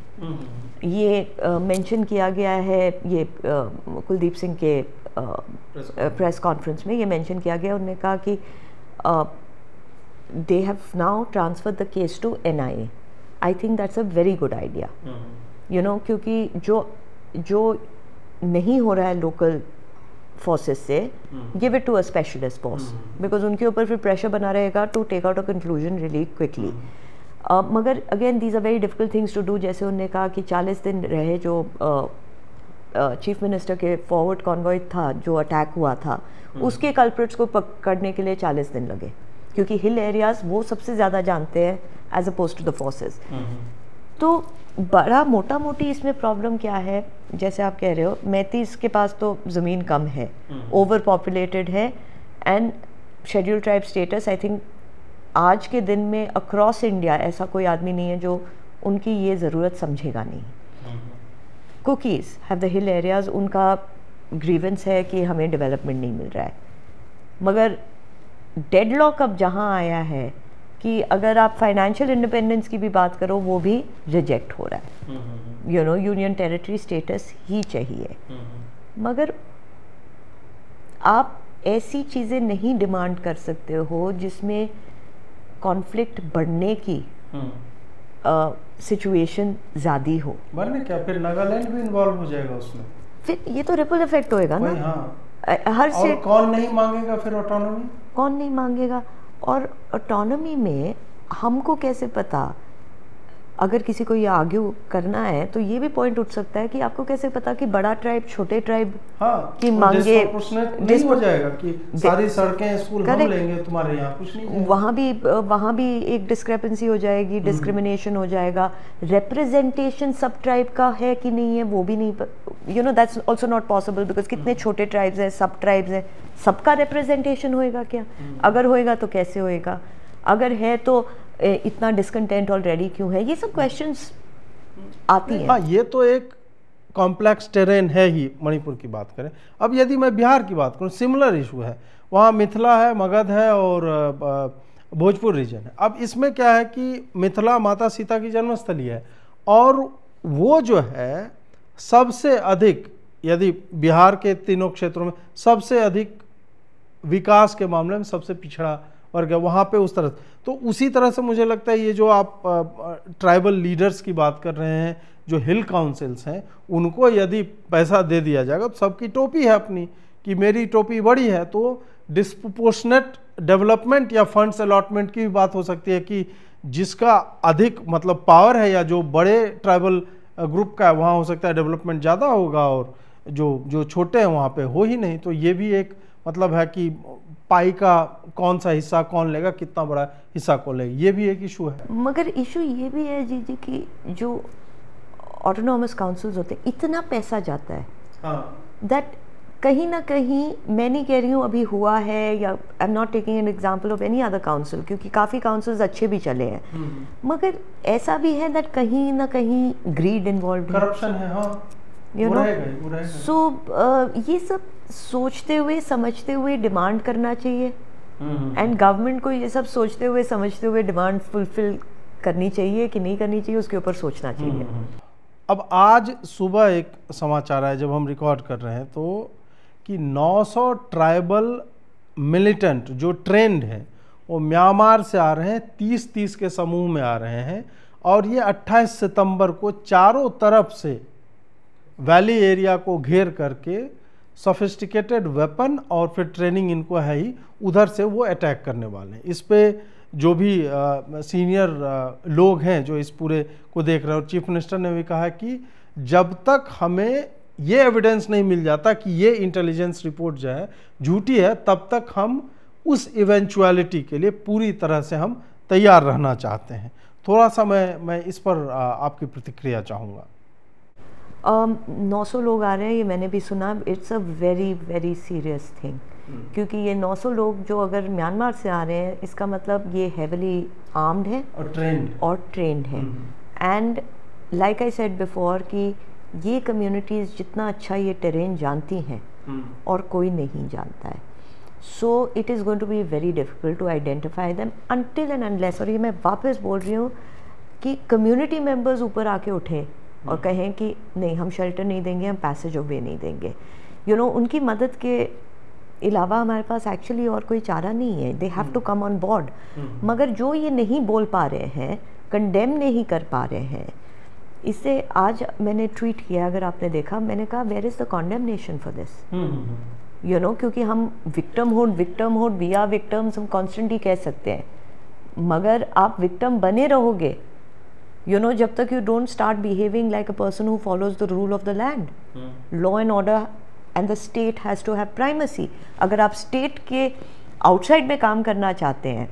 ये मेंशन किया गया है, ये कुलदीप सिंह के प्रेस कॉन्फ्रेंस में ये मेंशन किया गया। उन्होंने कहा कि they have now transfer the case to NIA। I think that's a very good idea, क्योंकि जो नहीं हो रहा है लोकल फोर्सेस से, give it to a specialist force, because उनके ऊपर फिर प्रेशर बना रहेगा to take out a conclusion really quickly. मगर again these are very difficult things to do. जैसे उन्होंने कहा कि 40 दिन रहे, जो चीफ मिनिस्टर के फॉरवर्ड कॉन्वॉय था जो अटैक हुआ था, उसके कल्प्रिट्स को पकड़ने के लिए 40 दिन लगे, क्योंकि हिल एरियाज वो सबसे ज़्यादा जानते हैं as oppose to the forces. तो बड़ा मोटा मोटी इसमें प्रॉब्लम क्या है, जैसे आप कह रहे हो, मैथीज के पास तो ज़मीन कम है, ओवर पॉपुलेटेड है, and schedule tribe status, I think आज के दिन में अक्रॉस इंडिया ऐसा कोई आदमी नहीं है जो उनकी ये ज़रूरत समझेगा नहीं। Cookies have the hill areas, उनका ग्रीवेंस है कि हमें डेवलपमेंट नहीं मिल रहा है, मगर डेडलॉक अब जहाँ आया है कि अगर आप फाइनेंशियल इंडिपेंडेंस की भी बात करो, वो भी रिजेक्ट हो रहा है। यूनियन टेरिटरी स्टेटस ही चाहिए, मगर आप ऐसी चीज़ें नहीं डिमांड कर सकते हो जिसमें कॉन्फ्लिक्ट बढ़ने की सिचुएशन ज़्यादा हो। बढ़ने क्या, फिर नागालैंड भी इन्वॉल्व हो जाएगा उसमें, फिर ये तो रिपल इफेक्ट होएगा ना। हाँ। हर से कौन नहीं मांगेगा फिर ऑटोनॉमी? कौन नहीं मांगेगा? और ऑटोनॉमी में हमको कैसे पता? अगर किसी को ये आर्ग्यू करना है तो ये भी पॉइंट उठ सकता है कि आपको कैसे पता कि बड़ा ट्राइब छोटे ट्राइब की मांगे नहीं हो जाएगा कि सारी सड़कें स्कूल हम लेंगे, तुम्हारे यहाँ कुछ नहीं, वहाँ भी एक डिस्क्रिपेंसी हो जाएगी, डिस्क्रिमिनेशन हो जाएगा। रिप्रेजेंटेशन सब ट्राइब का है कि नहीं है वो भी नहीं, you no that's also not possible, because कितने छोटे ट्राइब्स हैं, सब ट्राइब्स हैं, सबका रिप्रेजेंटेशन होएगा क्या? अगर होएगा तो कैसे होएगा? अगर है तो इतना डिसकंटेंट ऑलरेडी क्यों है? ये सब क्वेश्चंस आती हैं। हाँ, ये तो एक कॉम्प्लेक्स टेरेन है ही। मणिपुर की बात करें, अब यदि मैं बिहार की बात करूँ, सिमिलर इशू है, वहाँ मिथिला है, मगध है और भोजपुर रीजन है। अब इसमें क्या है कि मिथिला माता सीता की जन्मस्थली है और वो जो है सबसे अधिक, यदि बिहार के तीनों क्षेत्रों में सबसे अधिक विकास के मामले में सबसे पिछड़ा वर्ग है, वहाँ पे उस तरह। तो उसी तरह से मुझे लगता है ये जो आप ट्राइबल लीडर्स की बात कर रहे हैं, जो हिल काउंसिल्स हैं, उनको यदि पैसा दे दिया जाएगा, तो सबकी टोपी है अपनी कि मेरी टोपी बड़ी है, तो डिस्प्रोपोर्शनेट डेवलपमेंट या फंड्स अलॉटमेंट की भी बात हो सकती है कि जिसका अधिक मतलब पावर है या जो बड़े ट्राइबल ग्रुप का है, वहाँ हो सकता है डेवलपमेंट ज़्यादा होगा और जो छोटे हैं वहाँ पे हो ही नहीं। तो ये भी एक मतलब है कि पाई का कौन सा हिस्सा कौन लेगा, कितना बड़ा हिस्सा कौन लेगा, ये भी एक इशू है। मगर इशू ये भी है जी कि जो ऑटोनॉमस काउंसिल्स होते हैं, इतना पैसा जाता है दैट कहीं ना कहीं, मैं नहीं कह रही हूँ अभी हुआ है, या आई am not taking an example of any other council, क्योंकि काफ़ी काउंसिल्स अच्छे भी चले हैं, मगर ऐसा भी है दैट कहीं ना कहीं ग्रीड इन्वॉल्व, करप्शन है, हाँ, यू नो। सो ये सब सोचते हुए समझते हुए डिमांड करना चाहिए, एंड गवर्नमेंट को ये सब सोचते हुए समझते हुए डिमांड फुलफिल करनी चाहिए कि नहीं करनी चाहिए, उसके ऊपर सोचना चाहिए। अब आज सुबह एक समाचार है जब हम रिकॉर्ड कर रहे हैं, तो कि 900 ट्राइबल मिलिटेंट जो ट्रेंड हैं वो म्यांमार से आ रहे हैं, 30-30 के समूह में आ रहे हैं, और ये 28 सितंबर को चारों तरफ से वैली एरिया को घेर करके सोफिस्टिकेटेड वेपन और फिर ट्रेनिंग इनको है ही, उधर से वो अटैक करने वाले हैं। इस पे जो भी सीनियर लोग हैं जो इस पूरे को देख रहे हैं, और चीफ मिनिस्टर ने भी कहा कि जब तक हमें ये एविडेंस नहीं मिल जाता कि ये इंटेलिजेंस रिपोर्ट जो है झूठी है, तब तक हम उस इवेंचुअलिटी के लिए पूरी तरह से हम तैयार रहना चाहते हैं। थोड़ा सा मैं इस पर आपकी प्रतिक्रिया चाहूँगा। 900 लोग आ रहे हैं, ये मैंने भी सुना। It's a very very serious thing, क्योंकि ये 900 लोग जो अगर म्यांमार से आ रहे हैं, इसका मतलब ये हेविली आर्म्ड है और ट्रेंड है। And like I said before कि ये कम्युनिटीज़ जितना अच्छा ये टेरेन जानती हैं और कोई नहीं जानता है, so it is going to be very difficult to identify them until and unless, और ये मैं वापस बोल रही हूँ कि कम्युनिटी मेंबर्स ऊपर आके उठें और कहें कि नहीं, हम शेल्टर नहीं देंगे, हम पैसेज ऑफ वे नहीं देंगे, यू नो, उनकी मदद के अलावा हमारे पास एक्चुअली और कोई चारा नहीं है। They have to come on board. मगर जो ये नहीं बोल पा रहे हैं, कंडेम नहीं कर पा रहे हैं, इससे आज मैंने ट्वीट किया, अगर आपने देखा, मैंने कहा where is the condemnation for this, you know, क्योंकि हम विक्टिमहुड वी आर विक्टिम्स, हम कॉन्स्टेंटली कह सकते हैं, मगर आप विक्टिम बने रहोगे, you know, जब तक you don't start behaving like a person who follows the rule of the land, law and order and the state has to have primacy। अगर आप state के outside में काम करना चाहते हैं,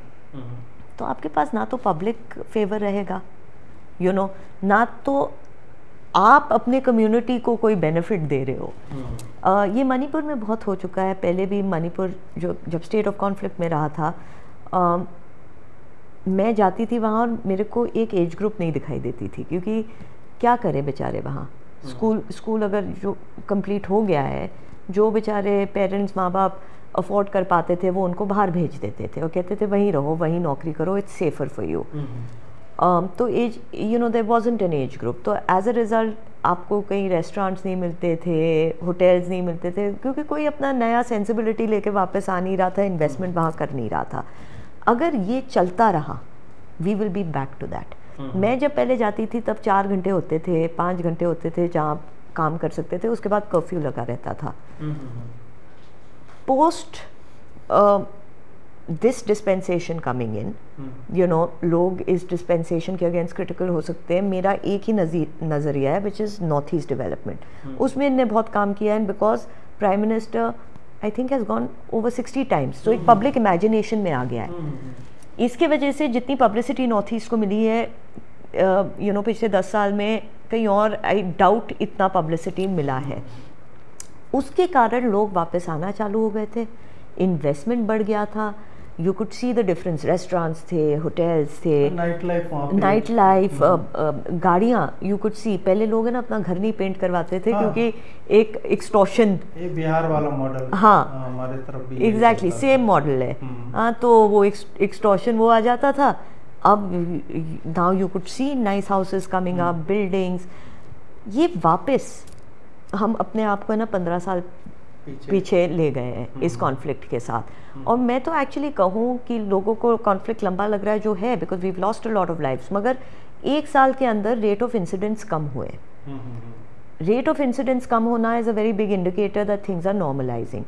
तो आपके पास ना तो public favor रहेगा, you know, ना तो आप अपने community को कोई benefit दे रहे हो। ये मणिपुर में बहुत हो चुका है, पहले भी मणिपुर जब state of conflict में रहा था, मैं जाती थी वहाँ और मेरे को एक एज ग्रुप नहीं दिखाई देती थी, क्योंकि क्या करें बेचारे वहाँ, स्कूल अगर जो कंप्लीट हो गया है, जो बेचारे पेरेंट्स माँ बाप अफोर्ड कर पाते थे वो उनको बाहर भेज देते थे और कहते थे वहीं रहो, वहीं नौकरी करो, इट्स सेफर फॉर यू। तो as, you know, there wasn't an age group, तो एज अ रिज़ल्ट आपको कहीं रेस्टोरेंट्स नहीं मिलते थे, होटल्स नहीं मिलते थे, क्योंकि कोई अपना नया सेंसिबिलिटी लेके वापस आ नहीं रहा था, इन्वेस्टमेंट वहाँ कर नहीं रहा था। अगर ये चलता रहा, we will be back to that. मैं जब पहले जाती थी तब 4 घंटे होते थे, 5 घंटे होते थे जहाँ काम कर सकते थे, उसके बाद कर्फ्यू लगा रहता था। Post this dispensation coming in, you know, लोग इस डिस्पेंसेशन के अगेंस्ट क्रिटिकल हो सकते हैं. मेरा एक ही नज़रिया है which is north east development. उसमें इनने बहुत काम किया है because prime minister I think has gone over 60 times. तो एक पब्लिक इमेजिनेशन में आ गया है. इसके वजह से जितनी पब्लिसिटी नॉर्थ ईस्ट को मिली है, यू नो, पिछले 10 साल में कहीं और आई डाउट इतना पब्लिसिटी मिला है. उसके कारण लोग वापस आना चालू हो गए थे, इन्वेस्टमेंट बढ़ गया था. You could see the difference. Restaurants थे, होटल्स थे, नाइट लाइफ, गाड़ियाँ यू कुड सी. पहले लोग है ना अपना घर नहीं पेंट करवाते थे क्योंकि एक एक्सटॉर्शन, बिहार वाला मॉडल, हाँ हमारे तरफ भी एग्जैक्टली सेम मॉडल है. हाँ, तो वो एक्सटॉर्शन वो आ जाता था. अब now you could see nice houses coming up, buildings. ये वापस हम अपने आप को है ना 15 साल पीछे ले गए हैं इस कॉन्फ्लिक्ट के साथ. और मैं तो एक्चुअली कहूँ कि लोगों को कॉन्फ्लिक्ट लंबा लग रहा है जो है, because we lost a lot of lives. मगर 1 साल के अंदर रेट ऑफ इंसिडेंट्स कम हुए. रेट ऑफ इंसिडेंट्स कम होना is a very big indicator that things are normalising.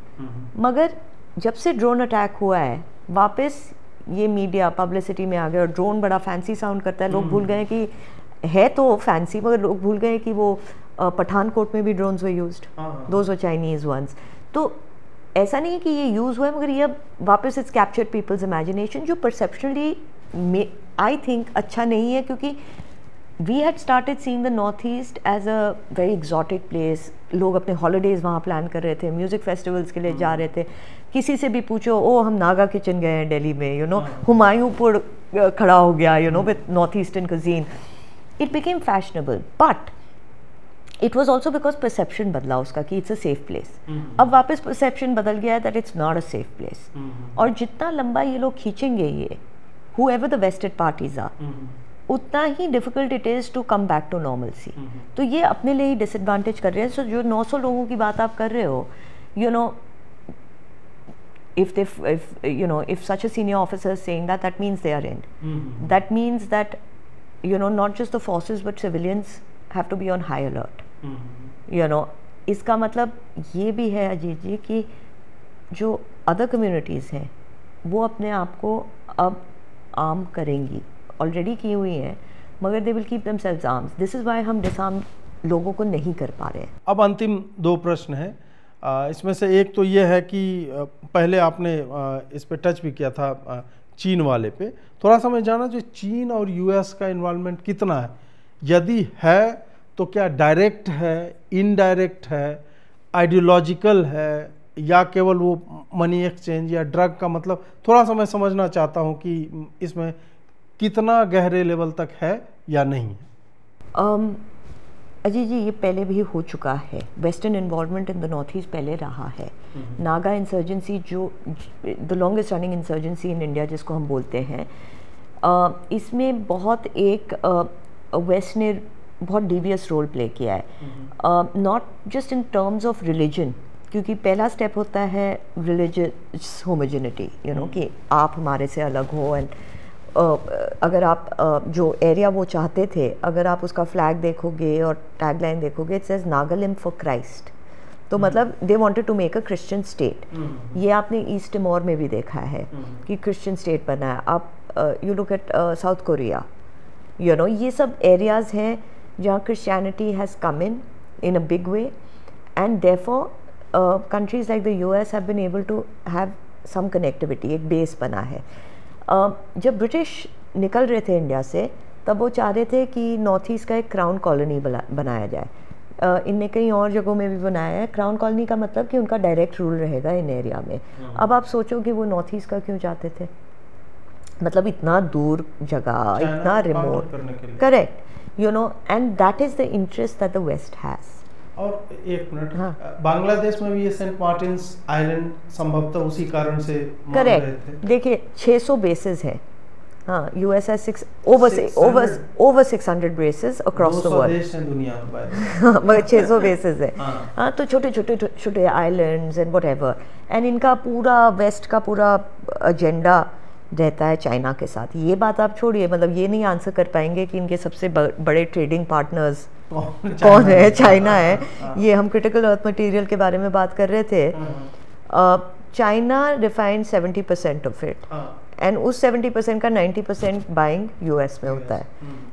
मगर जब से ड्रोन अटैक हुआ है, वापस ये मीडिया पब्लिसिटी में आ गया. और ड्रोन बड़ा फैंसी साउंड करता है. लोग भूल गए कि है तो फैंसी, मगर लोग भूल गए कि वो पठानकोट में भी drones were used, those were Chinese ones. तो ऐसा नहीं है कि ये यूज़ हुआ है, मगर ये अब वापस इट्स कैप्चर्ड पीपल्स इमेजिनेशन, जो परसेप्शनली आई थिंक अच्छा नहीं है. क्योंकि we had started seeing the north east as a very exotic place. लोग अपने हॉलीडेज़ वहाँ प्लान कर रहे थे, म्यूज़िक फेस्टिवल्स के लिए जा रहे थे. किसी से भी पूछो, ओ हम नागा किचन गए हैं दिल्ली में, यू नो, हुमायूंपुर खड़ा हो गया, you know, with north eastern cuisine. It became fashionable, but it was also because perception बदला उसका कि it's a safe place. अब वापस perception बदल गया है that it's not a safe place. और जितना लंबा ये लोग खींचेंगे ये, whoever the vested parties are, उतना ही difficult it is to come back to normalcy. तो ये अपने लिए ही disadvantage कर रहे हैं. So जो 900 लोगों की बात आप कर रहे हो, you know, if such a senior officer is saying that, that means they are in. That means that, you know, not just the forces but civilians have to be on high alert. You know, इसका मतलब ये भी है अजीत जी कि जो other communities हैं वो अपने आप को अब आर्म करेंगी, ऑलरेडी की हुई हैं, मगर they will keep themselves arms. This is why हम डिसआर्म लोगों को नहीं कर पा रहे हैं. अब अंतिम 2 प्रश्न हैं. इसमें से एक तो ये है कि पहले आपने इस पे टच भी किया था चीन वाले पे. थोड़ा सा मैं जाना जो चीन और यूएस का इन्वॉल्वमेंट कितना है, यदि है तो क्या डायरेक्ट है, इनडायरेक्ट है, आइडियोलॉजिकल है, या केवल वो मनी एक्सचेंज या ड्रग का, मतलब थोड़ा सा मैं समझना चाहता हूँ कि इसमें कितना गहरे लेवल तक है या नहीं है. अजीत जी, ये पहले भी हो चुका है. Western involvement in the north east पहले रहा है. नागा इंसर्जेंसी, जो the longest running insurgency in India जिसको हम बोलते हैं, इसमें बहुत एक वेस्ट ने बहुत डिवियस रोल प्ले किया है. Not just in terms of religion, क्योंकि पहला स्टेप होता है रिलीजियस होमोजेनिटी, यू नो, कि आप हमारे से अलग हो. एंड अगर आप जो एरिया वो चाहते थे, अगर आप उसका फ्लैग देखोगे और टैगलाइन देखोगे, it says Nagaland for Christ. तो मतलब they wanted to make a Christian state. ये आपने ईस्ट टिमोर में भी देखा है कि क्रिश्चियन स्टेट बना है. आप you look eight south Korea, you know, ये सब एरियाज हैं जहाँ Christianity has come in a big way. And therefore countries like the US have been able to have some connectivity, एक बेस बना है. जब ब्रिटिश निकल रहे थे इंडिया से, तब वो चाह रहे थे कि नॉर्थ ईस्ट का एक क्राउन कॉलोनी बनाया जाए. इनने कई और जगहों में भी बनाया है. क्राउन कॉलोनी का मतलब कि उनका डायरेक्ट रूल रहेगा इन एरिया में. अब आप सोचो कि वो नॉर्थ ईस्ट का क्यों चाहते थे, मतलब इतना दूर जगह, इतना remote. Correct, you know, and that is the interest that the west has. और एक मिनट, बांग्लादेश में भी ये सेंट मार्टिन्स आइलैंड संभवतः उसी कारण से करेक्ट. देखिए 600 बेसेस हैं. हाँ, US has over 600 bases across the world, मगर 600 बेसेस है. हाँ, तो छोटे आइलैंड्स एंड व्हाटएवर. एंड इनका पूरा वेस्ट का पूरा एजेंडा रहता है चाइना के साथ. ये बात आप छोड़िए, मतलब ये नहीं आंसर कर पाएंगे कि इनके सबसे बड़े ट्रेडिंग पार्टनर्स कौन है. चाइना है. ये हम क्रिटिकल अर्थ मटेरियल के बारे में बात कर रहे थे. China refine 70% of it, and उस 70% का 90% बाइंग यूएस में होता है,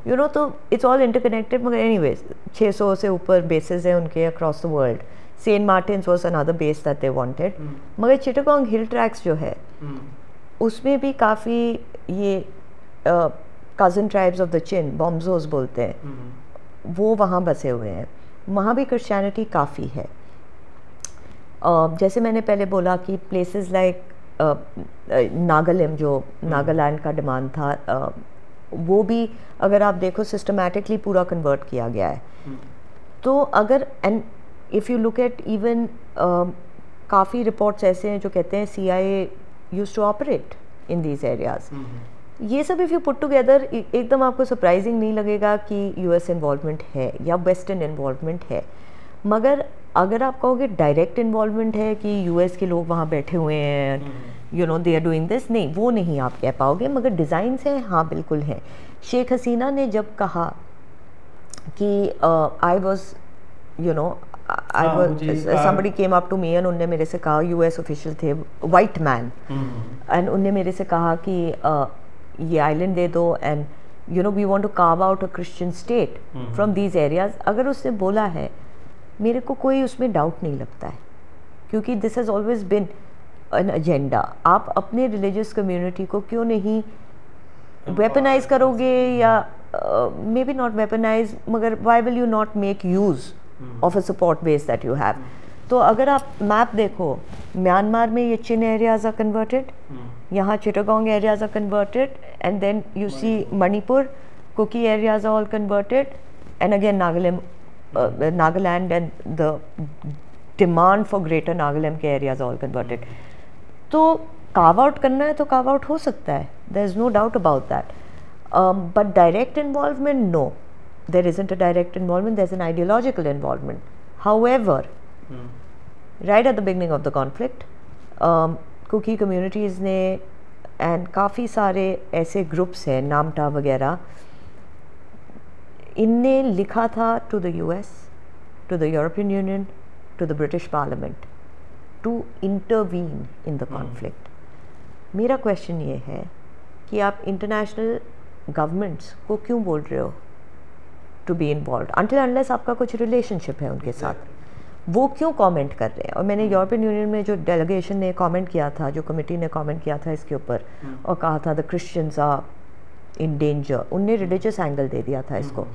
यू नो। तो इट्स ऑल इंटरकनेक्टेड। मगर एनीवेज 600 से ऊपर बेसेस हैं उनके across the world. Saint Martin's was another base that they wanted. मगर चिटागोंग हिल ट्रैक्स जो है उसमें भी काफ़ी ये cousin tribes of the Chin, बॉम्बोज बोलते हैं, वो वहाँ बसे हुए हैं। वहाँ भी क्रिश्चियनिटी काफ़ी है। जैसे मैंने पहले बोला कि प्लेसेस लाइक नागालैंड, जो नागालैंड का डिमांड था, वो भी अगर आप देखो सिस्टमैटिकली पूरा कन्वर्ट किया गया है। तो अगर and if you look at even काफ़ी रिपोर्ट्स ऐसे हैं जो कहते हैं CIA used to operate in these areas. ये सब इफ़ यू पुट टुगेदर एकदम आपको सरप्राइजिंग नहीं लगेगा कि US इन्वॉल्वमेंट है या वेस्टर्न इन्वॉल्वमेंट है। मगर अगर आप कहोगे डायरेक्ट इन्वॉल्वमेंट है कि US के लोग वहाँ बैठे हुए हैं, you know they are doing this, नहीं, वो नहीं आप कह पाओगे। मगर डिज़ाइंस हैं, हाँ बिल्कुल हैं। शेख हसीना ने जब कहा कि I was, you know, I was, somebody came up to me and उनने मेरे से कहा, US ऑफिशियल थे, वाइट मैन, एंड उनने मेरे से कहा कि ये आइलैंड दे दो, and you know we want to carve out a Christian state from these areas. अगर उसने बोला है, मेरे को कोई उसमें डाउट नहीं लगता है, क्योंकि this has always been an agenda. आप अपने रिलीजियस कम्युनिटी को क्यों नहीं वेपनाइज करोगे, या मे बी नॉट वेपनाइज, मगर why will you not make use of a support base that you have. तो अगर आप मैप देखो, म्यांमार में ये चिन एरियाज आर कन्वर्टेड, यहाँ Chittagong areas are converted, and then you see Manipur, Kuki areas are all converted, and again Nagaland and the demand for greater Nagaland के areas are all converted. तो carve out करना है तो कार्व आउट हो सकता है, there is no doubt about that, but direct involvement, no, there isn't a direct involvement, there's an ideological involvement. However, right at the beginning of the conflict, Kuki communities ने and काफ़ी सारे ऐसे groups हैं, नामटा वगैरह, इनने लिखा था to the US, to the European Union, to the British Parliament to intervene in the conflict. मेरा question ये है कि आप international governments को क्यों बोल रहे हो to be involve, until unless आपका कुछ रिलेशनशिप है उनके साथ, वो क्यों कमेंट कर रहे हैं। और मैंने यूरोपियन यूनियन में जो डेलीगेशन ने कमेंट किया था, जो कमेटी ने कमेंट किया था इसके ऊपर, और कहा था the Christians are in danger, उनने रिलीजियस एंगल दे दिया था इसको।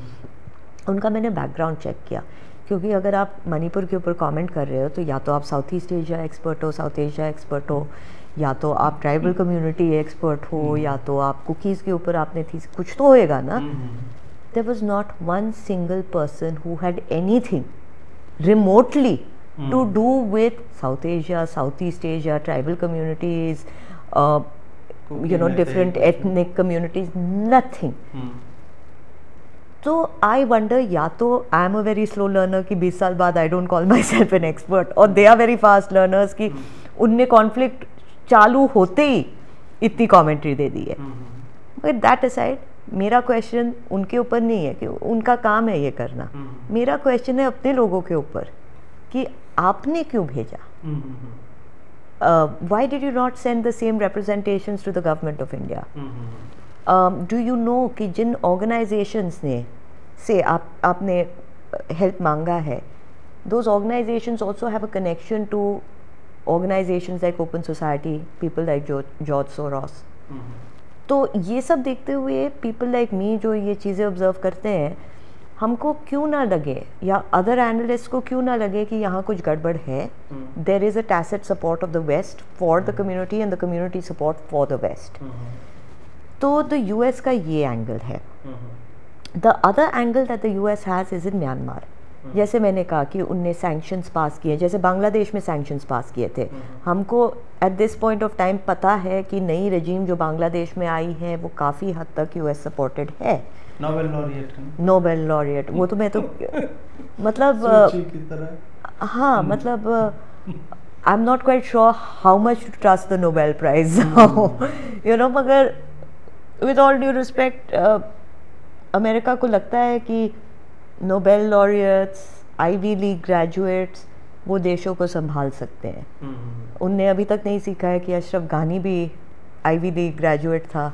उनका मैंने बैकग्राउंड चेक किया, क्योंकि अगर आप मणिपुर के ऊपर कमेंट कर रहे हो तो या तो आप साउथ ईस्ट एशिया एक्सपर्ट हो, साउथ एशिया एक्सपर्ट हो, या तो आप ट्राइबल कम्युनिटी एक्सपर्ट हो, या तो आप कुकीज़ के ऊपर आपने थी, कुछ तो होएगा ना। There was not one single person who had anything remotely to do with South Asia, Southeast Asia, tribal communities, you know, different ethnic communities, nothing. तो I wonder, या तो I am a very slow learner कि 20 साल बाद I don't call myself an expert, और they are very fast learners कि उनने conflict चालू होते ही इतनी commentary दे दी है। But that aside, मेरा क्वेश्चन उनके ऊपर नहीं है कि उनका काम है ये करना, मेरा क्वेश्चन है अपने लोगों के ऊपर कि आपने क्यों भेजा। Why did you not send the same representations to the government of India? Do you know कि जिन organizations ने से आपने help मांगा है, those organizations also have a connection to organizations like Open Society, people like George Soros. तो ये सब देखते हुए पीपल लाइक मी जो ये चीज़ें ऑब्जर्व करते हैं, हमको क्यों ना लगे, या अदर एनालिस्ट को क्यों ना लगे कि यहाँ कुछ गड़बड़ है। There is a tacit support of the west for the community and the community support for the west. तो द US का ये एंगल है। The other angle that the US has is in Myanmar. जैसे मैंने कहा कि उनने sanctions पास किए, जैसे बांग्लादेश में सैंक्शंस पास किए थे। हमको at this point of time पता है कि नई रजीम जो बांग्लादेश में आई है वो काफ़ी हद तक US सपोर्टेड है। नोबेल लॉरिएट, वो तो मैं तो मतलब हाँ, मतलब I am not quite sure how much to trust the Nobel prize, you know. मगर with all due respect, America को लगता है कि Nobel laureates, Ivy League graduates, वो देशों को संभाल सकते हैं। उनने अभी तक नहीं सीखा है कि अशरफ गानी भी आईवी लीग ग्रेजुएट था,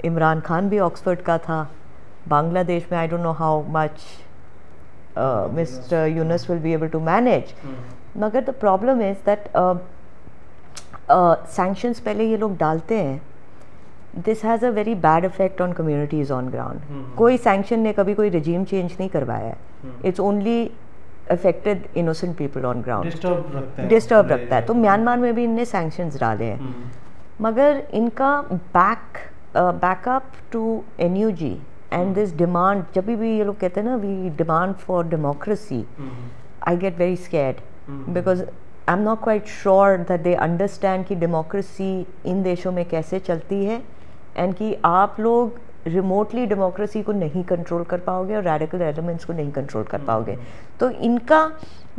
इमरान खान भी ऑक्सफोर्ड का था, बांग्लादेश में I don't know how much mister Yunus will be able to manage. मगर the problem is that sanctions पहले ये लोग डालते हैं, this has a very bad effect on communities on ground. कोई सैंक्शन ने कभी कोई रजीम चेंज नहीं करवाया है, it's only affected innocent people on ground, disturb रखता है। तो म्यांमार में भी इनने सैंक्शंस डाले हैं, मगर इनका backup to NUG and this demand, जब भी ये लोग कहते हैं ना we demand for democracy, I get very scared because I am not quite sure that they understand कि डेमोक्रेसी इन देशों में कैसे चलती है एंड कि आप लोग रिमोटली डेमोक्रेसी को नहीं कंट्रोल कर पाओगे और रेडिकल एलिमेंट्स को नहीं कंट्रोल कर पाओगे। तो इनका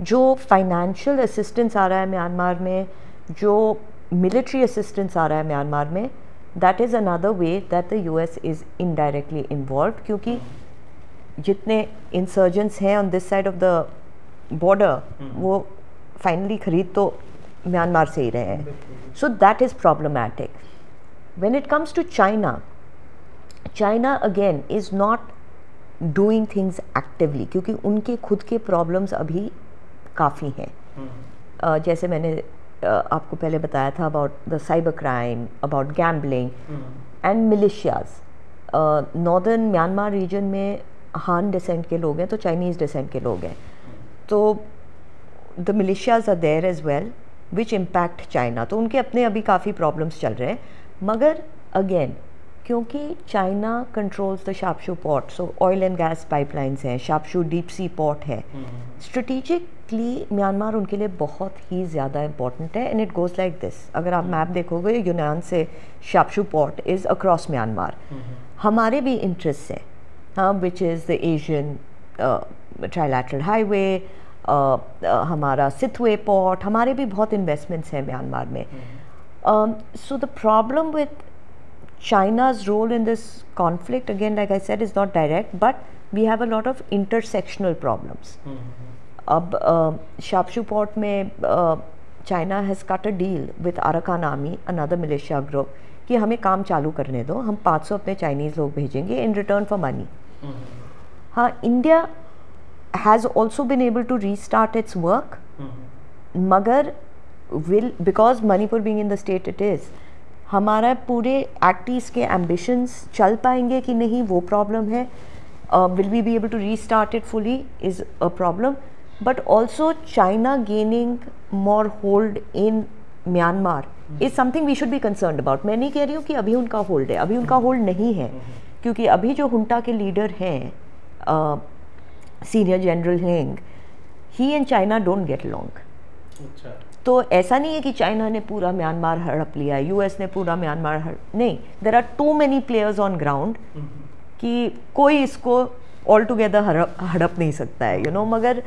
जो फाइनेंशियल असिस्टेंस आ रहा है म्यांमार में, जो मिलिट्री असिस्टेंस आ रहा है म्यांमार में, that is another way that the US is indirectly involve, क्योंकि जितने इंसर्जेंट्स हैं on this side of the border वो फाइनली खरीद तो म्यांमार से ही रहे हैं। So that is problematic. When it comes to China, China again is not doing things actively, क्योंकि उनके खुद के प्रॉब्लम्स अभी काफ़ी हैं। जैसे मैंने आपको पहले बताया था about the cyber crime, about gambling and militias. Northern Myanmar region में हान डिसेंट के लोग हैं तो चाइनीज़ डिसेंट के लोग हैं, तो the militias are there as well which impact China. तो उनके अपने अभी काफ़ी प्रॉब्लम्स चल रहे हैं, मगर अगेन क्योंकि चाइना कंट्रोल्स द शापशू port, so oil and gas pipelines हैं, शापशू डीप सी पोर्ट है, स्ट्रेटिजिकली म्यांमार उनके लिए बहुत ही ज़्यादा इंपॉर्टेंट है। And it goes like this, अगर आप मैप देखोगे यूनान से शापशू पोर्ट इज़ अक्रॉस म्यांमार। हमारे भी इंटरेस्ट है, हाँ, which is the Asian trilateral highway, हमारा सिथवे पोर्ट, हमारे भी बहुत इन्वेस्टमेंट्स हैं म्यांमार में। So the problem with China's role in this conflict, again, like I said, is not direct, but we have a lot of intersectional problems. अब शापशू port में China has cut a deal with Arakan Army, another militia group, कि हमें काम चालू करने दो, हम 500 अपने चाइनीज़ लोग भेजेंगे in return for money. हाँ, India has also been able to restart its work, मगर will, because Manipur being in the state it is, हमारा पूरे एक्टिस के एम्बिशंस चल पाएंगे कि नहीं वो प्रॉब्लम है। Will we be able to restart it fully is a problem, but also China gaining more hold in Myanmar is something we should be concerned about. मैं नहीं कह रही हूँ कि अभी उनका होल्ड है, अभी उनका होल्ड नहीं है, क्योंकि अभी जो हुंटा के लीडर हैं senior general Hlaing, he and China don't get along. तो ऐसा नहीं है कि चाइना ने पूरा म्यांमार हड़प लिया है, US ने पूरा म्यांमार नहीं, there are too many players on ground कि कोई इसको ऑल टुगेदर हड़प नहीं सकता है, यू नो। मगर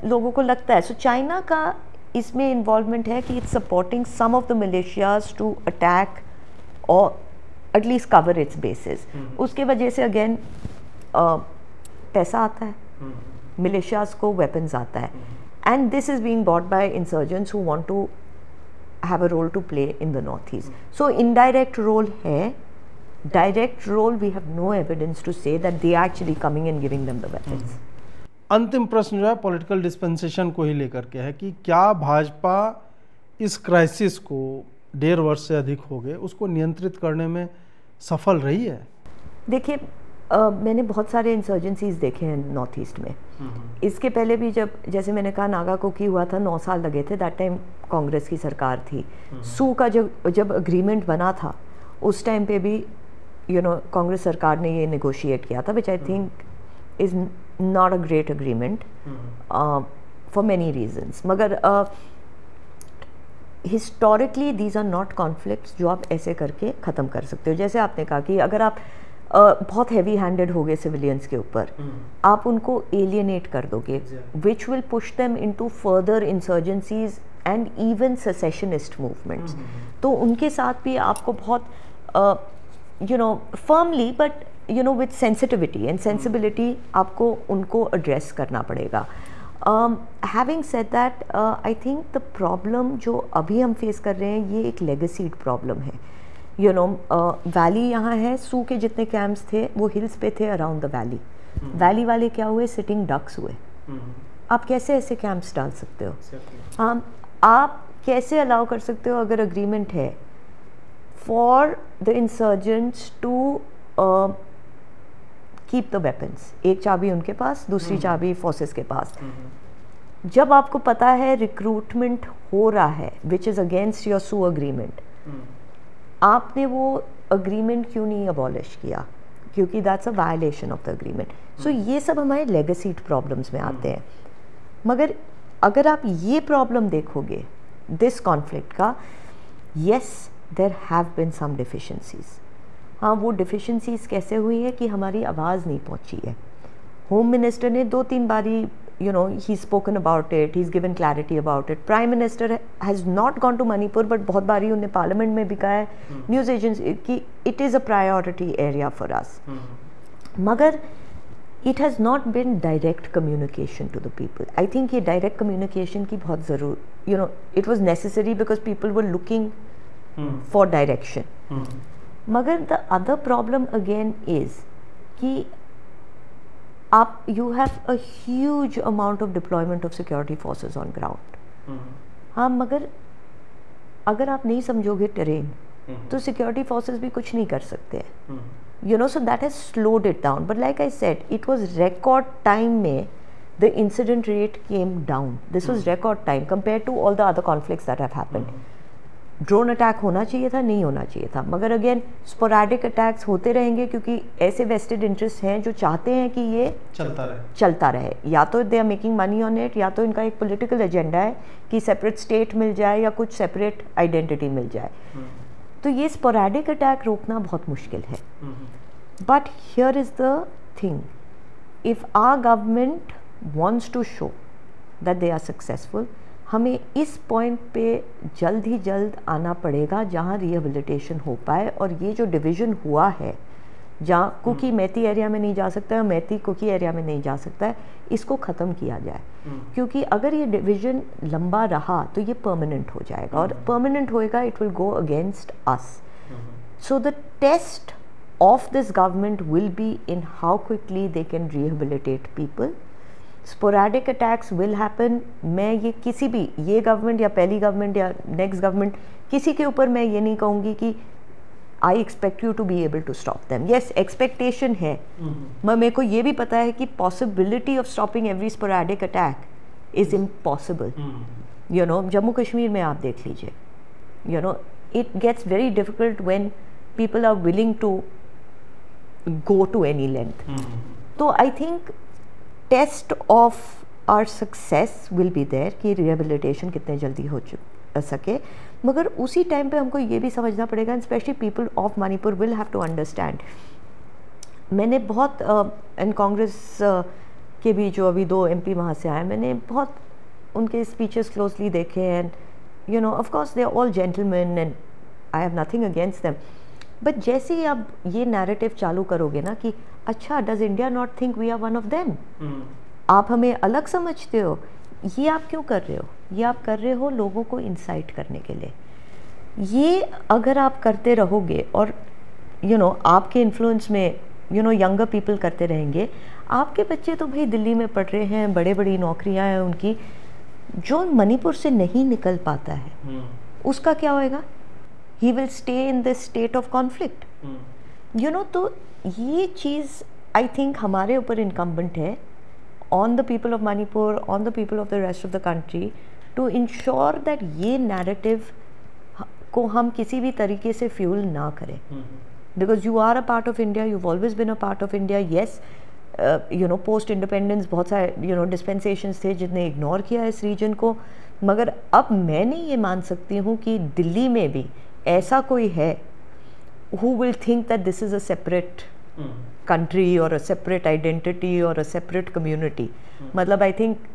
लोगों को लगता है, सो चाइना का इसमें इन्वॉल्वमेंट है कि it's supporting some of the militias to attack और एटलीस्ट कवर इट्स बेसिस। उसके वजह से अगेन पैसा आता है, मिलिशियाज को वेपन्स आता है, and this is being bought by insurgents who want to have a role to play in the northeast. So indirect role है, direct role we have no evidence to say that they are actually coming and giving them the weapons. अंतिम प्रश्न जो है political dispensation को ही लेकर के है कि क्या भाजपा इस क्राइसिस को 1.5 वर्ष से अधिक हो गए उसको नियंत्रित करने में सफल रही है? देखिए, मैंने बहुत सारे इंसर्जेंसीज देखे हैं नॉर्थ ईस्ट में। इसके पहले भी जब, जैसे मैंने कहा, नागा कोकी हुआ था, 9 साल लगे थे, दैट टाइम कांग्रेस की सरकार थी। सू का जब अग्रीमेंट बना था उस टाइम पे भी कांग्रेस सरकार ने ये नेगोशिएट किया था, which I think is not a great agreement for many reasons. मगर historically these are not conflicts जो आप ऐसे करके ख़त्म कर सकते हो। जैसे आपने कहा कि अगर आप बहुत हैवी हैंडेड हो गए सिविलियंस के ऊपर, आप उनको एलियनेट कर दोगे, which will push them into further insurgencies and even secessionist movements. तो उनके साथ भी आपको बहुत firmly but with sensitivity and sensibility आपको उनको एड्रेस करना पड़ेगा। Having said that, I think the problem जो अभी हम फेस कर रहे हैं ये एक लेगेसीड प्रॉब्लम है. यू नो, वैली यहाँ है, सू के जितने कैंप्स थे वो हिल्स पे थे अराउंड द वैली. वैली वाले क्या हुए, सिटिंग डक्स हुए. आप कैसे ऐसे कैंप्स डाल सकते हो? आप कैसे अलाउ कर सकते हो अगर अग्रीमेंट है for the insurgents to keep the weapons, एक चाबी उनके पास, दूसरी चाबी फोर्सेस के पास. जब आपको पता है रिक्रूटमेंट हो रहा है which is against your SoO agreement, आपने वो अग्रीमेंट क्यों नहीं अबॉलिश किया? क्योंकि that's a violation of the agreement. So ये सब हमारे लेगेसीड प्रॉब्लम्स में आते हैं. मगर अगर आप ये प्रॉब्लम देखोगे दिस कॉन्फ्लिक्ट का, yes there have been some deficiencies. हाँ, वो डिफिशिएंसीज कैसे हुई है कि हमारी आवाज़ नहीं पहुंची है. होम मिनिस्टर ने 2-3 बारी you know he's spoken about it, he's given clarity about it. Prime Minister has not gone to Manipur, but बहुत बारी उन्हें पार्लियामेंट में भी कहा है, न्यूज़ एजेंसी कि it is a priority area for us. मगर it has not been direct communication to the people. I think ये direct communication की बहुत ज़रूर, you know, it was necessary because people were looking for direction. मगर the other problem again is कि आप you have a huge amount of deployment of security forces on ground. हाँ, मगर अगर आप नहीं समझोगे टेरेन तो सिक्योरिटी फोर्सेस भी कुछ नहीं कर सकते हैं. You know, so that has slowed it down. But like I said, it was record time में the incident rate came down. This was record time compare to all the other conflicts that have happened. Drone attack होना चाहिए था, नहीं होना चाहिए था. मगर again sporadic attacks होते रहेंगे क्योंकि ऐसे वेस्टेड इंटरेस्ट हैं जो चाहते हैं कि ये चलता रहे. या तो they are making money on it, या तो इनका एक पॉलिटिकल एजेंडा है कि सेपरेट स्टेट मिल जाए या कुछ सेपरेट आइडेंटिटी मिल जाए. तो ये स्पोरेडिक अटैक रोकना बहुत मुश्किल है. But here is the thing, if our government wants to show that they are successful, हमें इस पॉइंट पे जल्द ही जल्द आना पड़ेगा जहाँ रिहेबिलिटेशन हो पाए. और ये जो डिवीज़न हुआ है, जहाँ कुकी मैती एरिया में नहीं जा सकता है, मैती कुकी एरिया में नहीं जा सकता है, इसको ख़त्म किया जाए. क्योंकि अगर ये डिवीज़न लंबा रहा तो ये परमानेंट हो जाएगा, और परमानेंट होएगा it will go against us. So the test of this government will be in how quickly they can rehabilitate people. Sporadic attacks will happen. मैं ये किसी भी, ये गवर्नमेंट या पहली गवर्नमेंट या नेक्स्ट गवर्नमेंट, किसी के ऊपर मैं ये नहीं कहूँगी कि I expect you to be able to stop them. Yes, expectation है, मगर मेरे को ये भी पता है कि possibility of stopping every sporadic attack is impossible. You know, Jammu Kashmir में आप देख लीजिए, you know, it gets very difficult when people are willing to go to any length. तो I think test of our success will be there कि rehabilitation कितने जल्दी हो सके. मगर उसी टाइम पे हमको ये भी समझना पड़ेगा, and specially people of Manipur will have to understand. मैंने बहुत एंड कांग्रेस के भी जो अभी 2 MP वहाँ से आए, मैंने बहुत उनके स्पीचेस क्लोजली देखे. And you know, of course they are all gentleman and I have nothing against them. But जैसे ही आप ये नैरेटिव चालू करोगे ना कि अच्छा, does India not think we are one of them, आप हमें अलग समझते हो, ये आप क्यों कर रहे हो? ये आप कर रहे हो लोगों को इंसाइट करने के लिए. ये अगर आप करते रहोगे और यू नो आपके इन्फ्लुएंस में यू नो यंगर पीपल करते रहेंगे, आपके बच्चे तो भाई दिल्ली में पढ़ रहे हैं, बड़े बड़ी नौकरियां हैं उनकी. जो मणिपुर से नहीं निकल पाता है उसका क्या होएगा? He will stay in this state of conflict. You know, तो ये चीज़ आई थिंक हमारे ऊपर इनकम्बेंट है, on the people of Manipur, on the people of the rest of the country, to ensure that ये नैरेटिव को हम किसी भी तरीके से फ्यूल ना करें. Because you are a part of India, you always been a part of India. Yes, you know, post independence बहुत सारे यू नो डिस्पेंसेशंस थे जिसने इग्नोर किया इस रीजन को. मगर अब मैं नहीं ये मान सकती हूँ कि दिल्ली में भी ऐसा कोई है who will think that this is a separate country or a separate identity or a separate community. मतलब I think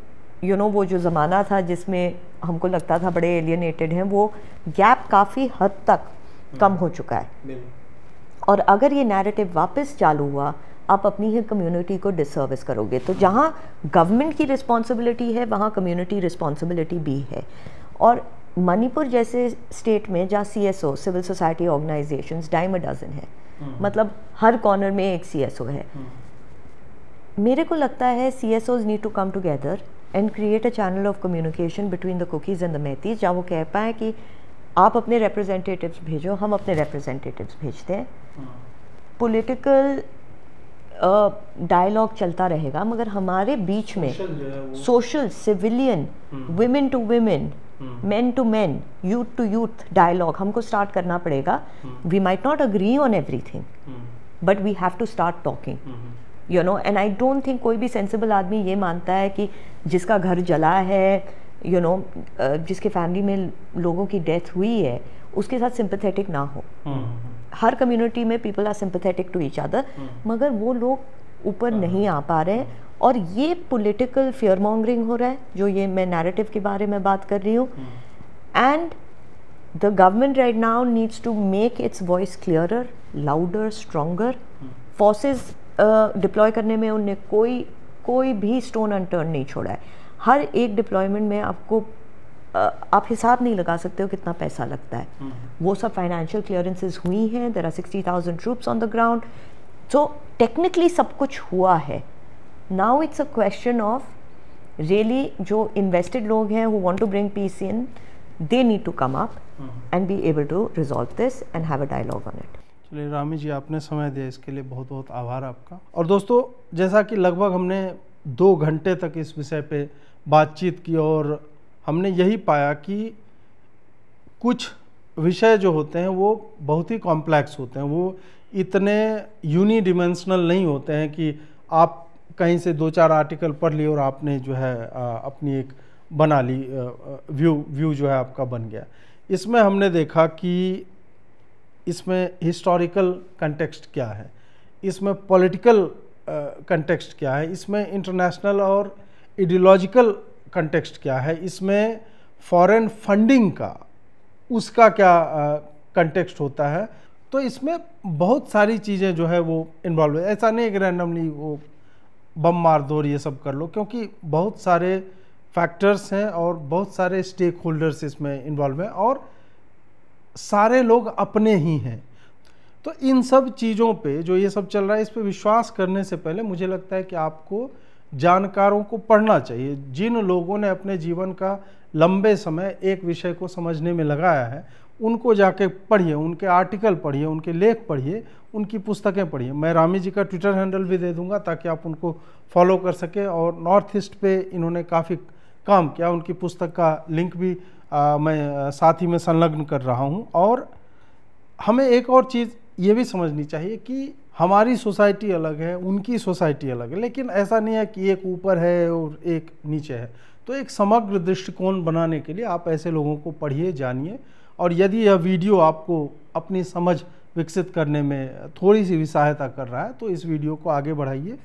you know वो जो ज़माना था जिसमें हमको लगता था बड़े alienated हैं, वो गैप काफ़ी हद तक कम हो चुका है. और अगर ये नैरेटिव वापस चालू हुआ आप अपनी ही कम्युनिटी को डिसर्विस करोगे। तो जहाँ गवर्नमेंट की रिस्पॉन्सिबिलिटी है वहाँ कम्युनिटी रिस्पॉन्सिबिलिटी भी है। और मणिपुर जैसे स्टेट में जहाँ CSO civil society organisations dime a dozen है, मतलब हर कॉर्नर में एक CSO है। मेरे को लगता है CSOs need to come together and create a channel of communication between the Kukis and the Meiteis, जहाँ वो कह पाएँ कि आप अपने रिप्रेजेंटेटिव्स भेजो, हम अपने रिप्रेजेंटेटिव्स भेजते हैं। पॉलिटिकल डायलॉग चलता रहेगा, मगर हमारे बीच में social, civilian, women to women, men to men, youth to youth dialogue हमको स्टार्ट करना पड़ेगा। We might not agree on everything, but we have to start talking, you know. And I don't think कोई भी sensible आदमी ये मानता है कि जिसका घर जला है, यू नो, जिसके फैमिली में लोगों की डेथ हुई है, उसके साथ सिंपैथेटिक ना हो। हर कम्युनिटी में people are sympathetic to each other, मगर वो लोग ऊपर नहीं आ पा रहे हैं। और ये पॉलिटिकल फियर मॉन्गरिंग हो रहा है, जो ये मैं नैरेटिव के बारे में बात कर रही हूँ। And the government right now needs to make its voice clearer, louder, stronger. Forces deploy करने में उनने कोई भी स्टोन अनटर्न नहीं छोड़ा है। हर एक डिप्लॉयमेंट में आपको आप हिसाब नहीं लगा सकते हो कितना पैसा लगता है। वो सब फाइनेंशियल क्लियरेंसेस हुई हैं, there are 60,000 troops on the ground, so technically सब कुछ हुआ है। Now it's a question of really जो इन्वेस्टेड लोग हैं who want to bring peace in, they need to come up and be able to resolve this and have a dialogue on it. चलिए रामी जी, आपने समय दिया इसके लिए बहुत बहुत आभार आपका। और दोस्तों, जैसा कि लगभग हमने 2 घंटे तक इस विषय पे बातचीत की और हमने यही पाया कि कुछ विषय जो होते हैं वो बहुत ही कॉम्प्लेक्स होते हैं, वो इतने यूनिडिमेंशनल नहीं होते हैं कि आप कहीं से 2-4 आर्टिकल पढ़ लिए और आपने जो है अपनी एक बना ली व्यू जो है आपका बन गया। इसमें हमने देखा कि इसमें हिस्टोरिकल कंटेक्स्ट क्या है, इसमें पॉलिटिकल कंटेक्स्ट क्या है, इसमें इंटरनेशनल और आइडियोलॉजिकल कंटेक्स्ट क्या है, इसमें फॉरेन फंडिंग का उसका क्या कंटेक्स्ट होता है। तो इसमें बहुत सारी चीज़ें जो है वो इन्वॉल्व है। ऐसा नहीं कि रैंडमली वो बम मार दो और ये सब कर लो, क्योंकि बहुत सारे फैक्टर्स हैं और बहुत सारे स्टेक होल्डर्स इसमें इन्वॉल्व हैं और सारे लोग अपने ही हैं। तो इन सब चीज़ों पे जो ये सब चल रहा है, इस पे विश्वास करने से पहले मुझे लगता है कि आपको जानकारों को पढ़ना चाहिए। जिन लोगों ने अपने जीवन का लंबे समय एक विषय को समझने में लगाया है, उनको जाके पढ़िए, उनके आर्टिकल पढ़िए, उनके लेख पढ़िए, उनकी पुस्तकें पढ़िए। मैं रामी जी का ट्विटर हैंडल भी दे दूंगा ताकि आप उनको फॉलो कर सकें। और नॉर्थ ईस्ट पे इन्होंने काफ़ी काम किया, उनकी पुस्तक का लिंक भी मैं साथ ही में संलग्न कर रहा हूँ। और हमें एक और चीज़ ये भी समझनी चाहिए कि हमारी सोसाइटी अलग है, उनकी सोसाइटी अलग है, लेकिन ऐसा नहीं है कि एक ऊपर है और एक नीचे है। तो एक समग्र दृष्टिकोण बनाने के लिए आप ऐसे लोगों को पढ़िए, जानिए। और यदि यह वीडियो आपको अपनी समझ विकसित करने में थोड़ी सी भी सहायता कर रहा है तो इस वीडियो को आगे बढ़ाइए,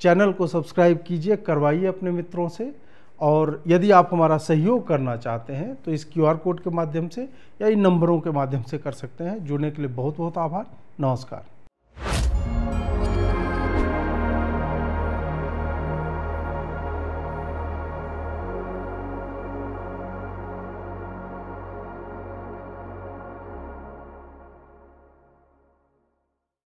चैनल को सब्सक्राइब कीजिए, करवाइए अपने मित्रों से। और यदि आप हमारा सहयोग करना चाहते हैं तो इस QR कोड के माध्यम से या इन नंबरों के माध्यम से कर सकते हैं। जुड़ने के लिए बहुत बहुत आभार। नमस्कार।